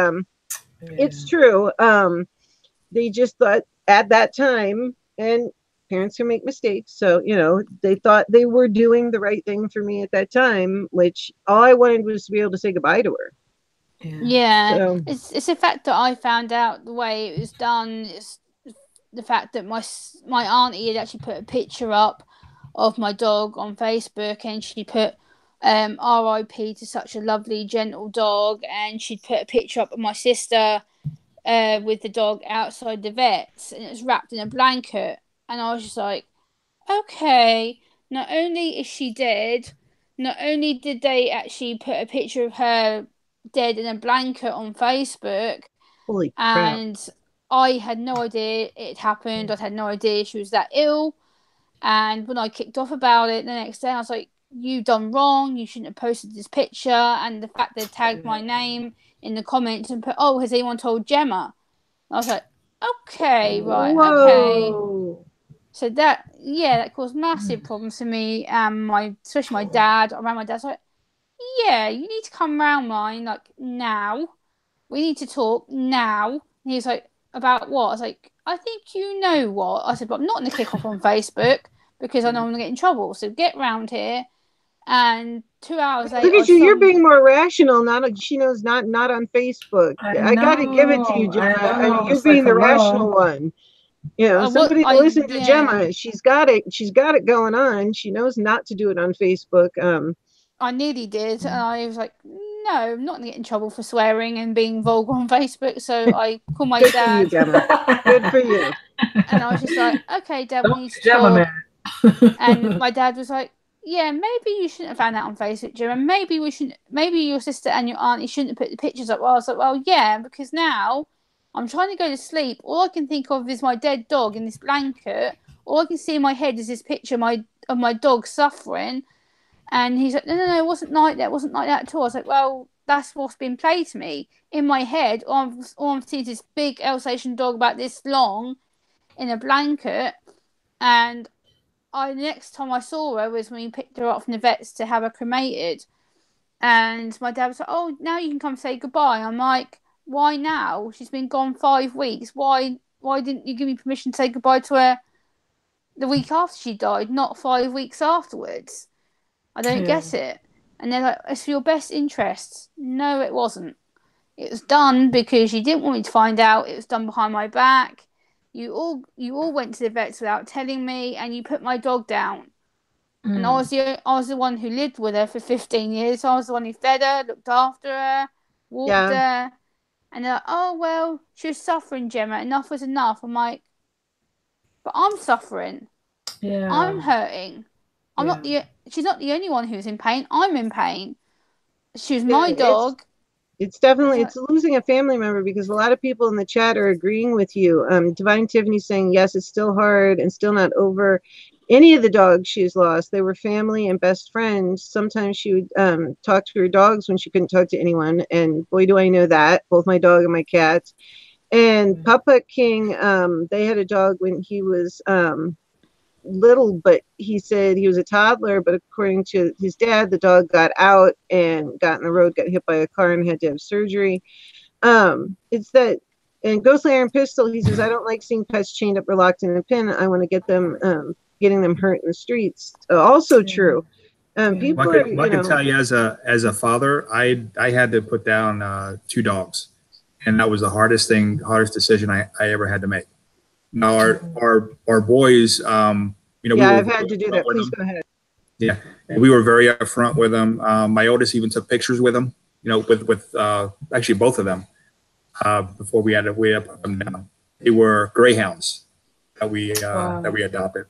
Speaker 1: it's true. They just thought at that time, and parents can make mistakes. So, they thought they were doing the right thing for me at that time, which all I wanted was to be able to say goodbye to her.
Speaker 4: Yeah. So, it's the fact that I found out the way it was done. It's the fact that my auntie had actually put a picture up of my dog on Facebook, and she put RIP to such a lovely, gentle dog, and she'd put a picture up of my sister with the dog outside the vet's, and it was wrapped in a blanket. And I was just like, okay, not only is she dead, not only did they actually put a picture of her dead in a blanket on Facebook,
Speaker 1: holy
Speaker 4: and
Speaker 1: crap.
Speaker 4: I had no idea it happened. I had no idea she was that ill. And when I kicked off about it the next day, I was like, you done wrong, you shouldn't have posted this picture. And the fact they tagged my name in the comments and put, has anyone told Gemma? I was like, okay, right,
Speaker 1: Whoa.
Speaker 4: okay. So that caused massive problems for me, and especially my dad. Around my dad's like, you need to come round mine, like, now. We need to talk now. And he was like, about what? I was like, I think you know what. I said, but I'm not going to kick off on Facebook because I know I'm going to get in trouble. So get round here. And 2 hours later,
Speaker 1: look at you. You're being more rational. She knows not on Facebook. I got to give it to you, Gemma. I mean, you're being the rational one. Somebody to listen to Gemma. She's got it. She's got it going on. She knows not to do it on Facebook.
Speaker 4: I nearly did, and I was like, no, I'm not going to get in trouble for swearing and being vulgar on Facebook. So I called my
Speaker 1: Good
Speaker 4: dad.
Speaker 1: for you, Gemma. Good for you.
Speaker 4: And I was just like, okay, Dad, we need to
Speaker 2: Gemma,
Speaker 4: talk.
Speaker 2: man.
Speaker 4: And my dad was like, yeah, maybe you shouldn't have found that on Facebook, Jim. And maybe maybe your sister and your auntie shouldn't have put the pictures up. Well, I was like, well, yeah, because now I'm trying to go to sleep. All I can think of is my dead dog in this blanket. All I can see in my head is this picture of my dog suffering. And he's like, no, it wasn't like that. It wasn't like that at all. I was like, well, that's what's been played to me. In my head, all I'm seeing is this big Alsatian dog about this long in a blanket. And the next time I saw her was when we picked her up from the vets to have her cremated. And my dad was like, oh, now you can come say goodbye. I'm like, why now? She's been gone 5 weeks. Why didn't you give me permission to say goodbye to her the week after she died, not 5 weeks afterwards? I don't get it. And they're like, it's for your best interests. No, it wasn't. It was done because you didn't want me to find out. It was done behind my back. You all went to the vets without telling me, and you put my dog down. And I was the one who lived with her for 15 years. I was the one who fed her, looked after her, walked her. And they're like, oh, well, she was suffering, Gemma. Enough was enough. I'm like, but I'm suffering.
Speaker 2: Yeah.
Speaker 4: I'm hurting. She's not the only one who's in pain. I'm in pain. She was my dog.
Speaker 1: It's definitely, it's losing a family member, because a lot of people in the chat are agreeing with you. Divine Tiffany saying, yes, it's still hard and still not over. Any of the dogs she's lost, they were family and best friends. Sometimes she would talk to her dogs when she couldn't talk to anyone. And boy, do I know that, both my dog and my cats. And Papa King, they had a dog when he was little, but he said he was a toddler, but according to his dad, the dog got out and got in the road, got hit by a car, and had to have surgery. It's that. And Ghostly Iron Pistol, he says, I don't like seeing pets chained up or locked in a pen. I want to get them getting them hurt in the streets. Also true. People
Speaker 3: I can tell you, as a father, I had to put down 2 dogs, and that was the hardest decision I ever had to make. Now our boys,
Speaker 1: I've had to do that. Please go ahead.
Speaker 3: Yeah, and we were very upfront with them. My oldest even took pictures with them. With actually both of them before we had to put them down. They were greyhounds that we adopted.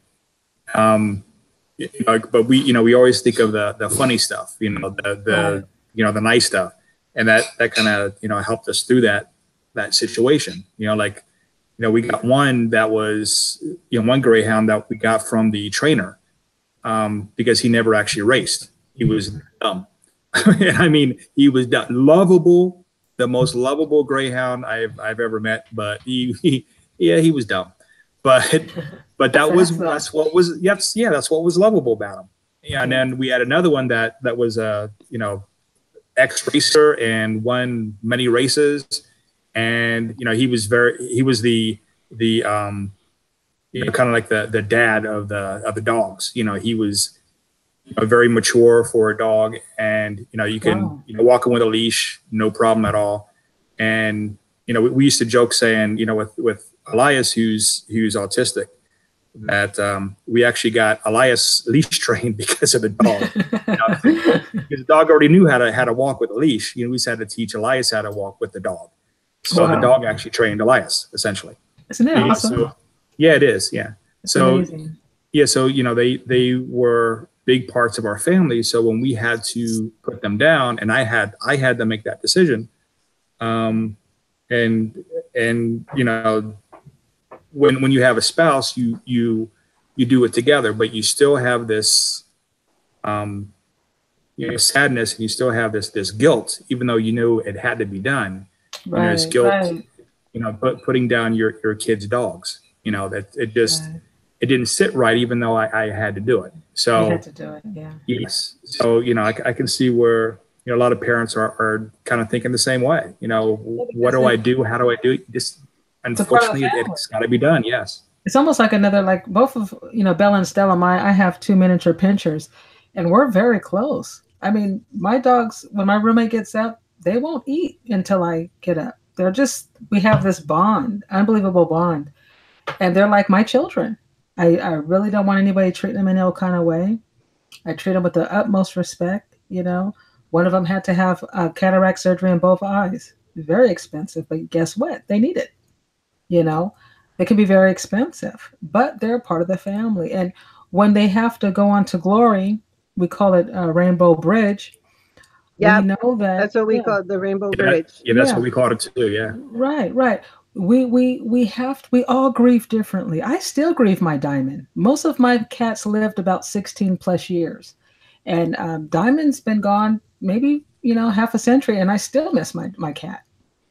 Speaker 3: But we always think of the funny stuff, the nice stuff, and that kind of helped us through that situation. We got one that was, one greyhound that we got from the trainer because he never actually raced. He was dumb. I mean, he was lovable, the most lovable greyhound I've ever met. But he was dumb. But that's what was lovable about him. Yeah, and then we had another one that was ex-racer and won many races. And he was the kind of like the dad of the dogs. He was very mature for a dog, and you can walk him with a leash, no problem at all. And we used to joke saying with Elias, who's autistic, that we actually got Elias leash trained because of the dog. Because the dog already knew how to walk with a leash. We just had to teach Elias how to walk with the dog. So the dog actually trained Elias, essentially.
Speaker 2: Isn't it awesome?
Speaker 3: So, yeah, it is. Yeah.
Speaker 2: It's amazing.
Speaker 3: Yeah. So, they were big parts of our family. So when we had to put them down, and I had to make that decision, and when you have a spouse, you do it together, but you still have this, sadness, and you still have this guilt, even though it had to be done. There's guilt, putting down your kids' dogs. That it didn't sit right, even though I had to do it. So
Speaker 2: you had to do it, yeah.
Speaker 3: Yes. So I can see where a lot of parents are kind of thinking the same way. What do I do? How do I do it? Just unfortunately, it's got to be done. Yes.
Speaker 2: It's almost like another, both of Bella and Stella. I have 2 miniature pinchers, and we're very close. I mean, my dogs, when my roommate gets up, they won't eat until I get up. We have this bond, unbelievable bond. And they're like my children. I really don't want anybody treating them in any kind of way. I treat them with the utmost respect. you know. One of them had to have cataract surgery in both eyes. Very expensive, but guess what? They need it, you know. It can be very expensive, but they're part of the family. And when they have to go on to glory, we call it a Rainbow Bridge.
Speaker 1: Yeah,
Speaker 2: we know that
Speaker 1: that's what we call it, the Rainbow Bridge.
Speaker 3: Yeah, that's what we call it too. Yeah.
Speaker 2: Right. We all grieve differently. I still grieve my Diamond. Most of my cats lived about 16 plus years, and Diamond's been gone maybe half a century, and I still miss my cat.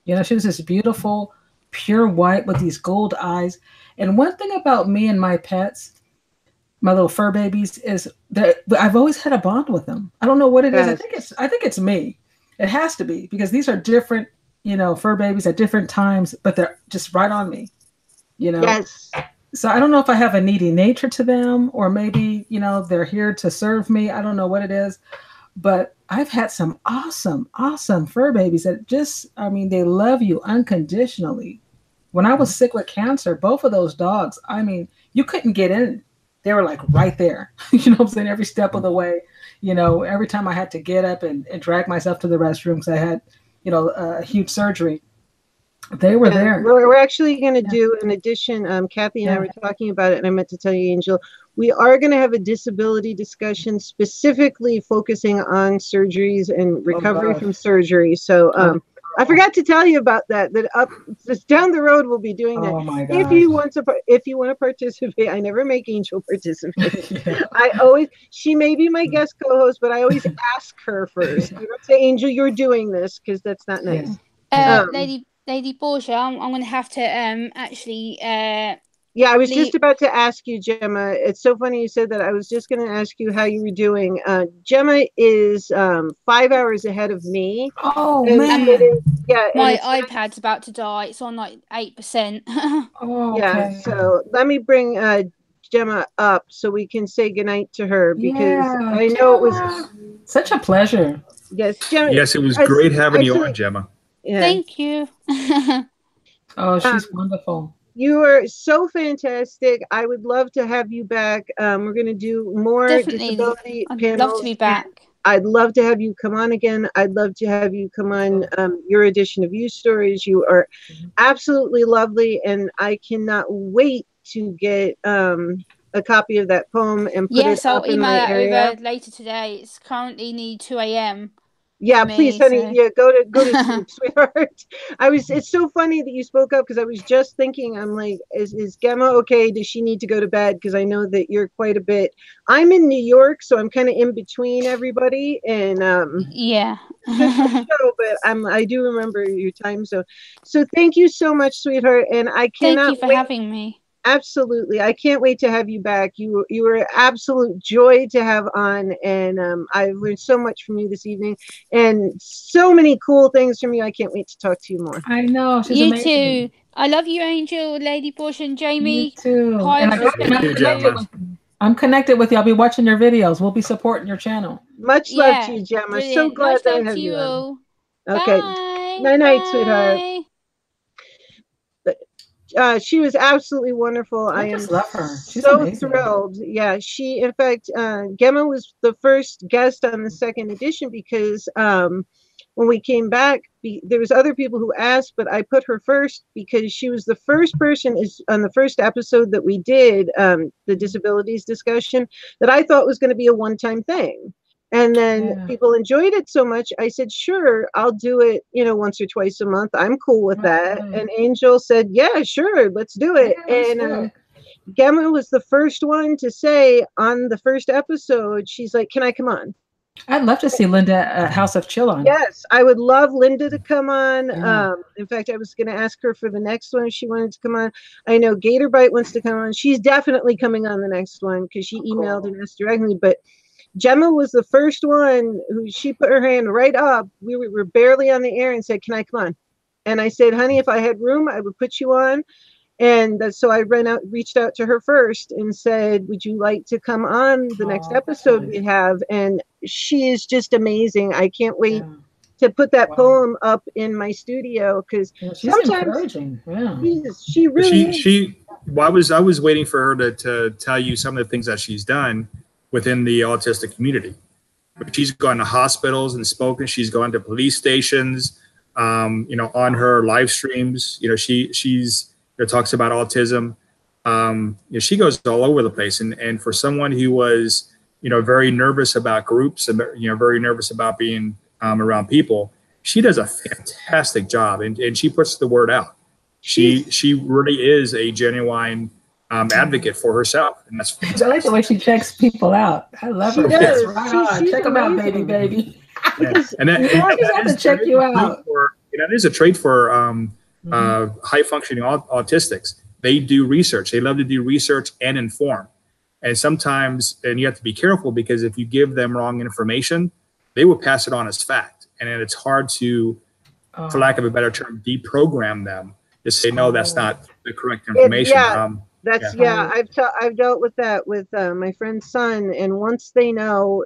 Speaker 2: She was this beautiful, pure white with these gold eyes. And one thing about me and my pets, my little fur babies, is that I've always had a bond with them. I don't know what it is. I think it's me. It has to be, because these are different, fur babies at different times, but they're just right on me.
Speaker 1: Yes.
Speaker 2: So I don't know if I have a needy nature to them, or maybe, they're here to serve me. I don't know what it is, but I've had some awesome, awesome fur babies that they love you unconditionally. When I was sick with cancer, both of those dogs, you couldn't get in. They were like right there, what I'm saying? Every step of the way, every time I had to get up and drag myself to the restroom because I had, a huge surgery, they were there.
Speaker 1: We're actually going to do an edition. Kathy and I were talking about it, and I meant to tell you, Angel, we are going to have a disability discussion specifically focusing on surgeries and recovery from surgery. So I forgot to tell you about that. Just down the road, we'll be doing that.
Speaker 2: Oh my gosh.
Speaker 1: If you want to participate, I never make Angel participate. She may be my guest co-host, but I always ask her first. I don't say, Angel, you're doing this, because that's not nice.
Speaker 4: Lady Borgia, I'm going to have to actually.
Speaker 1: I was just about to ask you, Gemma. It's so funny you said that. I was just going to ask you how you were doing. Gemma is 5 hours ahead of me.
Speaker 2: Oh, man.
Speaker 4: My iPad's about to die. It's on like 8%.
Speaker 1: Okay. So let me bring Gemma up so we can say goodnight to her, because I know it was
Speaker 2: such a pleasure.
Speaker 1: Yes, Gemma.
Speaker 3: Yes, it was great having you on, Gemma.
Speaker 4: Yeah. Thank you.
Speaker 2: Oh, she's wonderful.
Speaker 1: You are so fantastic. I would love to have you back. We're going to do more disability panels.
Speaker 4: I'd love to be back.
Speaker 1: I'd love to have you come on again. I'd love to have you come on your edition of You Stories. You are absolutely lovely, and I cannot wait to get a copy of that poem and put it up in my area.
Speaker 4: I'll email it over later today. It's currently nearly 2 a.m.
Speaker 1: Yeah, please, honey. So. Yeah, go to sleep, sweetheart. It's so funny that you spoke up, because I was just thinking, I'm like, is Gemma okay? Does she need to go to bed? Because I know that you're quite a bit. I'm in New York, so I'm kind of in between everybody, and but I do remember your time zone. So thank you so much, sweetheart, and I cannot.
Speaker 4: Thank you for having me.
Speaker 1: Absolutely. I can't wait to have you back. You were an absolute joy to have on, and I've learned so much from you this evening, and so many cool things from you. I can't wait to talk to you more.
Speaker 2: I know. She's
Speaker 4: you
Speaker 2: amazing.
Speaker 4: Too. I love you, Angel, Lady Borgia, and Jamie.
Speaker 2: You too. I'm connected with you. I'll be watching your videos. We'll be supporting your channel.
Speaker 1: Much love to you, Gemma.
Speaker 4: Brilliant.
Speaker 1: So glad that I have you on. Okay. Night, sweetheart. She was absolutely wonderful. I just
Speaker 2: love her. She's
Speaker 1: so
Speaker 2: amazing.
Speaker 1: Thrilled. Yeah, in fact, Gemma was the first guest on the second edition, because when we came back, there was other people who asked, but I put her first because she was the first person on the first episode that we did, the disabilities discussion, that I thought was going to be a one-time thing. And then people enjoyed it so much, I said, sure, I'll do it, once or twice a month. I'm cool with that. And Angel said, yeah, sure, let's do it. And Gemma was the first one to say on the first episode, she's like, can I come on?
Speaker 2: I'd love to see Linda at House of Chill on.
Speaker 1: Yes, I would love Linda to come on. In fact, I was going to ask her for the next one if she wanted to come on. I know Gatorbite wants to come on. She's definitely coming on the next one, because she emailed and asked directly. But Gemma was the first one who, she put her hand right up. We were barely on the air, and said, can I come on? And I said, honey, if I had room, I would put you on. And so I reached out to her first and said, would you like to come on the next episode we have? And she is just amazing. I can't wait to put that poem up in my studio, because
Speaker 2: she's encouraging.
Speaker 1: She really is.
Speaker 3: I was waiting for her to tell you some of the things that she's done within the autistic community. She's gone to hospitals and spoken. She's gone to police stations, you know, on her live streams. You know, she's talks about autism. You know, she goes all over the place. And for someone who was, you know, very nervous about groups and, you know, very nervous about being around people, she does a fantastic job, and she puts the word out. She really is a genuine advocate for herself, and that's fantastic.
Speaker 2: I like the way she checks people out. I love her.
Speaker 1: Does.
Speaker 2: Right on. Check them out, baby.
Speaker 3: Yeah. And that
Speaker 2: to check you out.
Speaker 3: That is a trait for high functioning autistics. They do research. They love to do research and inform. And sometimes, and you have to be careful, because if you give them wrong information, they will pass it on as fact. And then it's hard to, for lack of a better term, deprogram them to say, no, that's not the correct information.
Speaker 1: I've dealt with that with my friend's son. And once they know,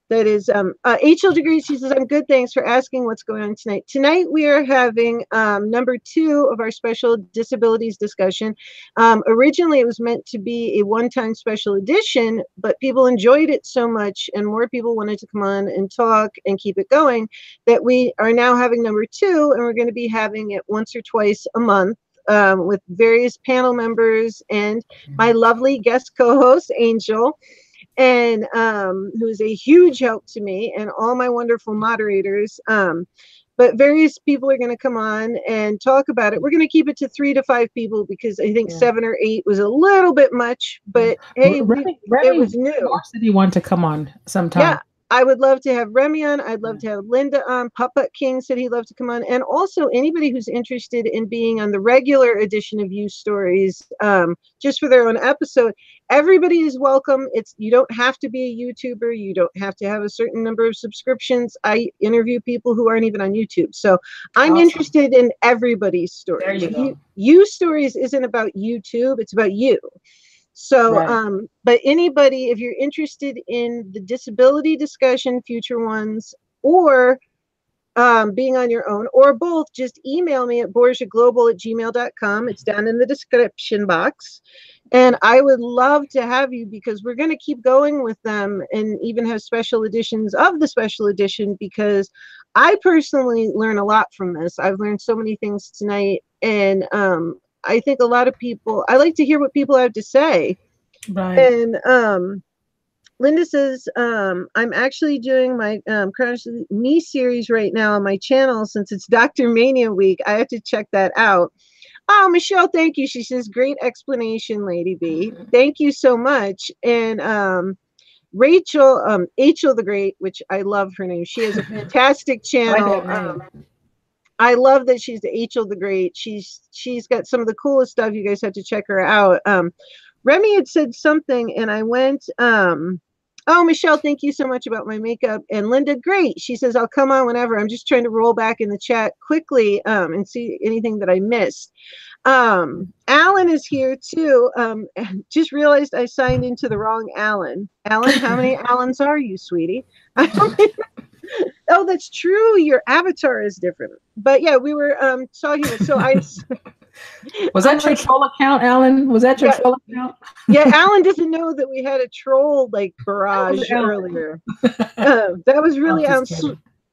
Speaker 1: that is H.L. Degrees, she says, I'm good, thanks for asking what's going on tonight. Tonight we are having number 2 of our special disabilities discussion. Originally it was meant to be a one-time special edition, but people enjoyed it so much and more people wanted to come on and talk and keep it going, that we are now having number 2, and we're going to be having it once or twice a month. With various panel members and my lovely guest co-host, Angel, and who is a huge help to me, and all my wonderful moderators. But various people are going to come on and talk about it. We're going to keep it to 3 to 5 people, because I think 7 or 8 was a little bit much. But hey, it was new.
Speaker 2: Said he wanted to come on sometime.
Speaker 1: Yeah, I would love to have Remy on. I'd love to have Linda on. Puppet King said he'd love to come on. And also anybody who's interested in being on the regular edition of You Stories, just for their own episode. Everybody is welcome. You don't have to be a YouTuber. You don't have to have a certain number of subscriptions. I interview people who aren't even on YouTube. So I'm interested in everybody's story.
Speaker 2: There you go.
Speaker 1: You Stories isn't about YouTube. It's about you. So, but anybody, if you're interested in the disability discussion, future ones, or being on your own, or both, just email me at borgiaglobal@gmail.com. It's down in the description box. And I would love to have you, because we're going to keep going with them and even have special editions of the special edition, because I personally learn a lot from this. I've learned so many things tonight. And I think a lot of people, I like to hear what people have to say.
Speaker 2: Right.
Speaker 1: And Linda says, I'm actually doing my Chronic Me series right now on my channel, since it's Dr. Mania week. I have to check that out. Oh, Michelle, thank you. She says, great explanation, Lady B. Thank you so much. And Rachel, H.L. the Great, which I love her name. She has a fantastic channel. I love that she's the H.L. the Great. She's got some of the coolest stuff. You guys have to check her out. Remy had said something, and I went, oh, Michelle, thank you so much about my makeup. And Linda, great. She says, I'll come on whenever. I'm just trying to roll back in the chat quickly and see anything that I missed. Alan is here too. Just realized I signed into the wrong Alan. Alan, how many Alans are you, sweetie? Oh, that's true. Your avatar is different. But yeah, we were talking. So I
Speaker 2: was that your troll account, Alan? Was that your troll account?
Speaker 1: Yeah, Alan doesn't know that we had a troll barrage earlier. That was really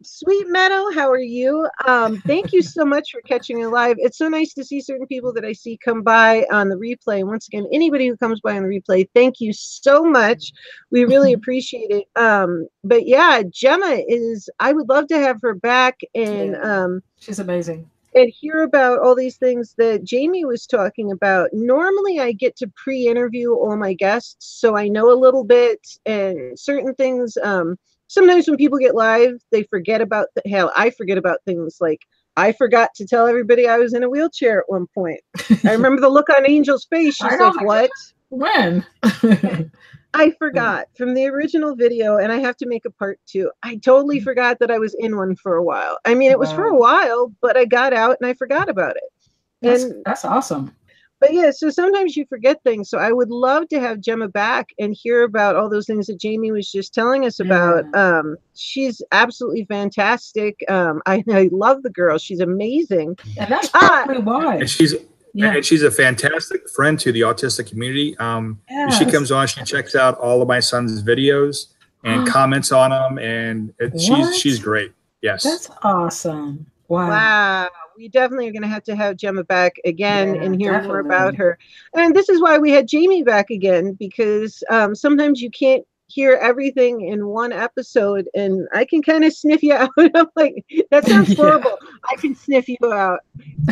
Speaker 1: Sweet Meadow. How are you? Thank you so much for catching it live. It's so nice to see certain people that I see come by on the replay. And once again, anybody who comes by on the replay, thank you so much. We really appreciate it. But yeah, Gemma I would love to have her back, and
Speaker 2: she's amazing.
Speaker 1: And hear about all these things that Jamie was talking about. Normally I get to pre-interview all my guests, so I know a little bit, and certain things, sometimes when people get live, they forget about I forget about things like, I forgot to tell everybody I was in a wheelchair at one point. I remember the look on Angel's face. She's like, what?
Speaker 2: When?
Speaker 1: I forgot from the original video, and I have to make a part 2. I totally forgot that I was in one for a while. I mean, it was for a while, but I got out and I forgot about it.
Speaker 2: That's awesome.
Speaker 1: But yeah, so sometimes you forget things. So I would love to have Gemma back and hear about all those things that Jamie was just telling us about. She's absolutely fantastic. I love the girl. She's amazing.
Speaker 2: And that's probably why.
Speaker 3: And she's a fantastic friend to the autistic community. She comes on, she checks out all of my son's videos. and comments on them, and she's great. Yes,
Speaker 2: that's awesome. Wow.
Speaker 1: Wow. We definitely are going to have Gemma back again and hear more about
Speaker 2: definitely.
Speaker 1: her. And this is why we had Jamie back again, because sometimes you can't hear everything in one episode, and I can kind of sniff you out. I'm like, that sounds horrible. I can sniff you out.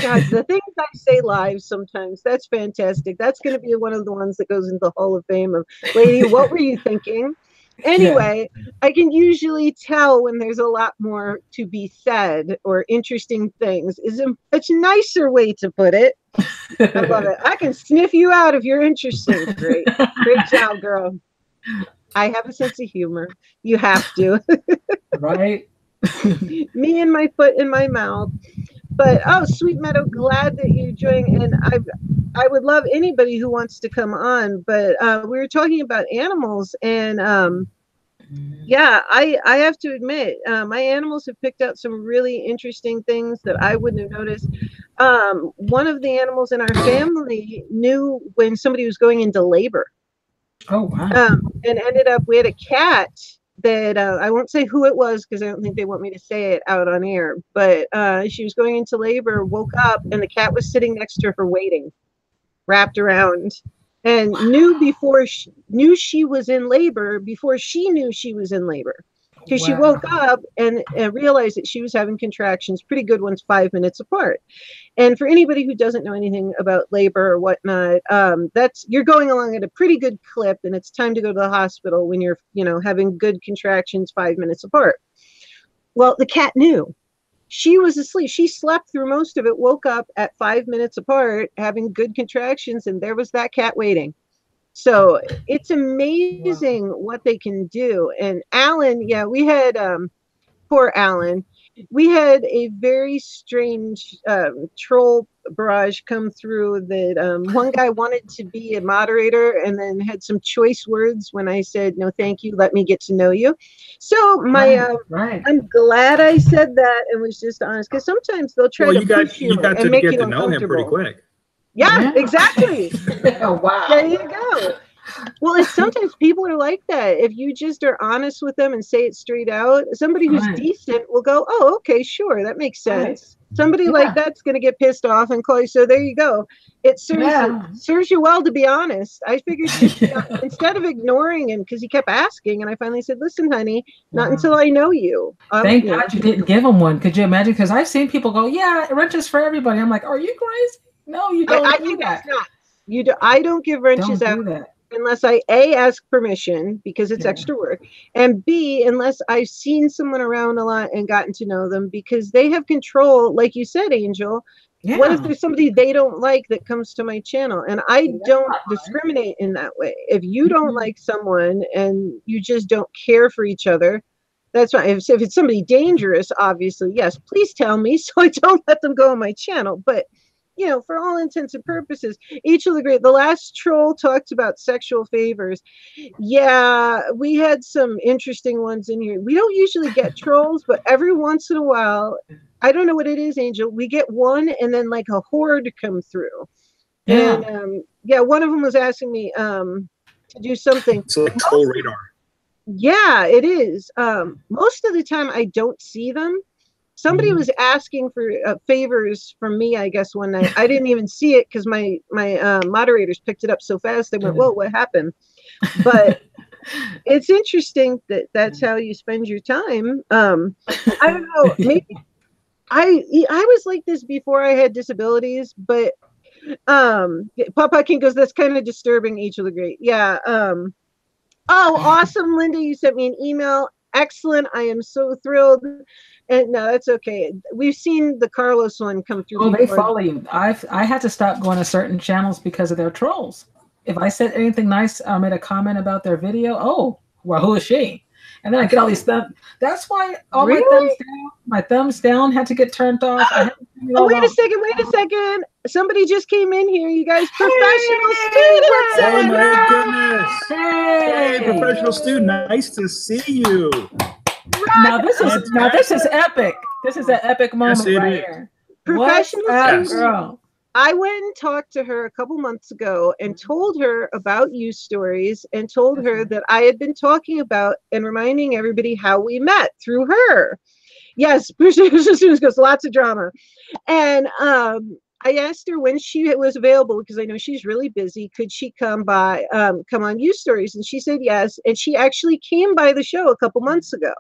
Speaker 1: God, the things I say live sometimes, that's fantastic. That's going to be one of the ones that goes into the Hall of Fame of, lady, what were you thinking? Anyway, I can usually tell when there's a lot more to be said or interesting things. Is a much nicer way to put it. I love it. I can sniff you out if you're interesting. Great job, girl. I have a sense of humor. You have to.
Speaker 2: Right?
Speaker 1: Me and my foot in my mouth. But Sweet Meadow, glad that you're joining. And I would love anybody who wants to come on. But we were talking about animals, and I have to admit, my animals have picked out some really interesting things that I wouldn't have noticed. One of the animals in our family knew when somebody was going into labor.
Speaker 2: Oh, wow.
Speaker 1: And ended up, we had a cat that I won't say who it was because I don't think they want me to say it out on air, but she was going into labor, woke up, and the cat was sitting next to her waiting, wrapped around, and knew she was in labor before she knew she was in labor. Because she woke up and realized that she was having contractions, pretty good ones, 5 minutes apart. And for anybody who doesn't know anything about labor or whatnot, you're going along at a pretty good clip, and it's time to go to the hospital when you're, having good contractions 5 minutes apart. Well, the cat knew. She was asleep. She slept through most of it, woke up at 5 minutes apart, having good contractions, and there was that cat waiting. So it's amazing what they can do. And Alan, we had poor Alan. We had a very strange troll barrage come through that one guy wanted to be a moderator and then had some choice words when I said, no, thank you. Let me get to know you. So I'm glad I said that and was just honest, because sometimes they'll try to push you and make you
Speaker 3: to know him pretty quick.
Speaker 1: Yeah, exactly.
Speaker 2: Oh, wow.
Speaker 1: There you go. Well, and sometimes people are like that. If you just are honest with them and say it straight out, somebody who's decent will go, oh, okay, sure, that makes sense. Somebody like that's going to get pissed off and call you. So there you go. It serves you well to be honest. I figured instead of ignoring him, because he kept asking, and I finally said, listen, honey, not until I know you.
Speaker 2: Thank God you didn't give him one. Could you imagine? Because I've seen people go, wrenches for everybody. I'm like, are you crazy? No, you don't.
Speaker 1: I think that's not. I don't give wrenches out unless I ask permission, because it's extra work, and B, unless I've seen someone around a lot and gotten to know them, because they have control, like you said, Angel. What if there's somebody they don't like that comes to my channel? And I don't discriminate in that way. If you don't like someone and you just don't care for each other, that's fine. If it's somebody dangerous, obviously, yes, please tell me so I don't let them go on my channel. But for all intents and purposes, Angel the Great, the last troll talked about sexual favors. Yeah, we had some interesting ones in here. We don't usually get trolls, but every once in a while, I don't know what it is, Angel, we get one and then like a horde come through. And one of them was asking me to do something.
Speaker 3: It's like troll radar.
Speaker 1: Yeah, it is. Most of the time I don't see them. Somebody was asking for favors from me, I guess, one night. I didn't even see it because my moderators picked it up so fast. They went, whoa, what happened? But it's interesting that that's how you spend your time. I don't know. Maybe I was like this before I had disabilities, but Papa King goes, that's kind of disturbing, Angel the Great. Yeah. Oh, awesome, Linda. You sent me an email. Excellent. I am so thrilled. And no, that's okay. We've seen the Carlos one come through.
Speaker 2: Oh, they follow you. I had to stop going to certain channels because of their trolls. If I said anything nice, I made a comment about their video. Oh, well, who is she? And then I get all these thumbs. That's why all my thumbs down had to get turned off.
Speaker 1: Wait a second. Somebody just came in here. You guys, professional students.
Speaker 3: Oh my goodness. Hey, professional student. Nice to see you.
Speaker 2: Now this is epic. This is an epic moment right here.
Speaker 1: Professional
Speaker 2: What's up, girl?
Speaker 1: I went and talked to her a couple months ago and told her about you stories and told her that I had been talking about and reminding everybody how we met through her. Yes, goes lots of drama. And I asked her when she was available because I know she's really busy. Could she come by, come on You Stories? And she said yes. And she actually came by the show a couple months ago.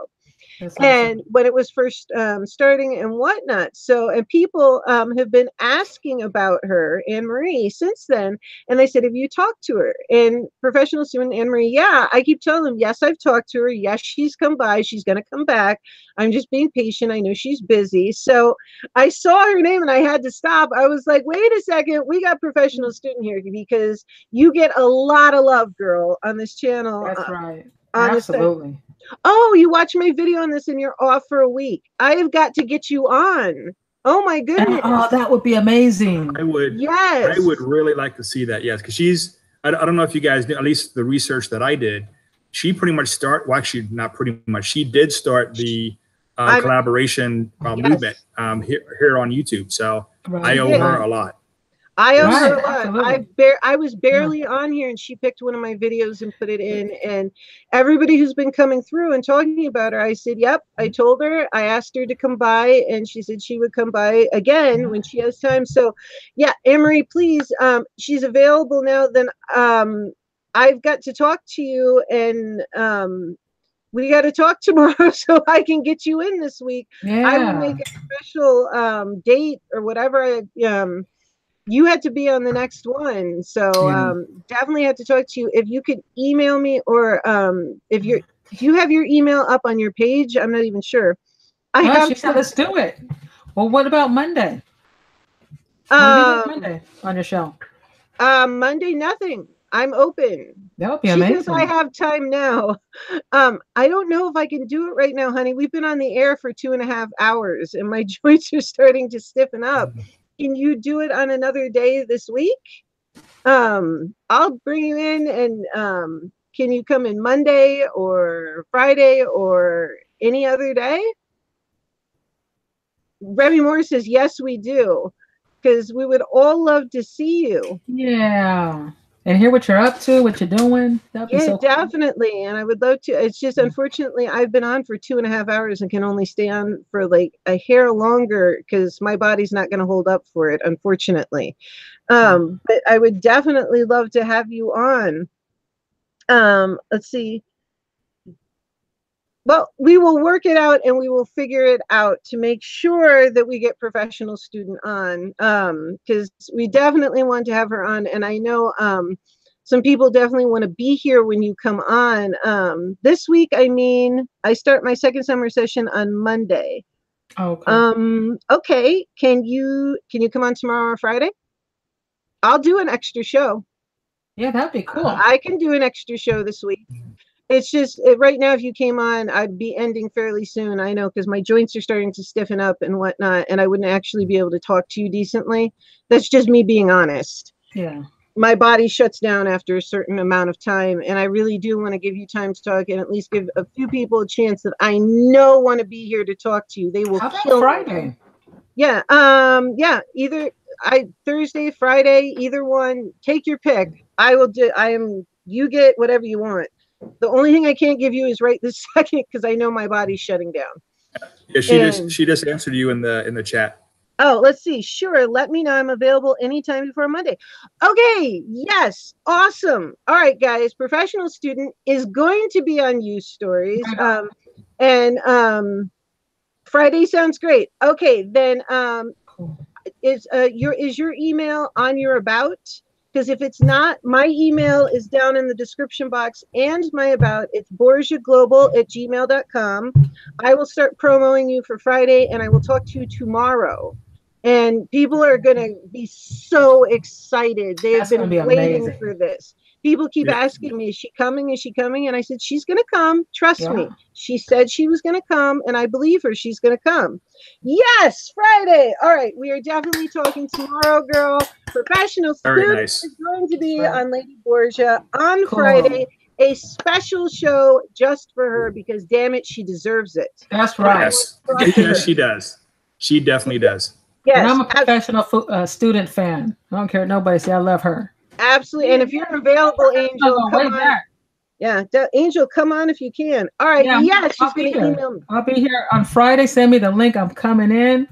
Speaker 2: That's
Speaker 1: And
Speaker 2: awesome.
Speaker 1: when it was first starting and whatnot. So, and people have been asking about her, Anne Marie, since then. And they said, have you talked to her? And professional student Anne Marie, yeah, I keep telling them, yes, I've talked to her. Yes, she's come by. She's going to come back. I'm just being patient. I know she's busy. So I saw her name and I had to stop. I was like, wait a second. We got professional student here because you get a lot of love, girl, on this channel.
Speaker 2: That's right.
Speaker 1: On
Speaker 2: Absolutely.
Speaker 1: Oh, you watch my video on this and you're off for a week. I have got to get you on. Oh my goodness.
Speaker 2: Oh, that would be amazing.
Speaker 3: I would.
Speaker 1: Yes.
Speaker 3: I would really like to see that. Yes, because she's. I don't know if you guys knew. At least the research that I did, she pretty much well, actually, not pretty much. She did start the collaboration movement here on YouTube. So I owe her a lot.
Speaker 1: I owe
Speaker 2: Right,
Speaker 1: her a lot.
Speaker 2: absolutely.
Speaker 1: I was barely on here and she picked one of my videos and put it in. And everybody who's been coming through and talking about her, I said, yep, I told her, I asked her to come by and she said she would come by again when she has time. So yeah, Anne-Marie, please, she's available now. Then I've got to talk to you and we got to talk tomorrow so I can get you in this week.
Speaker 2: Yeah.
Speaker 1: I will make a special date or whatever. You had to be on the next one. So definitely had to talk to you. If you could email me or if you have your email up on your page, I'm not even sure.
Speaker 2: She said, let's do it. Well, what about Monday? Monday on your show?
Speaker 1: Monday, nothing. I'm open.
Speaker 2: That would be amazing.
Speaker 1: Because I have time now. I don't know if I can do it right now, honey. We've been on the air for 2.5 hours and my joints are starting to stiffen up. Can you do it on another day this week? I'll bring you in and can you come in Monday or Friday or any other day? Remy Moore says, yes, we do. Because we would all love to see you.
Speaker 2: Yeah. And hear what you're up to, what you're doing. That'd be so cool.
Speaker 1: Definitely. And I would love to. It's just, unfortunately, I've been on for 2.5 hours and can only stay on for like a hair longer because my body's not going to hold up for it, unfortunately. But I would definitely love to have you on. Let's see. Well, we will work it out and we will figure it out to make sure that we get professional student on because we definitely want to have her on. And I know some people definitely want to be here when you come on. This week, I start my second summer session on Monday.
Speaker 2: Okay.
Speaker 1: Okay. Can you come on tomorrow or Friday? I'll do an extra show.
Speaker 2: Yeah, that'd be cool.
Speaker 1: I can do an extra show this week. It's just right now, if you came on, I'd be ending fairly soon. I know because my joints are starting to stiffen up and whatnot, and I wouldn't actually be able to talk to you decently. That's just me being honest.
Speaker 2: Yeah.
Speaker 1: My body shuts down after a certain amount of time, and I really do want to give you time to talk and at least give a few people a chance that I know want to be here to talk to you. They will kill
Speaker 2: Friday.
Speaker 1: Me. Yeah. Yeah. Either Thursday, Friday, either one. Take your pick. I will do. You get whatever you want. The only thing I can't give you is right this second because I know my body's shutting down.
Speaker 3: Yeah, she just answered you in the chat.
Speaker 1: Oh, let's see. Sure, let me know. I'm available anytime before Monday. Okay, yes, awesome. All right, guys. Professional student is going to be on You Stories, and Friday sounds great. Okay, then is your email on your about? Because if it's not, my email is down in the description box and my about. It's borgiaglobal@gmail.com. I will start promoting you for Friday and I will talk to you tomorrow. And people are going to be so excited. They have been waiting for this. People keep asking me, is she coming? Is she coming? And I said, she's going to come. Trust me. She said she was going to come and I believe her. She's going to come. Yes, Friday. All right. We are definitely talking tomorrow, girl. Professional student is going to be on Lady Borgia on Friday. A special show just for her because, damn it, she deserves it.
Speaker 2: That's right.
Speaker 3: Yes, she does. She definitely does.
Speaker 1: Yes,
Speaker 2: and I'm a professional student fan. I don't care what nobody say. I love her.
Speaker 1: absolutely. And if you're available, Angel, come on.
Speaker 2: Back.
Speaker 1: Yeah, Angel, come on if you can. All right.
Speaker 2: Yeah,
Speaker 1: yes, she's going to email me.
Speaker 2: I'll be here on Friday. Send me the link. I'm coming in.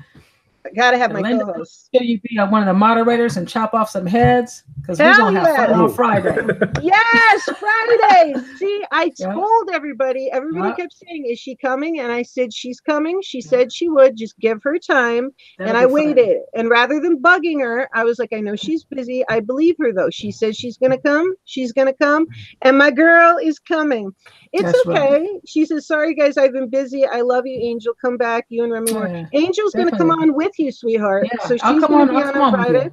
Speaker 1: I got to have my co-host.
Speaker 2: You be one of the moderators and chop off some heads because we're going to have fun on Friday.
Speaker 1: Yes, Friday. See, I told everybody. Everybody kept saying, is she coming? And I said, she's coming. She said she would. Just give her time. And I waited. And rather than bugging her, I was like, I know she's busy. I believe her, though. She says she's going to come. She's going to come. And my girl is coming. It's okay. Right. She says, sorry, guys, I've been busy. I love you, Angel. Come back. You and Remy more. Angel's going to come on with you, sweetheart. Yeah. So she's going to be on Friday.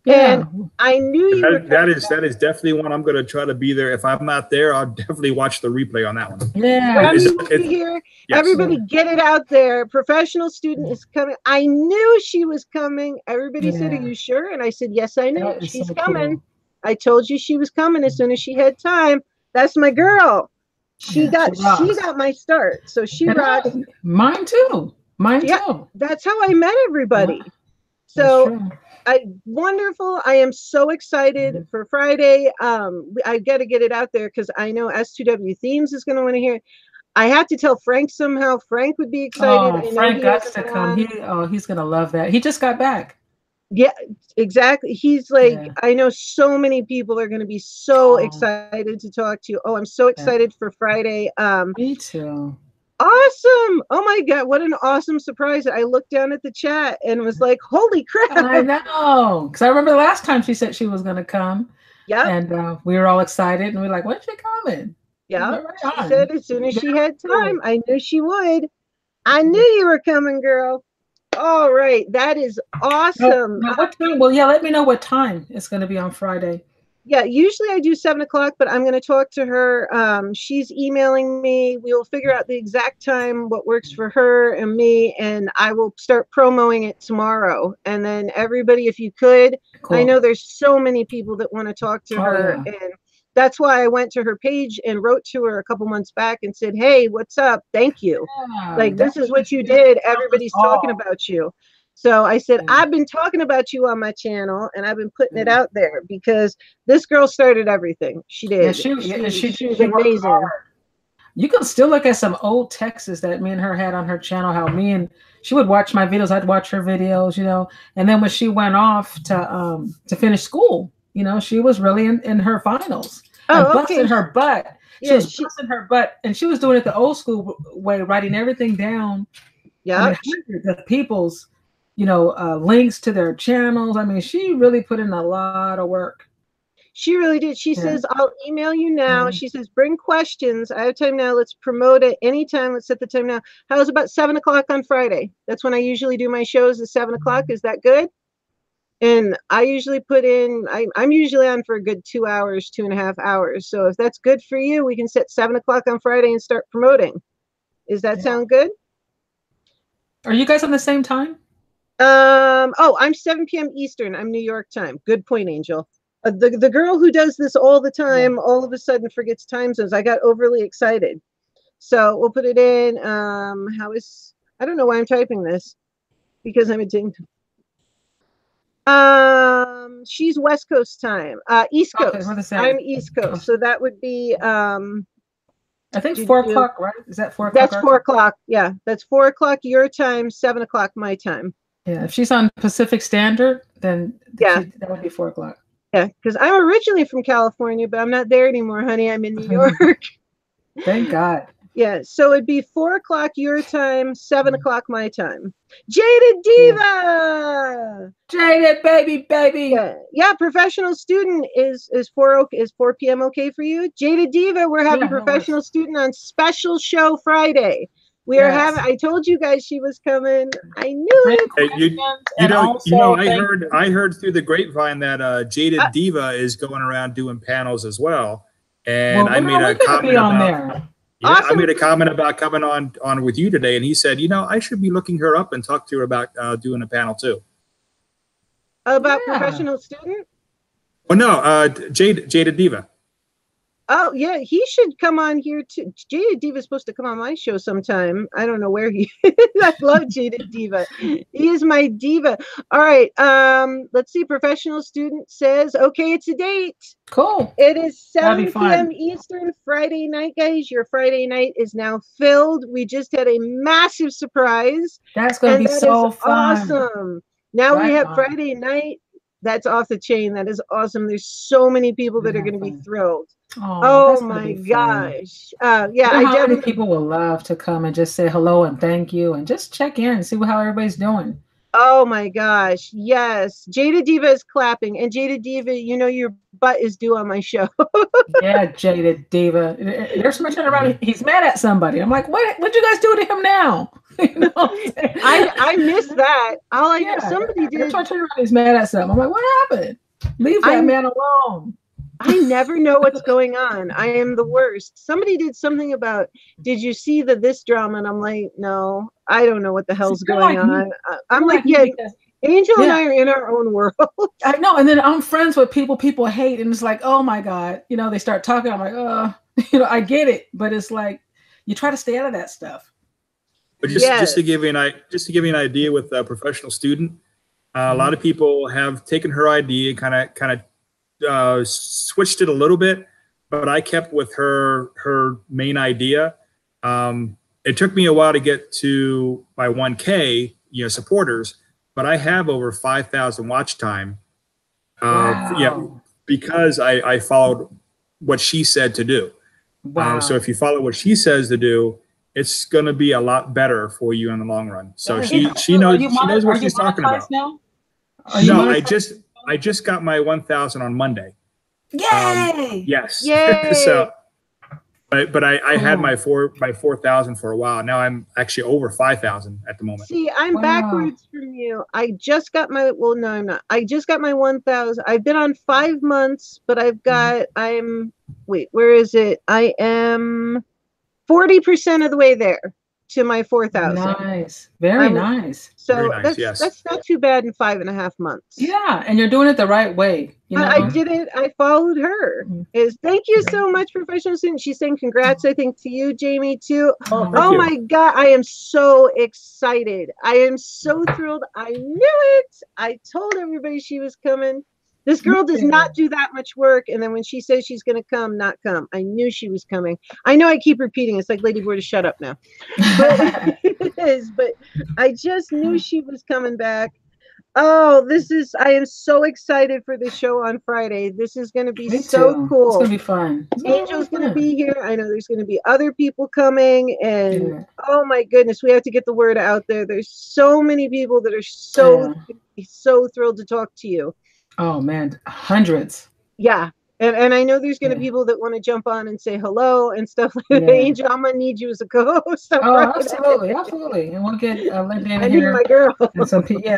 Speaker 1: Yeah. And I knew you were
Speaker 3: that is definitely one I'm going to try to be there. If I'm not there, I'll definitely watch the replay on that one.
Speaker 1: Yeah. Here. Yes. Everybody get it out there. Professional student is coming. I knew she was coming. Everybody said, are you sure? And I said, yes, I knew. She's coming. Cool. I told you she was coming as soon as she had time. That's my girl. She got my start. So she rocks.
Speaker 2: Mine too.
Speaker 1: That's how I met everybody. So wonderful. I am so excited for Friday. I got to get it out there because I know S2W Themes is going to want to hear it. I have to tell Frank somehow. Frank would be excited.
Speaker 2: Frank got to come. He's going to love that. He just got back.
Speaker 1: Yeah, exactly. He's like, I know so many people are going to be so excited to talk to you. Oh, I'm so excited for Friday.
Speaker 2: Me too.
Speaker 1: Awesome. Oh my God. What an awesome surprise. I looked down at the chat and was like, holy crap.
Speaker 2: I know. Because I remember the last time she said she was going to come. Yeah. And we were all excited and we were like, when's she coming?
Speaker 1: Yeah. She said as soon as she had time. I knew she would. I knew you were coming, girl. All right, that is awesome.
Speaker 2: Now what time? Well, let me know what time it's going to be on Friday.
Speaker 1: Yeah, usually I do 7 o'clock, but I'm going to talk to her. She's emailing me. We'll figure out the exact time, what works for her and me, and I will start promoting it tomorrow. And then everybody, if you could, I know there's so many people that want to talk to her, and that's why I went to her page and wrote to her a couple months back and said, hey, what's up? Thank you. Like, this is what you did. Everybody's talking about you. So I said, I've been talking about you on my channel and I've been putting it out there because this girl started everything. She did.
Speaker 2: Yeah, she was amazing. You can still look at some old texts that me and her had on her channel, how she would watch my videos. I'd watch her videos, and then when she went off to finish school, she was really in her finals. Busting her butt. She was busting her butt, and she was doing it the old school way, writing everything down. Yeah, hundreds of people's, links to their channels. I mean, she really put in a lot of work.
Speaker 1: She really did. She says, I'll email you now. She says, bring questions. I have time now. Let's promote it anytime. Let's set the time now. How's about 7 o'clock on Friday? That's when I usually do my shows at 7 o'clock. Is that good? And I usually put in, I'm usually on for a good 2 hours, 2.5 hours. So if that's good for you, we can set 7 o'clock on Friday and start promoting. Does that sound good?
Speaker 2: Are you guys on the same time?
Speaker 1: I'm 7 p.m. Eastern. I'm New York time. Good point, Angel. The girl who does this all the time, all of a sudden forgets time zones. I got overly excited. So we'll put it in. I don't know why I'm typing this because I'm a ding. She's West Coast time. East Coast. Okay, I'm East Coast. So that would be
Speaker 2: I think 4 o'clock, right? Is that 4
Speaker 1: o'clock? That's 4 o'clock. Yeah. That's 4 o'clock your time, 7 o'clock my time.
Speaker 2: Yeah. If she's on Pacific Standard, then that would be 4 o'clock.
Speaker 1: Yeah, because I'm originally from California, but I'm not there anymore, honey. I'm in New York.
Speaker 2: Thank God.
Speaker 1: Yeah, so it'd be 4 o'clock your time, 7 o'clock my time. Jaded Diva!
Speaker 2: Jaded baby.
Speaker 1: Yeah, professional student is 4 p.m. okay for you? Jaded Diva, we're having professional student on special show Friday. We are having. I told you guys she was coming. I knew it.
Speaker 3: Hey, I heard through the grapevine that Jaded Diva is going around doing panels as well, and I made a comment about. Yeah, awesome. I made a comment about coming on with you today, and he said, I should be looking her up and talk to her about doing a panel too.
Speaker 1: About professional student?
Speaker 3: Well, no, Jaded Diva.
Speaker 1: Oh yeah, he should come on here too. Jaded Diva is supposed to come on my show sometime. I don't know where he is. I love Jaded Diva. He is my diva. All right. Let's see. Professional student says, okay, it's a date.
Speaker 2: Cool.
Speaker 1: It is
Speaker 2: That'd be
Speaker 1: 7 p.m.
Speaker 2: fun.
Speaker 1: Eastern Friday night, guys. Your Friday night is now filled. We just had a massive surprise.
Speaker 2: That's gonna be so fun.
Speaker 1: Awesome. Now we
Speaker 2: Right
Speaker 1: have
Speaker 2: on.
Speaker 1: Friday night. That's off the chain. That is awesome. There's so many people that are going to be thrilled. Oh
Speaker 2: that's gonna
Speaker 1: my
Speaker 2: be fun.
Speaker 1: gosh. Yeah,
Speaker 2: You know
Speaker 1: I
Speaker 2: how many
Speaker 1: definitely.
Speaker 2: people will love to come and just say hello and thank you and just check in and see how everybody's doing.
Speaker 1: Oh my gosh. Yes. Jada Diva is clapping. And Jada Diva, you know your butt is due on my show.
Speaker 2: Yeah, Jaded Diva. There's so much around. He's mad at somebody. I'm like, what'd you guys do to him now? You know
Speaker 1: I missed that. All I know, somebody did.
Speaker 2: He's mad at something. I'm like, what happened? Leave that man alone.
Speaker 1: I never know what's going on. I am the worst. Somebody did something about, did you see this drama? And I'm like, no, I don't know what the hell's going on. I'm like, yeah, Angel and I are in our own world.
Speaker 2: I know. And then I'm friends with people hate. And it's like, oh my God, you know, they start talking. I'm like, you know, I get it. But it's like, you try to stay out of that stuff.
Speaker 3: But just to give you an idea with a professional student, a lot of people have taken her idea and kind of switched it a little bit, but I kept with her main idea. It took me a while to get to my 1K, supporters, but I have over 5,000 watch time.
Speaker 2: Wow.
Speaker 3: Because I followed what she said to do.
Speaker 2: Wow.
Speaker 3: So if you follow what she says to do, it's going to be a lot better for you in the long run. So she knows what she's talking about.
Speaker 2: Now?
Speaker 3: No, I just got my 1,000 on Monday.
Speaker 2: Yay!
Speaker 3: Yes.
Speaker 1: Yay!
Speaker 3: So, but I had my 4,000 for a while. Now I'm actually over 5,000 at the moment.
Speaker 1: See, I'm backwards from you. I just got my, well, no, I'm not. I just got my 1,000. I've been on 5 months, but I've got, wait, where is it? I am 40% of the way there to my 4,000.
Speaker 2: Nice. Very nice.
Speaker 1: So
Speaker 3: Very nice,
Speaker 1: that's not too bad in 5.5 months.
Speaker 2: Yeah, and you're doing it the right way. You know?
Speaker 1: I did it. I followed her. Thank you so much, professional student. She's saying congrats, I think, to you, Jamie, too. Oh my God. I am so excited. I am so thrilled. I knew it. I told everybody she was coming. This girl does not do that much work. And then when she says she's going to come, not come. I knew she was coming. I know I keep repeating. It's like Lady Borgia, shut up now. But it is. But I just knew she was coming back. Oh, I am so excited for the show on Friday. This is going to be so cool.
Speaker 2: It's going to be fun.
Speaker 1: Angel's going to be here. I know there's going to be other people coming. And oh my goodness, we have to get the word out there. There's so many people that are so thrilled to talk to you.
Speaker 2: Oh man, hundreds.
Speaker 1: Yeah. And I know there's going to be people that want to jump on and say hello and stuff like that. Angel, I'm going to need you as a co-host.
Speaker 2: Oh, absolutely. Absolutely. And we'll get Linda in here.
Speaker 1: I need my girl.
Speaker 2: And some people,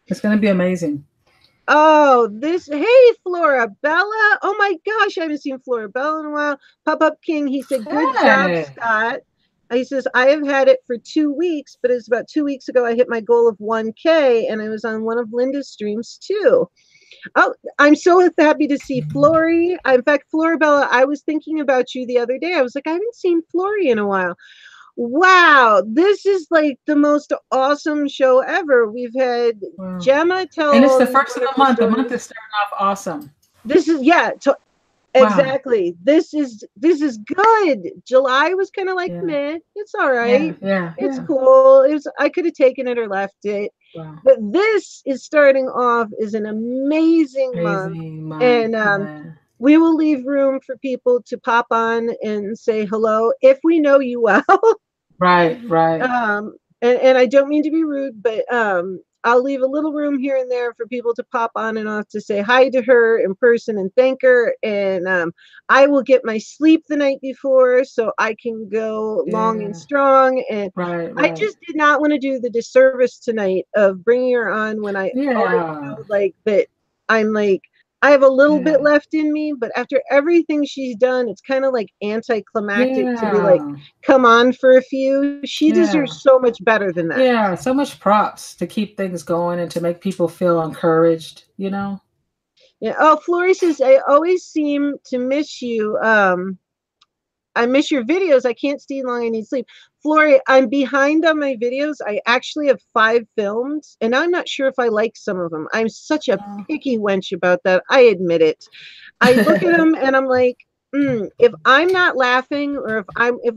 Speaker 2: it's going to be amazing.
Speaker 1: Oh, hey, Flora Bella. Oh my gosh, I haven't seen Flora Bella in a while. Pop-Up King, he said, good job, Scott. He says, I have had it for 2 weeks, but it's about 2 weeks ago I hit my goal of 1K, and I was on one of Linda's streams too. Oh, I'm so happy to see Flory. In fact, Florabella, I was thinking about you the other day. I was like, I haven't seen Flory in a while. Wow, this is like the most awesome show ever. We've had Gemma tell,
Speaker 2: and it's the first of the month. The month is starting off awesome.
Speaker 1: This is exactly. This is good. July was kind of like meh. It's all right. It's cool. I could have taken it or left it. Wow. But this is starting off as an amazing month. And we will leave room for people to pop on and say hello if we know you well. Right. And I don't mean to be rude, but I'll leave a little room here and there for people to pop on and off to say hi to her in person and thank her. And I will get my sleep the night before so I can go long and strong. And I just did not want to do the disservice tonight of bringing her on when I already know like that. I'm like, I have a little bit left in me, but after everything she's done, it's kind of like anticlimactic to be like, come on for a few. She deserves so much better than that.
Speaker 2: Yeah, so much props to keep things going and to make people feel encouraged, you know?
Speaker 1: Yeah. Oh, Flory says, I always seem to miss you. I miss your videos. I can't stay long. I need sleep. Flory, I'm behind on my videos. I actually have 5 films, and I'm not sure if I like some of them. I'm such a picky wench about that. I admit it. I look at them and I'm like, if I'm not laughing, or if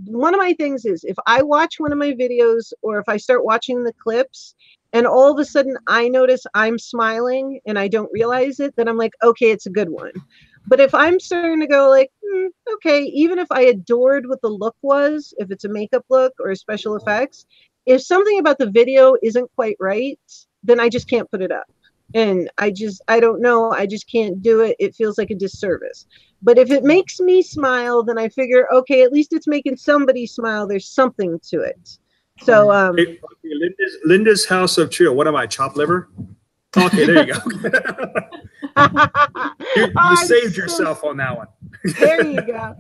Speaker 1: one of my things is, if I watch one of my videos, or if I start watching the clips, and all of a sudden I notice I'm smiling and I don't realize it, then I'm like, okay, it's a good one. But if I'm starting to go like, okay, even if I adored what the look was, if it's a makeup look or special effects, if something about the video isn't quite right, then I just can't put it up. And I don't know, I just can't do it. It feels like a disservice. But if it makes me smile, then I figure, okay, at least it's making somebody smile. There's something to it. So
Speaker 3: hey, Linda's House of Chill. What am I, chopped liver? Okay, there you go. you saved yourself on that one.
Speaker 1: There you go.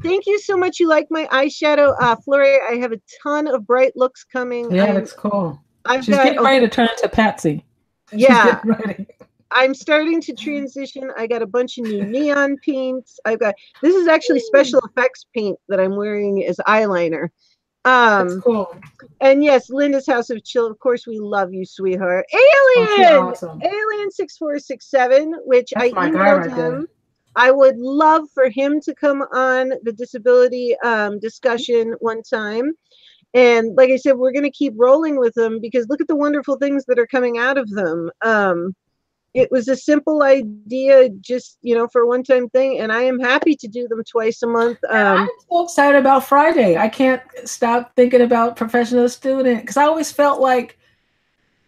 Speaker 1: Thank you so much. You like my eyeshadow, Flory. I have a ton of bright looks coming.
Speaker 2: Yeah, that's cool.
Speaker 1: She's
Speaker 2: getting ready to turn into Patsy.
Speaker 1: Yeah, I'm starting to transition. I got a bunch of new neon paints. This is actually special effects paint that I'm wearing as eyeliner.
Speaker 2: That's cool.
Speaker 1: And yes, Linda's House of Chill. Of course, we love you, sweetheart. Alien,
Speaker 2: awesome.
Speaker 1: Alien 6467, which
Speaker 2: that's
Speaker 1: I emailed him. I would love for him to come on the disability discussion one time. And like I said, we're going to keep rolling with them, because look at the wonderful things that are coming out of them. It was a simple idea, just, for a one-time thing, and I am happy to do them twice a month.
Speaker 2: I'm so excited about Friday. I can't stop thinking about professional student, because I always felt like,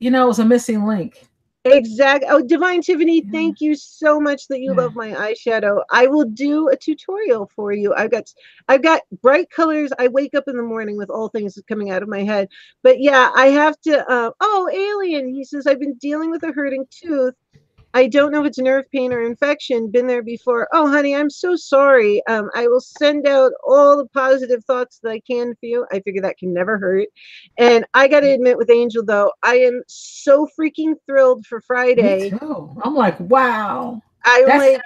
Speaker 2: it was a missing link.
Speaker 1: Exactly. Oh, Divine Tiffany, thank you so much that you love my eyeshadow. I will do a tutorial for you. I've got bright colors. I wake up in the morning with all things coming out of my head. But yeah, I have to. Oh, Alien, he says, I've been dealing with a hurting tooth. I don't know if it's nerve pain or infection. Been there before. Oh, honey, I'm so sorry. I will send out all the positive thoughts that I can for you. I figure that can never hurt. And I got to admit, with Angel, though, I am so freaking thrilled for Friday.
Speaker 2: Me too. I'm like, wow.
Speaker 1: I'm like,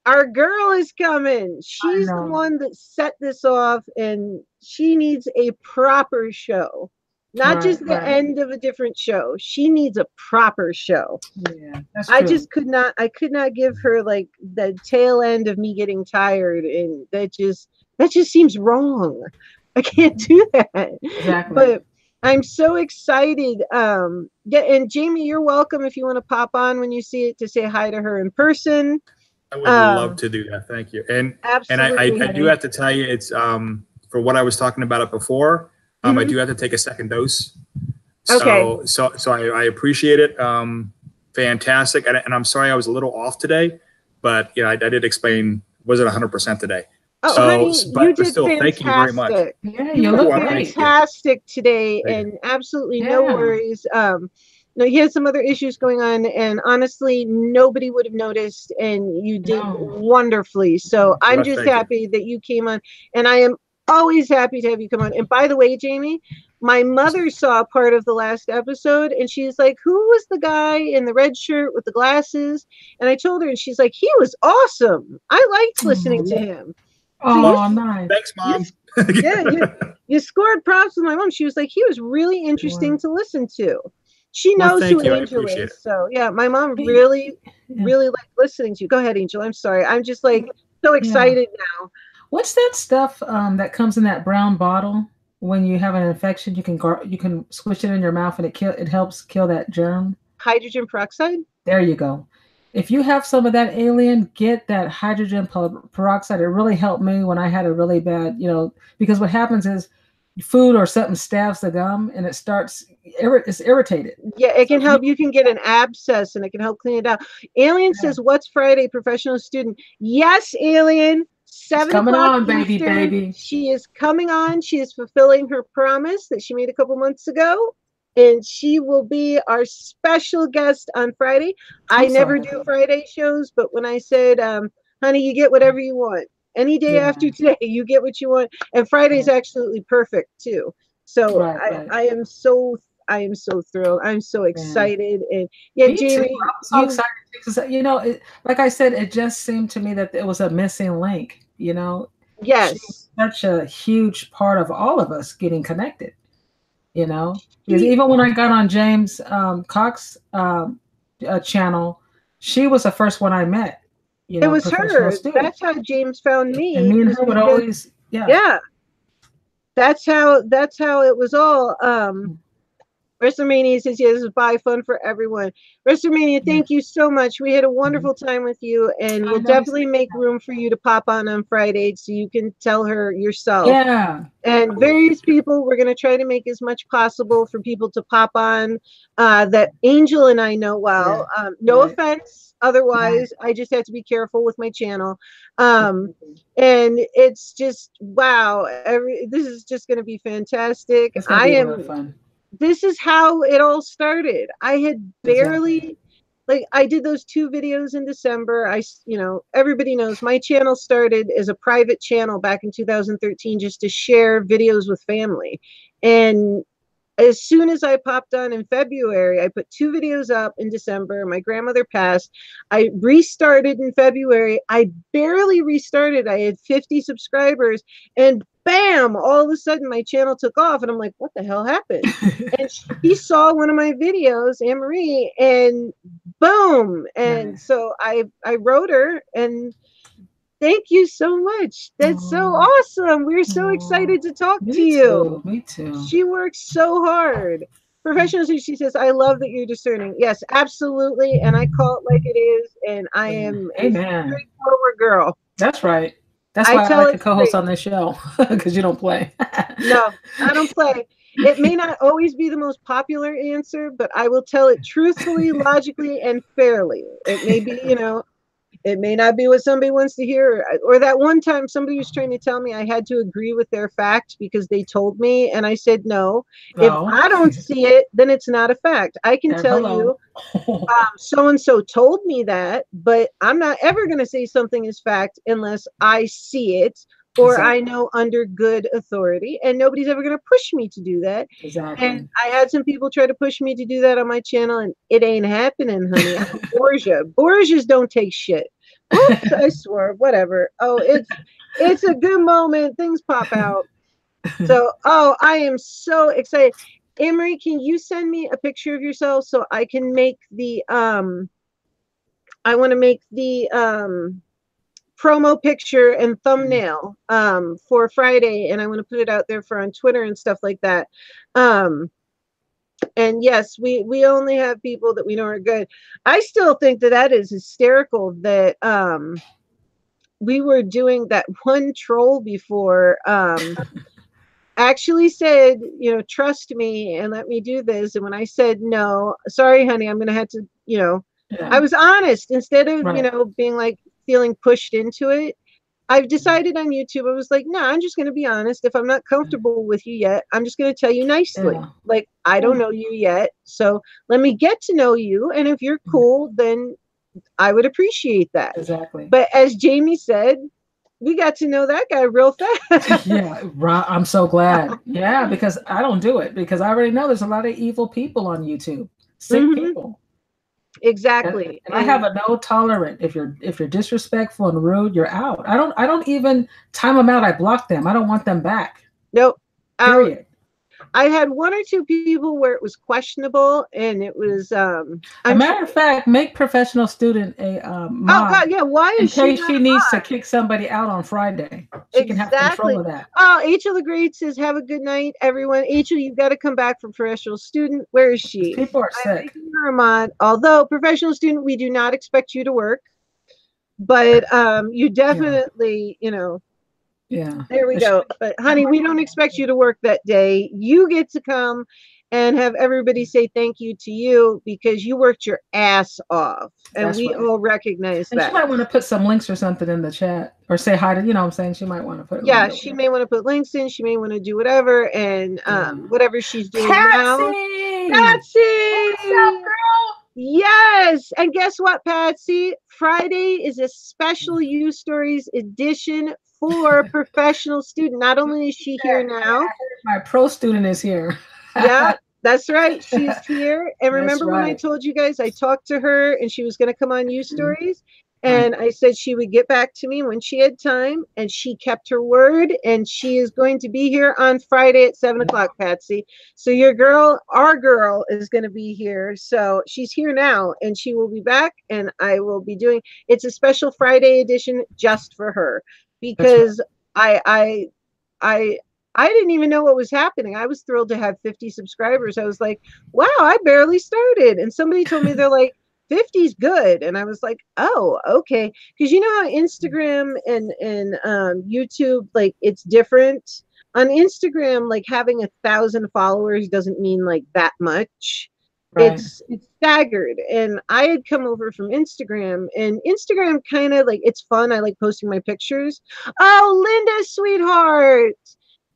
Speaker 1: our girl is coming. She's the one that set this off, and she needs a proper show. Not just the end of a different show. She needs a proper show.
Speaker 2: Yeah, that's true.
Speaker 1: I could not give her like the tail end of me getting tired, and that just seems wrong. I can't do that.
Speaker 2: Exactly.
Speaker 1: But I'm so excited. Yeah, and Jamie, you're welcome if you want to pop on when you see it to say hi to her in person.
Speaker 3: I would love to do that. Thank you. And
Speaker 1: absolutely,
Speaker 3: I do have to tell you, it's for what I was talking about it before. I do have to take a second dose.
Speaker 1: Okay.
Speaker 3: So I appreciate it. Fantastic. And I'm sorry I was a little off today, but I did explain, wasn't 100% today.
Speaker 1: Oh,
Speaker 3: so,
Speaker 1: honey,
Speaker 3: but still, thank you very much.
Speaker 1: Yeah, you look fantastic today, and absolutely no worries. No, he has some other issues going on, and honestly, nobody would have noticed, and you did wonderfully. So I'm just happy that you came on, and I am always happy to have you come on. And by the way, Jamie, my mother saw part of the last episode, and she's like, who was the guy in the red shirt with the glasses? And I told her, and she's like, he was awesome. I liked listening to him.
Speaker 2: Oh, nice.
Speaker 3: Thanks, Mom.
Speaker 1: You scored props with my mom. She was like, he was really interesting to listen to. She knows who Angel is. So yeah, my mom really liked listening to you. Go ahead, Angel. I'm sorry. I'm just like so excited now.
Speaker 2: What's that stuff that comes in that brown bottle when you have an infection? You can squish it in your mouth and it helps kill that germ.
Speaker 1: Hydrogen peroxide.
Speaker 2: There you go. If you have some of that, Alien, get that hydrogen peroxide. It really helped me when I had a really bad, because what happens is food or something stabs the gum and it's irritated.
Speaker 1: Yeah, it can help. You can get an abscess and it can help clean it out. Alien says, what's Friday, professional student? Yes, Alien. 7
Speaker 2: coming
Speaker 1: o'clock
Speaker 2: on,
Speaker 1: Eastern.
Speaker 2: baby.
Speaker 1: She is coming on. She is fulfilling her promise that she made a couple months ago. And she will be our special guest on Friday. I never do Friday shows, but when I said, honey, you get whatever you want. Any day after today, you get what you want. And Friday's absolutely perfect too. So I am so I am so thrilled. I'm so excited. And yeah,
Speaker 2: Me
Speaker 1: Jamie,
Speaker 2: too. I'm so excited because, you know, like I said, it just seemed to me that it was a missing link. You know,
Speaker 1: yes,
Speaker 2: such a huge part of all of us getting connected. You know, because even when I got on James Cox channel, she was the first one I met. You know,
Speaker 1: it was her.
Speaker 2: student.
Speaker 1: That's how James found me.
Speaker 2: And me and her would always,
Speaker 1: yeah. That's how it was all. WrestleMania says, yeah, this is by fun for everyone. WrestleMania, thank you so much. We had a wonderful time with you, and we'll definitely make room for you to pop on Friday so you can tell her yourself.
Speaker 2: Yeah.
Speaker 1: And various people, we're going to try to make as much possible for people to pop on that Angel and I know well. No offense. Otherwise, I just have to be careful with my channel. And it's just, wow. This is just going to be fantastic.
Speaker 2: I am fun.
Speaker 1: This is how it all started. I had barely, like, I did those 2 videos in December. You know, everybody knows my channel started as a private channel back in 2013, just to share videos with family. And as soon as I popped on in February, I put 2 videos up in December. My grandmother passed. I restarted in February. I barely restarted. I had 50 subscribers, and bam, all of a sudden my channel took off, and I'm like, what the hell happened? And she saw one of my videos, Anne-Marie, and boom. And so I wrote her, and thank you so much. That's so awesome. We're so excited to talk to you.
Speaker 2: Me too.
Speaker 1: She works so hard. Professional, she says, I love that you're discerning. Yes, absolutely. And I call it like it is. And I am a straightforward girl.
Speaker 2: That's right. That's why I like to co-host on this show, because you don't play.
Speaker 1: No, I don't play. It may not always be the most popular answer, but I will tell it truthfully, logically, and fairly. It may be, you know, it may not be what somebody wants to hear. Or that one time somebody was trying to tell me I had to agree with their fact because they told me, and I said no. If I don't see it, then it's not a fact. I can tell you so-and-so told me that, but I'm not ever going to say something is fact unless I see it or I know under good authority, and nobody's ever going to push me to do that. And I had some people try to push me to do that on my channel, and it ain't happening, honey. I'm Borgia. Borgias don't take shit. Oops, I swear, whatever. Oh, it's a good moment. Things pop out. So, I am so excited. Emery, can you send me a picture of yourself so I can make the I want to make the promo picture and thumbnail for Friday, and I want to put it out there for on Twitter and stuff like that. And yes, we only have people that we know are good. I still think that is hysterical that we were doing that. One troll before actually said, you know, trust me and let me do this. And when I said no, sorry, honey, I'm gonna have to, you know, I was honest instead of you know, being like feeling pushed into it. I've decided on YouTube, I was like, no, I'm just going to be honest. If I'm not comfortable with you yet, I'm just going to tell you nicely. Like, I don't know you yet. So let me get to know you. And if you're cool, then I would appreciate that.
Speaker 2: Exactly.
Speaker 1: But as Jamie said, we got to know that guy real fast.
Speaker 2: I'm so glad. Yeah, because I don't do it because I already know there's a lot of evil people on YouTube. Sick people.
Speaker 1: Exactly.
Speaker 2: And I have a no tolerant. If you're disrespectful and rude, you're out. I don't even time them out. I block them. I don't want them back.
Speaker 1: Nope.
Speaker 2: Period.
Speaker 1: I had 1 or 2 people where it was questionable, and it was
Speaker 2: a matter of fact, make professional student a mod.
Speaker 1: Oh God, yeah. Why is
Speaker 2: in case she needs to kick somebody out on Friday? She can have control of that.
Speaker 1: Oh, H.L. the Great says, "Have a good night, everyone." H.L., you've got to come back for professional student. Where is she?
Speaker 2: People are sick.
Speaker 1: Making her a mod. Although professional student, we do not expect you to work, but you definitely, you know.
Speaker 2: Yeah.
Speaker 1: There we go. But honey, we don't expect you to work that day. You get to come and have everybody say thank you to you because you worked your ass off. And we all recognize that.
Speaker 2: She might want to put some links or something in the chat or say hi to, you know what I'm saying? She might want to put
Speaker 1: she may want to put links in. She may want to do whatever. And whatever she's doing now. Patsy!
Speaker 2: What's up, girl?
Speaker 1: Yes. And guess what, Patsy? Friday is a special U Stories edition for professional student. Not only is she here now,
Speaker 2: my pro student is here.
Speaker 1: Yeah, That's right. She's here. And
Speaker 2: That's
Speaker 1: remember when I
Speaker 2: right.
Speaker 1: told you guys I talked to her and she was going to come on You Stories?
Speaker 2: Right.
Speaker 1: And I said she would get back to me when she had time, and she kept her word. And she is going to be here on Friday at 7 o'clock, Patsy. So your girl, our girl, is going to be here. So she's here now, and she will be back. And I will be doing, it's a special Friday edition just for her, because I didn't even know what was happening. I was thrilled to have 50 subscribers. I was like, wow, I barely started. And somebody told me, they're like, 50's good. And I was like, oh, okay. Because you know how Instagram and YouTube, like, it's different. On Instagram, like, having 1,000 followers doesn't mean like that much.
Speaker 2: Right.
Speaker 1: It's staggered. And I had come over from Instagram, and Instagram kind of like, it's fun. I like posting my pictures. Oh, Linda, sweetheart.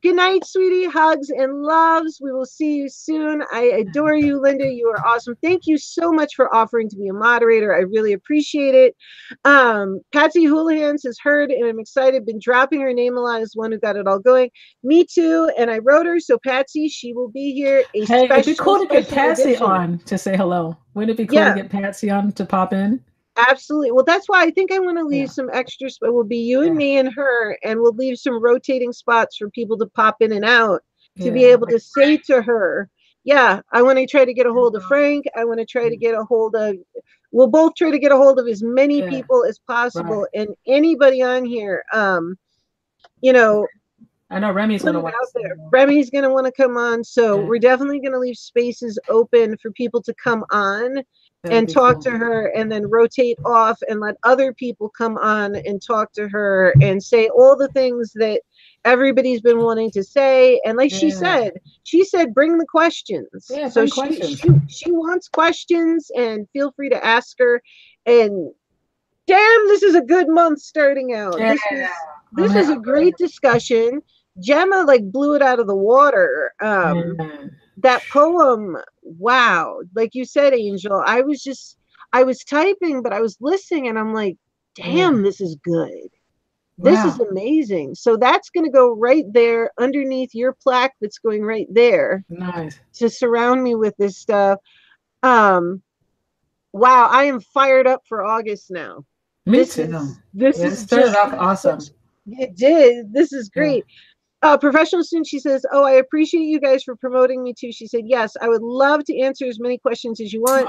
Speaker 1: Good night, sweetie. Hugs and loves. We will see you soon. I adore you, Linda. You are awesome. Thank you so much for offering to be a moderator. I really appreciate it. Patsy Houlihan has heard, and I'm excited. Been dropping her name a lot as one who got it all going. Me too. And I wrote her. So Patsy, she will be here.
Speaker 2: Hey, it'd be cool to get Patsy on to say hello. Wouldn't it be cool to get Patsy on to pop in?
Speaker 1: Absolutely. Well, that's why I think I want to leave some extra spots. It will be you and me and her, and we'll leave some rotating spots for people to pop in and out to be able to say to her, I want to try to get a hold of Frank. I want to try to get a hold of, we'll both try to get a hold of as many people as possible. And anybody on here, you know,
Speaker 2: I know Remy's going to want to.
Speaker 1: Remy's going to want to come on. So we're definitely going to leave spaces open for people to come on and talk to her, and then rotate off and let other people come on and talk to her and say all the things that everybody's been wanting to say. And like she said, bring the questions. So she wants questions, and feel free to ask her. And damn, this is a good month starting out. This is a great discussion. Gemma like blew it out of the water. That poem, wow. Like you said, Angel, I was typing, but I was listening, and I'm like, damn, this is good. This is amazing. So that's going to go right there underneath your plaque that's going right there.
Speaker 2: Nice.
Speaker 1: To surround me with this stuff. Wow, I am fired up for August now.
Speaker 2: Me too.
Speaker 1: This is
Speaker 2: started off awesome.
Speaker 1: It did. This is great. Professional student, she says, oh, I appreciate you guys for promoting me too. She said, yes, I would love to answer as many questions as you want.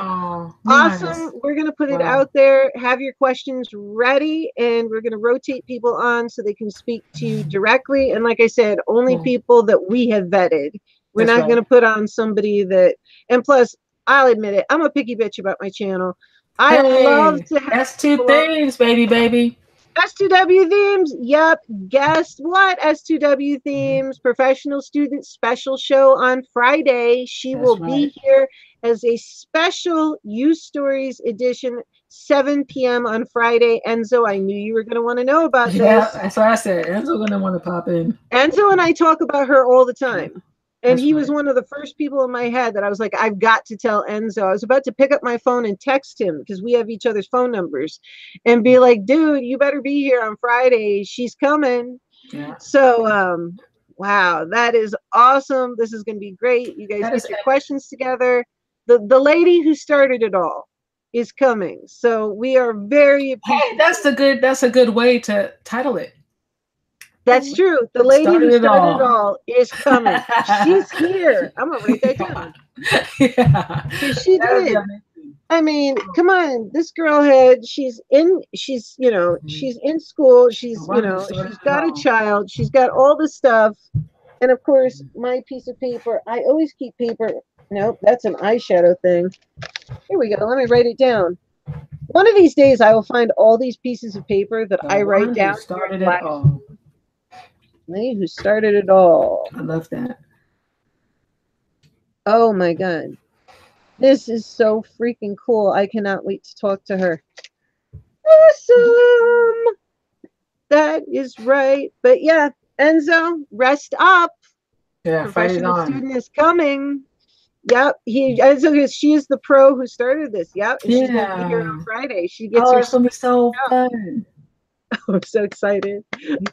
Speaker 1: Awesome. Nice. We're going to put it out there. Have your questions ready, and we're going to rotate people on so they can speak to you directly. And like I said, only people that we have vetted. We're not going to put on somebody that, and plus, I'll admit it, I'm a picky bitch about my channel. I love to have
Speaker 2: S2 themes, baby.
Speaker 1: S2W themes. Yep. Guess what? S2W themes, professional student special show on Friday. She will be here as a special You Stories edition, 7 p.m. on Friday. Enzo, I knew you were going to want to know about this.
Speaker 2: Yeah, that's what I said. Enzo's going to want to pop in.
Speaker 1: Enzo and I talk about her all the time. And he was one of the first people in my head that I was like, I've got to tell Enzo. I was about to pick up my phone and text him, because we have each other's phone numbers, and be like, dude, you better be here on Friday. She's coming.
Speaker 2: Yeah.
Speaker 1: So, wow, that is awesome. This is going to be great. You guys get your questions together. The lady who started it all is coming. So we are very appreciative.
Speaker 2: Hey, that's a good way to title it.
Speaker 1: That's true. The lady who started it all is coming. She's here. I'm gonna write that down. She did. I mean, come on. This girl she's in school. She's got a child. She's got all the stuff. And of course, my piece of paper. I always keep paper. Nope, that's an eyeshadow thing. Here we go. Let me write it down. One of these days, I will find all these pieces of paper that I write down.
Speaker 2: Started it all.
Speaker 1: Lady who started it all.
Speaker 2: I love that.
Speaker 1: Oh my God. This is so freaking cool. I cannot wait to talk to her. Awesome. That is right. But yeah, Enzo, rest up.
Speaker 2: Yeah,
Speaker 1: professional student is coming. Yep. Enzo, she is the pro who started this. Yep. And she's gonna be here on Friday. She gets her.
Speaker 2: It's gonna be so fun.
Speaker 1: I'm so excited.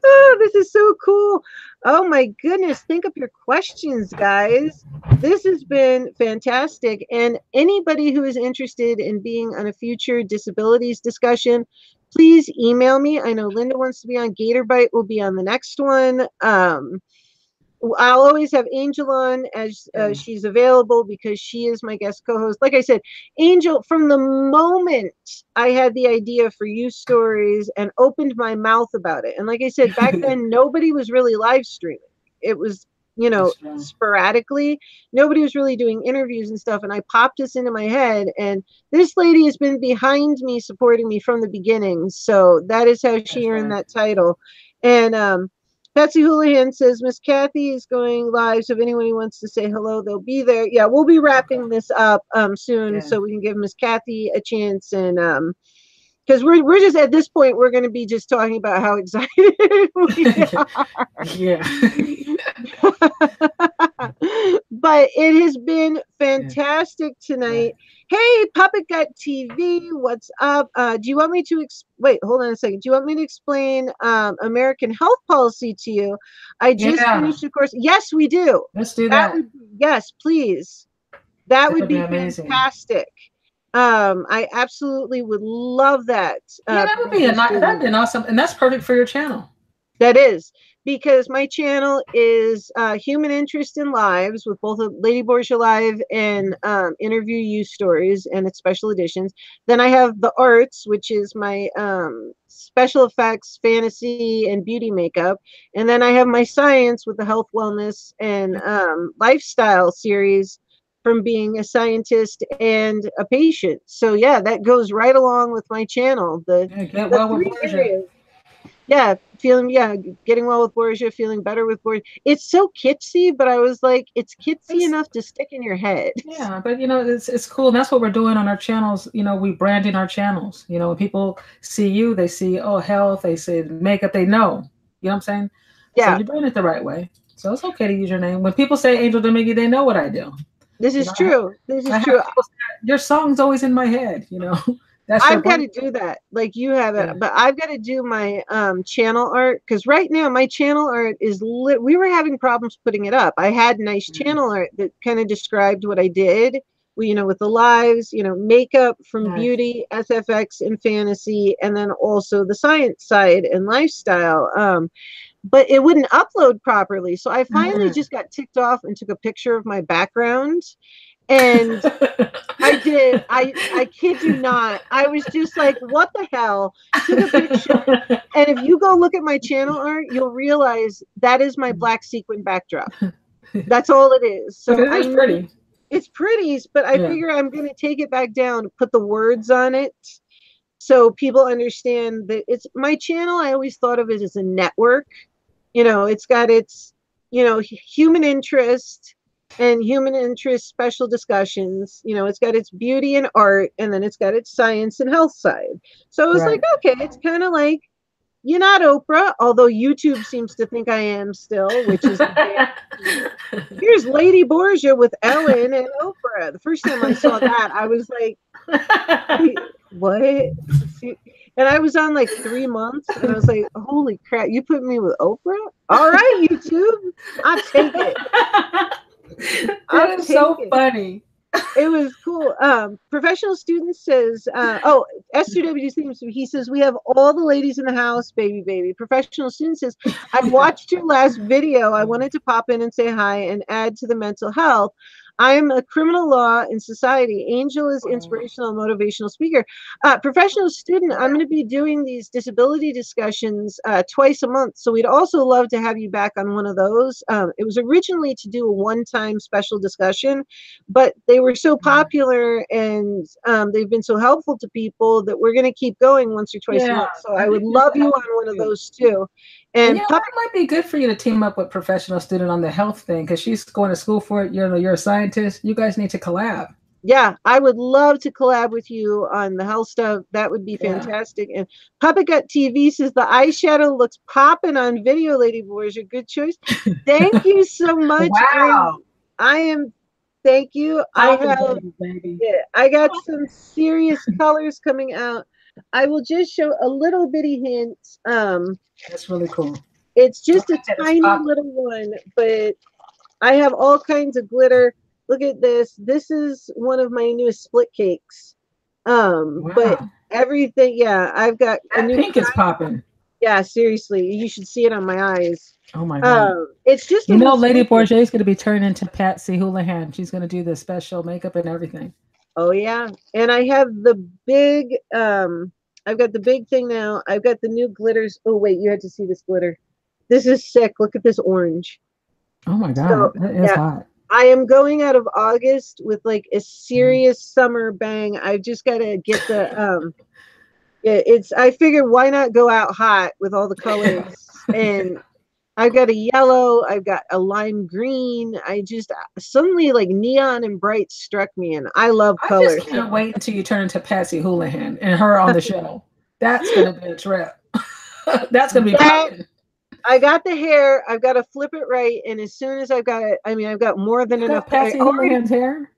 Speaker 1: Oh, this is so cool. Oh my goodness. Think up your questions, guys. This has been fantastic. And anybody who is interested in being on a future disabilities discussion, please email me. I know Linda wants to be on. Gatorbite will be on the next one. I'll always have Angel on as she's available because she is my guest co-host. Like I said, Angel, from the moment I had the idea for you stories and opened my mouth about it, and like I said, back then nobody was really live streaming. It was, sporadically. Nobody was really doing interviews and stuff. And I popped this into my head, and this lady has been behind me, supporting me from the beginning. So that is how she earned that title. And Patsy Houlihan says, Miss Kathy is going live, so if anyone who wants to say hello, they'll be there. Yeah, we'll be wrapping this up soon, so we can give Miss Kathy a chance. And because we're just at this point, we're going to be just talking about how excited we are.
Speaker 2: Yeah.
Speaker 1: But it has been fantastic tonight. Hey, Puppet Gut TV, what's up? Do you want me to wait? Hold on a second. Do you want me to explain American health policy to you? I just finished a course. Yes, we do.
Speaker 2: Let's do that.
Speaker 1: Yes, please. That would be fantastic. I absolutely would love that.
Speaker 2: That would be that'd be awesome, and that's perfect for your channel.
Speaker 1: That is, because my channel is Human Interest in Lives with both Lady Borgia Live and Interview You Stories and its special editions. Then I have the Arts, which is my special effects, fantasy, and beauty makeup. And then I have my Science with the health, wellness, and lifestyle series from being a scientist and a patient. So yeah, that goes right along with my channel. The three areas. Yeah, getting well with Borgia, feeling better with Borgia. It's so kitschy, but I was like, it's kitschy enough to stick in your head.
Speaker 2: Yeah, but it's cool. And that's what we're doing on our channels. We branding our channels. When people see you, they see, health, they say makeup, they know. You know what I'm saying? Yeah. So you're doing it the right way. So it's okay to use your name. When people say Angel Domingue, they know what I do.
Speaker 1: This is true. This is true.
Speaker 2: Your song's always in my head,
Speaker 1: I've got to do that like you have it, but I've got to do my channel art, because right now my channel art is we were having problems putting it up. I had nice channel art that kind of described what I did, with the lives, makeup from beauty, SFX, and fantasy, and then also the science side and lifestyle. But it wouldn't upload properly, so I finally just got ticked off and took a picture of my background. And I did. I kid you not. I was just like, what the hell? Took a picture. And if you go look at my channel art, you'll realize that is my black sequin backdrop. That's all it is. So
Speaker 2: it is pretty.
Speaker 1: It's pretty, but I figure I'm going to take it back down, put the words on it, so people understand that it's my channel. I always thought of it as a network. It's got its, human interest and human interest special discussions. It's got its beauty and art, and then it's got its science and health side. So it was like, okay, it's kind of like, you're not Oprah, although YouTube seems to think I am still, which is here's Lady Borgia with Ellen and Oprah. The first time I saw that, I was like, what? And I was on like 3 months, and I was like, holy crap, you put me with Oprah? All right, YouTube, I'll take it.
Speaker 2: That is so funny.
Speaker 1: It was cool. Professional student says, S2W seems to, he says, we have all the ladies in the house, baby. Professional student says, I watched your last video. I wanted to pop in and say hi and add to the mental health. I am a criminal law and society. Angel is inspirational, motivational speaker. Professional student, I'm going to be doing these disability discussions twice a month. So we'd also love to have you back on one of those. It was originally to do a one-time special discussion, but they were so popular and they've been so helpful to people that we're going to keep going once or twice a month. So I would love you on one of those too. And
Speaker 2: it might be good for you to team up with professional student on the health thing, because she's going to school for it. You're a scientist. You guys need to collab.
Speaker 1: Yeah, I would love to collab with you on the health stuff. That would be fantastic. And Puppet Gut TV says the eyeshadow looks popping on video, Lady Borgia. Good choice. Thank you so much.
Speaker 2: Wow.
Speaker 1: Thank you. I got some serious colors coming out. I will just show a little bitty hint.
Speaker 2: That's really cool.
Speaker 1: It's just a tiny little one, but I have all kinds of glitter. Look at this. This is one of my newest split cakes.
Speaker 2: Wow.
Speaker 1: But everything, yeah, I've got
Speaker 2: that pink is popping.
Speaker 1: Yeah, seriously, you should see it on my eyes.
Speaker 2: Oh my god!
Speaker 1: It's just
Speaker 2: Lady Borgia is going to be turned into Patsy Houlihan. She's going to do the special makeup and everything.
Speaker 1: Oh yeah, and I have the big. I've got the big thing now. I've got the new glitters. Oh wait, you had to see this glitter. This is sick. Look at this orange.
Speaker 2: Oh my god, that is hot.
Speaker 1: I am going out of August with like a serious summer bang. I've just got to get the I figured why not go out hot with all the colors. And I've got a yellow, I've got a lime green. I just suddenly like neon and bright struck me, and I love colors.
Speaker 2: I just can't wait until you turn into Patsy Houlihan and her on the show. That's gonna be a trip. That's gonna be fun.
Speaker 1: I got the hair. I've got to flip it right, and as soon as I've got it, I mean, I've got more than enough.
Speaker 2: Patsy Houlihan's hair.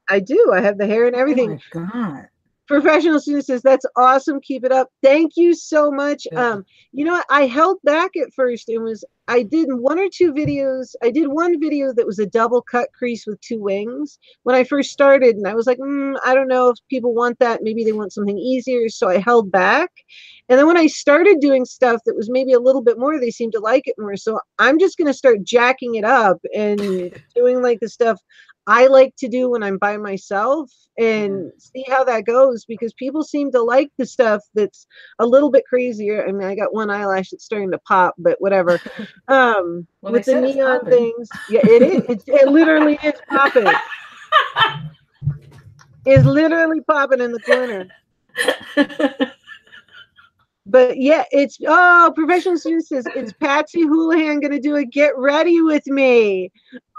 Speaker 1: I do. I have the hair and everything.
Speaker 2: Oh my god.
Speaker 1: Professional student says, that's awesome. Keep it up. Thank you so much. Yeah. You know what? I held back at first. I did one or two videos. I did one video that was a double cut crease with 2 wings when I first started. And I was like, I don't know if people want that. Maybe they want something easier. So I held back. And then when I started doing stuff that was maybe a little bit more, they seemed to like it more. So I'm just going to start jacking it up and doing like the stuff I like to do when I'm by myself and see how that goes, because people seem to like the stuff that's a little bit crazier. I mean, I got one eyelash that's starting to pop, but whatever. With the neon things. Yeah, it is. It literally is popping. It's literally popping in the corner. But yeah, it's professional student says, it's Patsy Houlihan gonna do a get ready with me.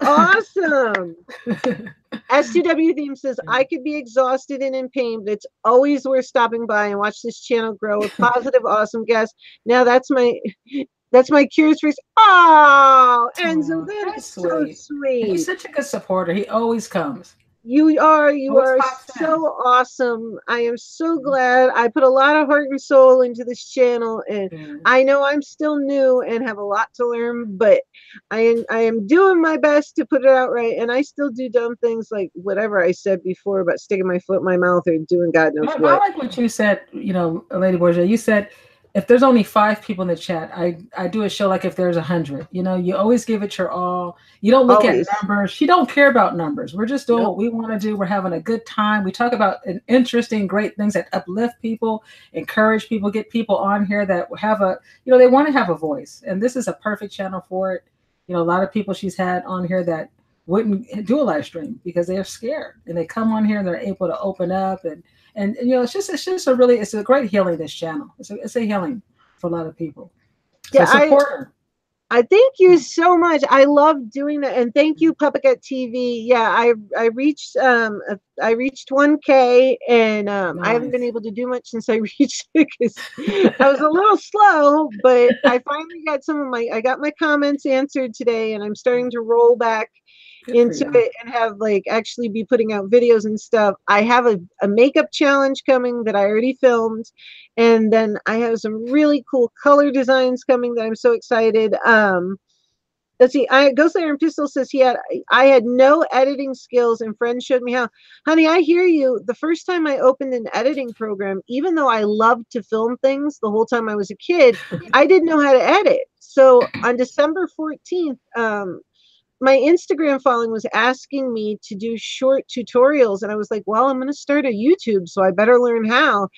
Speaker 1: Awesome. S2W theme says, I could be exhausted and in pain, but it's always worth stopping by and watch this channel grow with positive, awesome guests. Now that's my cures for. Oh, Enzo, that is so sweet.
Speaker 2: He's such a good supporter. He always comes.
Speaker 1: You are so awesome. I am so glad. I put a lot of heart and soul into this channel, and I know I'm still new and have a lot to learn, but I am doing my best to put it out right. And I still do dumb things like whatever I said before about sticking my foot in my mouth or doing God knows what.
Speaker 2: I like what you said, Lady Borgia. You said, if there's only 5 people in the chat, I do a show like if there's 100. You always give it your all. You don't look at numbers. You don't care about numbers. We're just doing what we want to do. We're having a good time. We talk about interesting, great things that uplift people, encourage people, get people on here that have they want to have a voice. And this is a perfect channel for it. A lot of people she's had on here that wouldn't do a live stream because they're scared, and they come on here and they're able to open up and it's a great healing, this channel. It's a healing for a lot of people. So support her.
Speaker 1: I thank you so much. I love doing that, and thank you, Puppet TV. Yeah, I reached 1K, and nice. I haven't been able to do much since I reached it because I was a little slow. But I finally got I got my comments answered today, and I'm starting to roll back into it and have actually be putting out videos and stuff. I have a makeup challenge coming that I already filmed, and then I have some really cool color designs coming that I'm so excited. Let's see, Ghost Iron Pistol says I had no editing skills and friends showed me how. Honey, I hear you. The first time I opened an editing program, even though I loved to film things the whole time I was a kid, I didn't know how to edit. So on December 14th, my Instagram following was asking me to do short tutorials. And I was like, well, I'm going to start a YouTube, so I better learn how.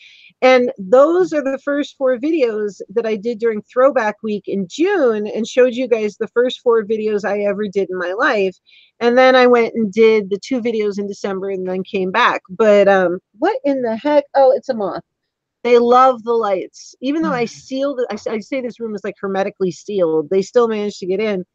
Speaker 1: And those are the first 4 videos that I did during Throwback Week in June, and showed you guys the first 4 videos I ever did in my life. And then I went and did the 2 videos in December and then came back. But what in the heck? Oh, it's a moth. They love the lights. Even though I sealed it, I say this room is like hermetically sealed, they still managed to get in.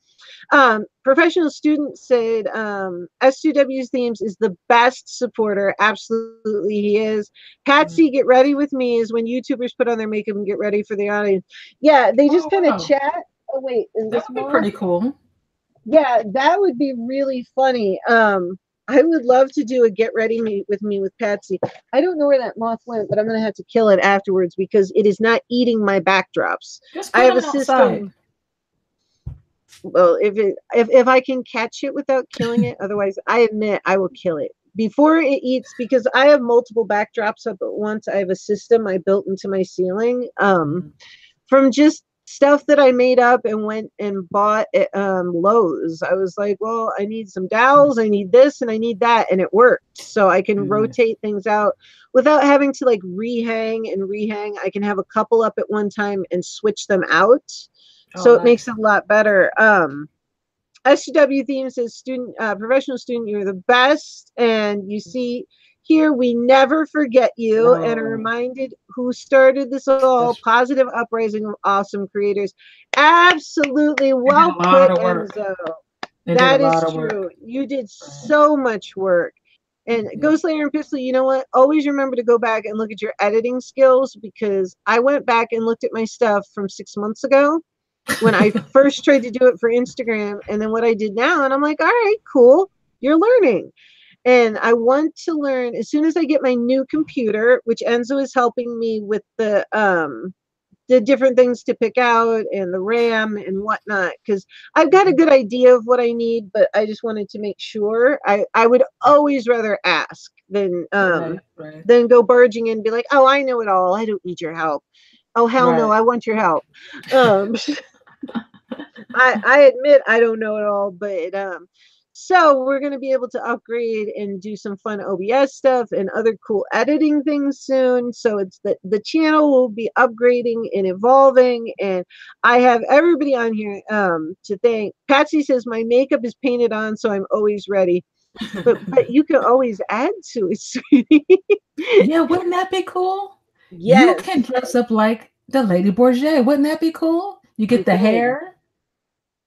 Speaker 1: Professional student said S2W's themes is the best supporter. Absolutely, he is. Patsy, get ready with me is when YouTubers put on their makeup and get ready for the audience. Yeah, they just kind of chat. Oh wait, is
Speaker 2: that would be pretty cool.
Speaker 1: Yeah, that would be really funny. I would love to do a get ready with me with Patsy. I don't know where that moth went, but I'm gonna have to kill it afterwards because it is not eating my backdrops.
Speaker 2: Just
Speaker 1: I
Speaker 2: put
Speaker 1: have a
Speaker 2: them outside.
Speaker 1: system. Well, if I can catch it without killing it, otherwise I admit I will kill it before it eats, because I have multiple backdrops up at once. I have a system I built into my ceiling from just stuff that I made up and went and bought at Lowe's. I was like, well, I need some dowels, I need this, and I need that, and it worked. So I can rotate things out without having to like rehang and rehang. I can have a couple up at one time and switch them out. So it makes it a lot better. SW theme says professional student, you're the best. And you see here, we never forget you and are reminded who started this all. Positive uprising of awesome creators. Absolutely. Well put, Enzo. That is true. You did so much work. And Ghost Layer and Pistol, you know what? Always remember to go back and look at your editing skills, because I went back and looked at my stuff from 6 months ago when I first tried to do it for Instagram, and then what I did now, and I'm like, all right, cool, you're learning. And I want to learn as soon as I get my new computer, which Enzo is helping me with the different things to pick out and the RAM and whatnot, because I've got a good idea of what I need, but I just wanted to make sure. I would always rather ask than go barging in and be like, oh, I know it all, I don't need your help. Oh, hell no, I want your help. I admit I don't know it all, but so we're going to be able to upgrade and do some fun OBS stuff and other cool editing things soon. So it's the channel will be upgrading and evolving, and I have everybody on here to thank. Patsy says my makeup is painted on, so I'm always ready. But you can always add to it, sweetie.
Speaker 2: Yeah, wouldn't that be cool? Yes. You can dress up like the Lady Borgia. Wouldn't that be cool? You get the hair,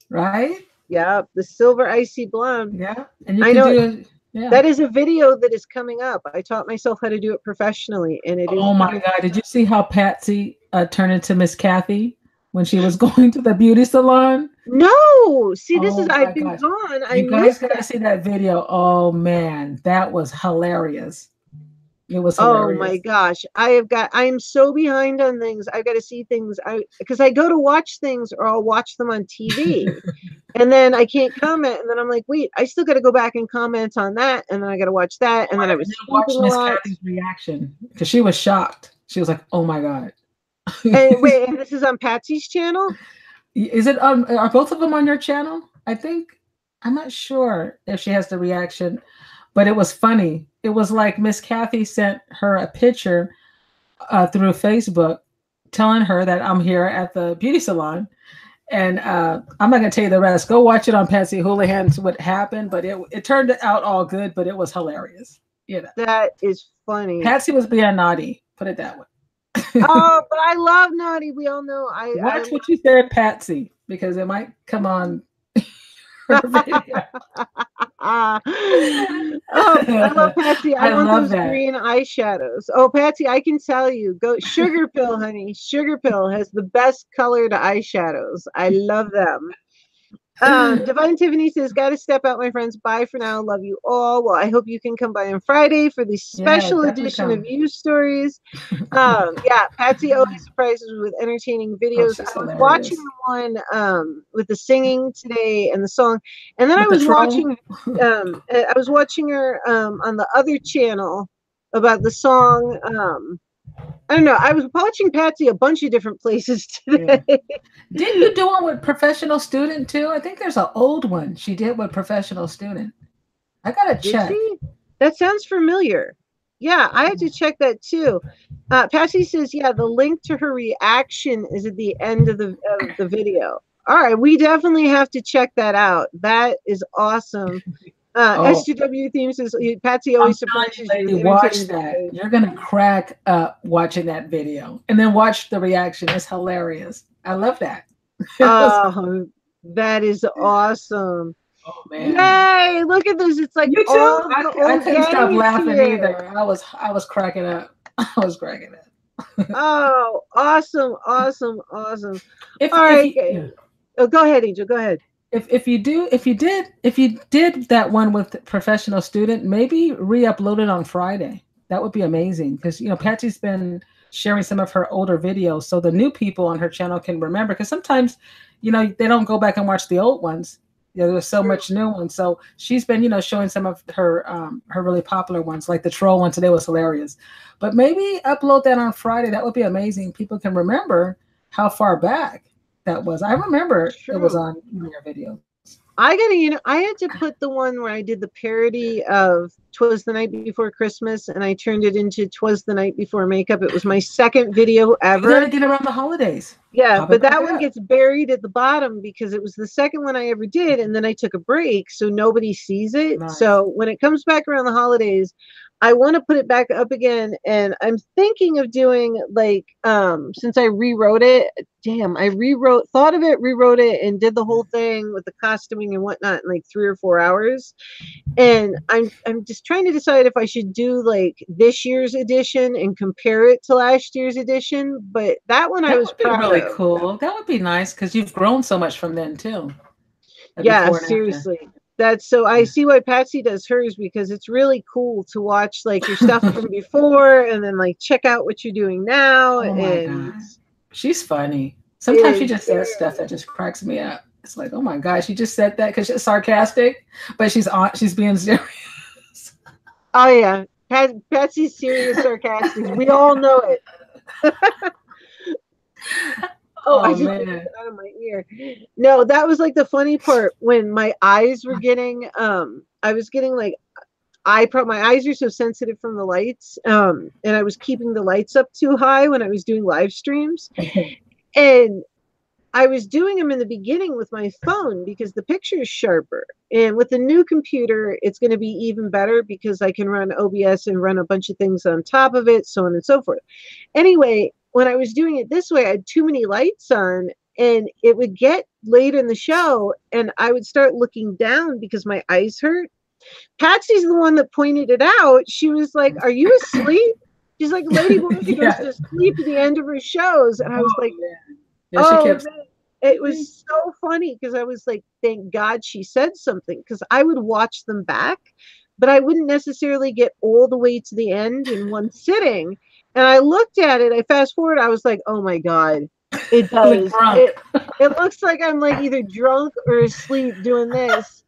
Speaker 2: right?
Speaker 1: Yeah, the silver icy blonde.
Speaker 2: Yeah, and you can do it.
Speaker 1: That is a video that is coming up. I taught myself how to do it professionally, and it is.
Speaker 2: Oh my God! Did you see how Patsy turned into Miss Kathy when she was going to the beauty salon?
Speaker 1: No, see, this is I've been gone.
Speaker 2: You guys gotta see that video. Oh man, that was hilarious. It was hilarious.
Speaker 1: Oh my gosh. I'm so behind on things. I've got to see things because I go to watch things or I'll watch them on TV and then I can't comment. And then I'm like, wait, I still got to go back and comment on that. And then I got to watch that. And then I was
Speaker 2: watching Miss Kathy's reaction because she was shocked. She was like, oh my God.
Speaker 1: And wait, and this is on Patsy's channel?
Speaker 2: Is it are both of them on your channel? I think, I'm not sure if she has the reaction, but it was funny. It was like Miss Kathy sent her a picture through Facebook telling her that I'm here at the beauty salon. And I'm not going to tell you the rest. Go watch it on Patsy Houlihan's what happened. But it turned out all good, but it was hilarious. You know,
Speaker 1: that is funny.
Speaker 2: Patsy was being naughty. Put it that way.
Speaker 1: Oh, but I love naughty. We all know.
Speaker 2: Watch what you said, Patsy, because it might come on her video.
Speaker 1: Oh, I love Patsy. I want those green eyeshadows. Oh, Patsy, I can tell you. Go Sugar Pill, honey. Sugar Pill has the best colored eyeshadows. I love them. Divine Tiffany says, gotta step out, my friends. Bye for now. Love you all. Well, I hope you can come by on Friday for the special edition of You Stories. Yeah, Patsy always surprises me with entertaining videos. I was watching one with the singing today and the song, and then I was watching her on the other channel about the song. I don't know. I was watching Patsy a bunch of different places today.
Speaker 2: Yeah. Didn't you do one with Professional Student too? I think there's an old one she did with Professional Student. I gotta check.
Speaker 1: That sounds familiar. Yeah, I have to check that too. Patsy says, yeah, the link to her reaction is at the end of the video. All right, we definitely have to check that out. That is awesome. SGW theme says, Patsy always surprises you.
Speaker 2: Watch that. You're going to crack up watching that video. And then watch the reaction. It's hilarious. I love that.
Speaker 1: Oh, that is awesome.
Speaker 2: Oh, man.
Speaker 1: Yay, look at this. It's like
Speaker 2: you too. I couldn't stop laughing either. I was cracking up. I was cracking up.
Speaker 1: Oh, awesome. Oh, go ahead, Angel. Go ahead.
Speaker 2: if you did that one with professional student, maybe re-upload it on Friday. That would be amazing, because Patsy's been sharing some of her older videos so the new people on her channel can remember, because sometimes they don't go back and watch the old ones. There's so much new ones. So she's been showing some of her really popular ones, like the troll one today was hilarious. But maybe upload that on Friday. That would be amazing. People can remember how far back that was. I remember it was on your video.
Speaker 1: I had to put the one where I did the parody of "'Twas the Night Before Christmas" and I turned it into "'Twas the Night Before Makeup." It was my second video ever.
Speaker 2: You gotta get around the holidays.
Speaker 1: Yeah, but that one gets buried at the bottom because it was the second one I ever did, and then I took a break, so nobody sees it. Nice. So when it comes back around the holidays, I want to put it back up again, and I'm thinking of doing since I rewrote it. I thought of it, rewrote it, and did the whole thing with the costuming and whatnot in like 3 or 4 hours. And I'm just trying to decide if I should do like this year's edition and compare it to last year's edition. But that one I was proud of.
Speaker 2: Really cool. That would be nice because you've grown so much from then too.
Speaker 1: Yeah, seriously. That's so I see why Patsy does hers, because it's really cool to watch like your stuff from before and then like check out what you're doing now.
Speaker 2: Oh my God. She's funny. Sometimes she just says stuff that just cracks me up. It's like, oh my gosh, she just said that because she's sarcastic, but she's being serious.
Speaker 1: Oh yeah. Patsy's serious sarcastic. We all know it. I just put it out of my ear. No, that was like the funny part when my eyes were getting I was getting like my eyes are so sensitive from the lights, and I was keeping the lights up too high when I was doing live streams. And I was doing them in the beginning with my phone because the picture is sharper. And with the new computer, it's going to be even better because I can run OBS and run a bunch of things on top of it, so on and so forth. Anyway, when I was doing it this way, I had too many lights on, and it would get late in the show, and I would start looking down because my eyes hurt. Patsy's the one that pointed it out. She was like, "Are you asleep?" She's like, "Lady Borgia goes to sleep at the end of her shows," and I was like, man. It was so funny because I was like, thank God she said something, because I would watch them back, but I wouldn't necessarily get all the way to the end in one sitting. And I looked at it, I fast forward, I was like, oh my God, it does. It looks like I'm like either drunk or asleep doing this.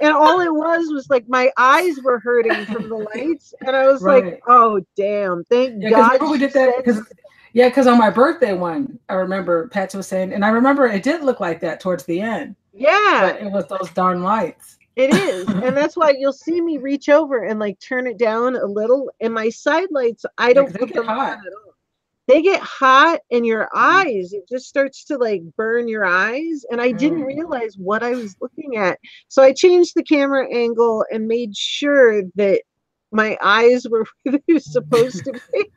Speaker 1: And all it was like my eyes were hurting from the lights. And I was like, oh, damn, thank God.
Speaker 2: We did that because on my birthday one, I remember Patsy was saying, and I remember it did look like that towards the end.
Speaker 1: Yeah.
Speaker 2: But it was those darn lights.
Speaker 1: It is. And that's why you'll see me reach over and like turn it down a little. And my side lights, I don't put them on at all. They get hot in your eyes. It just starts to like burn your eyes. And I didn't realize what I was looking at. So I changed the camera angle and made sure that my eyes were where they were supposed to be.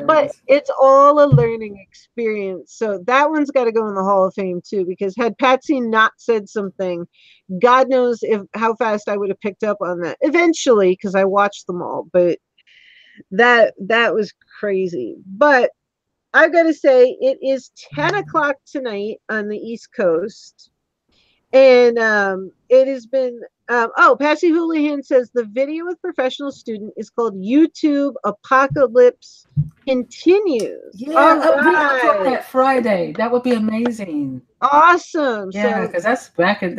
Speaker 1: But it's all a learning experience. So that one's got to go in the Hall of Fame too, because had Patsy not said something, God knows how fast I would have picked up on that eventually, because I watched them all. But that was crazy. But I've got to say, it is 10 o'clock tonight on the East Coast. And it has been, Patsy Houlihan says the video with professional student is called YouTube Apocalypse Continues.
Speaker 2: Yeah, that Friday. That would be amazing.
Speaker 1: Awesome.
Speaker 2: Yeah, because that's back at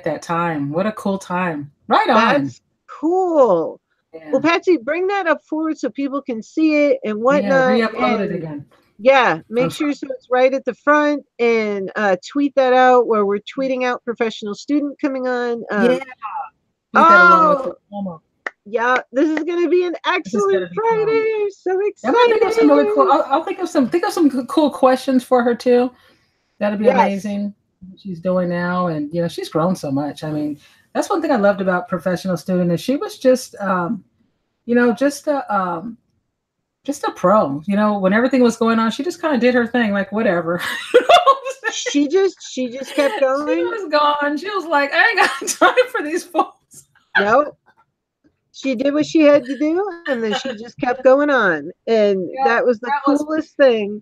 Speaker 2: that time. What a cool time. Right on. That's
Speaker 1: cool. Yeah. Well, Patsy, bring that up forward so people can see it and whatnot.
Speaker 2: Yeah, re-upload it again.
Speaker 1: Yeah, make sure so it's right at the front, and tweet that out where we're tweeting out professional student coming on. Yeah, this is going to be an excellent Friday. So excited.
Speaker 2: I'll think of some cool questions for her too. That'd be amazing. What she's doing now, and she's grown so much. I mean, that's one thing I loved about professional student is she was just just a pro, when everything was going on, she just kind of did her thing, like whatever.
Speaker 1: She just kept going.
Speaker 2: She was gone. She was like, I ain't got time for these folks.
Speaker 1: Nope. She did what she had to do, and then she just kept going on. And that was the coolest thing.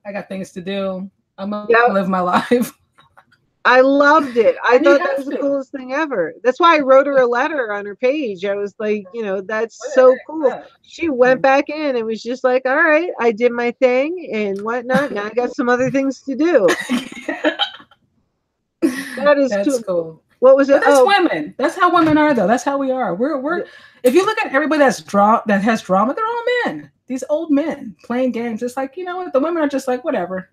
Speaker 2: I got things to do. I'm gonna live my life.
Speaker 1: I loved it. I
Speaker 2: And you
Speaker 1: thought that
Speaker 2: have
Speaker 1: was the
Speaker 2: to.
Speaker 1: coolest thing ever. That's why I wrote her a letter on her page. I was like, you know, that's
Speaker 2: What the
Speaker 1: so
Speaker 2: heck is
Speaker 1: cool.
Speaker 2: that?
Speaker 1: She went back in and was just like, all right, I did my thing and whatnot. Now I got some other things to do. That is
Speaker 2: That's
Speaker 1: too.
Speaker 2: cool.
Speaker 1: What was it?
Speaker 2: But that's women. That's how women are, though. That's how we are. We're. If you look at everybody that has drama, they're all men. These old men playing games. It's like, you know what? The women are just like, whatever.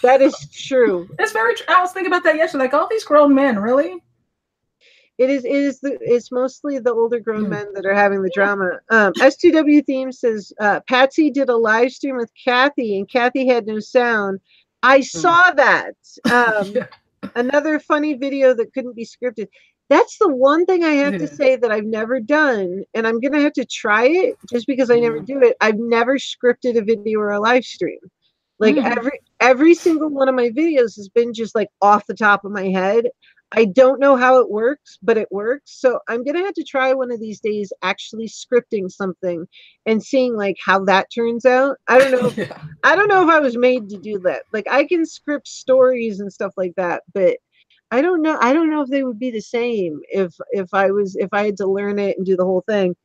Speaker 1: That is true.
Speaker 2: It's very true. I was thinking about that yesterday. Like, all these grown men, really?
Speaker 1: It's mostly the older grown men that are having the drama. S2W Theme says Patsy did a live stream with Kathy and Kathy had no sound. I saw that.
Speaker 2: Yeah.
Speaker 1: Another funny video that couldn't be scripted. That's the one thing I have to say that I've never done, and I'm gonna have to try it just because I never do it. I've never scripted a video or a live stream. Like every single one of my videos has been just like off the top of my head. I don't know how it works, but it works. So I'm gonna have to try one of these days actually scripting something and seeing like how that turns out. I don't know. I don't know if I was made to do that. Like I can script stories and stuff like that, but I don't know. I don't know if they would be the same if I had to learn it and do the whole thing.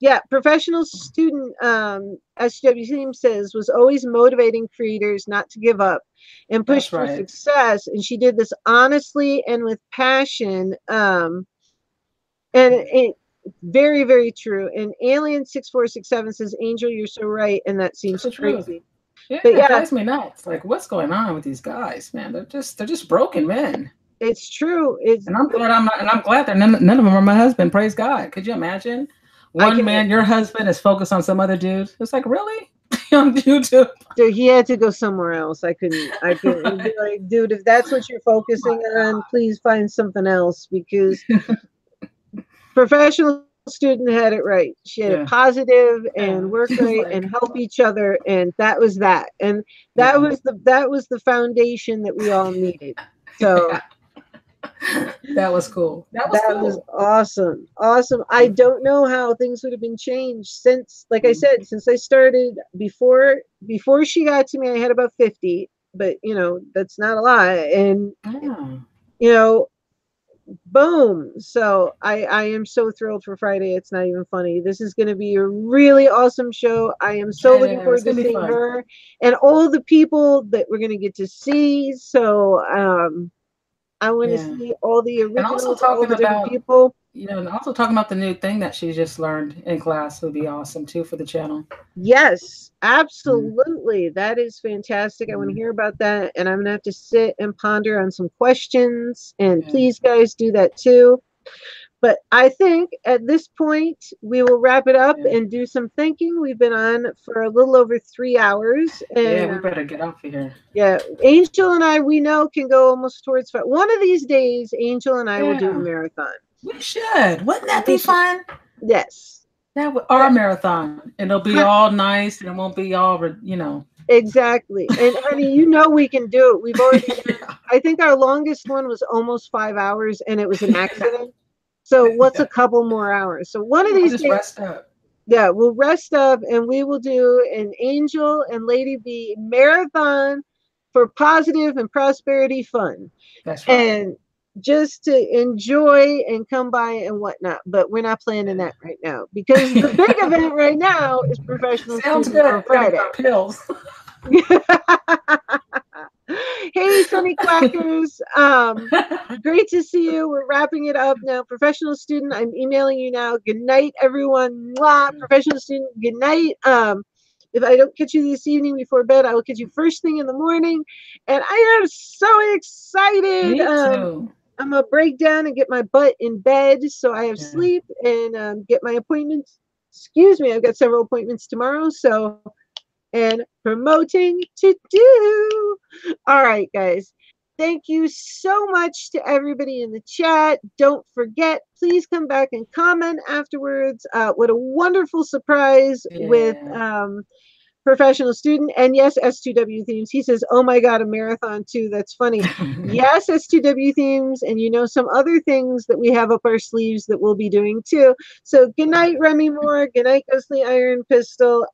Speaker 1: Yeah, professional student SW Theme says was always motivating creators not to give up and push for success. And she did this honestly and with passion. And it very, very true. And Alien 6467 says, Angel, you're so right. And that seems crazy.
Speaker 2: Yeah, but it drives me nuts. Like, what's going on with these guys, man? They're just broken men.
Speaker 1: It's true.
Speaker 2: And I'm glad I'm glad that none of them are my husband. Praise God. Could you imagine? One man, your husband is focused on some other dude. It's like, really? On YouTube?
Speaker 1: Dude, he had to go somewhere else. I couldn't be like, dude, if that's what you're focusing on, please find something else, because professional student had it right. She had a positive and work right and help each other, and that was that. And that was the foundation that we all needed. So
Speaker 2: that was cool. That
Speaker 1: was awesome. I don't know how things would have been changed since, like I said, since I started before she got to me. I had about 50, but you know, that's not a lot. And you know, boom. So I am so thrilled for Friday. It's not even funny. This is going to be a really awesome show. I am so looking forward to seeing her and all the people that we're going to get to see. So I want to see all the originals, all the different people.
Speaker 2: And also talking about the new thing that she just learned in class would be awesome too for the channel.
Speaker 1: Yes, absolutely. That is fantastic. I want to hear about that, and I'm gonna have to sit and ponder on some questions. And please, guys, do that too. But I think at this point we will wrap it up and do some thinking. We've been on for a little over 3 hours. And,
Speaker 2: we better get off of here.
Speaker 1: Yeah, Angel and I, we know, can go almost towards 5. One of these days, Angel and I will do a marathon.
Speaker 2: We should. Wouldn't that be fun?
Speaker 1: Yes.
Speaker 2: That would our marathon. And it'll be all nice and it won't be all, you know.
Speaker 1: Exactly. And honey, you know we can do it. We've already I think our longest one was almost 5 hours and it was an accident. So what's a couple more hours? So one of these days,
Speaker 2: rest up.
Speaker 1: Yeah, we'll rest up and we will do an Angel and Lady B marathon for positive and prosperity fun.
Speaker 2: That's right.
Speaker 1: And just to enjoy and come by and whatnot. But we're not planning that right now because the big event right now is professional.
Speaker 2: Sounds good.
Speaker 1: Friday.
Speaker 2: Pills.
Speaker 1: Hey, Sunny Quackers. Great to see you. We're wrapping it up now. Professional student, I'm emailing you now. Good night, everyone. Mwah. Professional student, good night. If I don't catch you this evening before bed, I will catch you first thing in the morning. And I am so excited.
Speaker 2: Me too.
Speaker 1: I'm going to break down and get my butt in bed so I have sleep and get my appointments. Excuse me, I've got several appointments tomorrow. So, and promoting to do. All right, guys. Thank you so much to everybody in the chat. Don't forget, please come back and comment afterwards. What a wonderful surprise with professional student. And yes, S2W Themes. He says, oh my God, a marathon too. That's funny. Yes, S2W Themes. And you know, some other things that we have up our sleeves that we'll be doing too. So good night, Remy Moore. Good night, Ghostly Iron Pistol.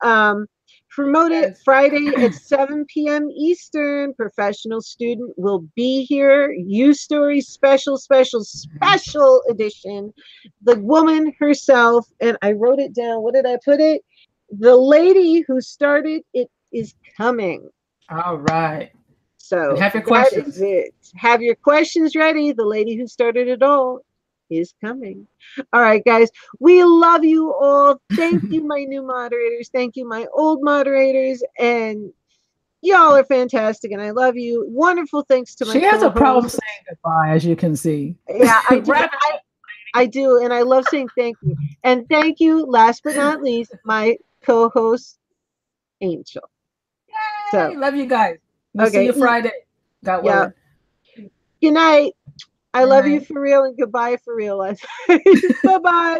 Speaker 1: Promote it Friday at 7 p.m. Eastern. Professional student will be here. You Story special edition. The woman herself, and I wrote it down. What did I put it? The lady who started it is coming.
Speaker 2: All right.
Speaker 1: So
Speaker 2: and have your questions.
Speaker 1: Is it. Have your questions ready. The lady who started it all is coming. All right, guys. We love you all. Thank you, my new moderators. Thank you, my old moderators. And y'all are fantastic. And I love you. Wonderful. Thanks to my
Speaker 2: She has a problem saying goodbye, as you can see.
Speaker 1: Yeah, I do. I do. And I love saying thank you. And thank you, last but not least, my co-host, Angel.
Speaker 2: Yay! So love you guys. We'll see you Friday. Got word.
Speaker 1: Good night. I love you for real and goodbye for real. Bye-bye.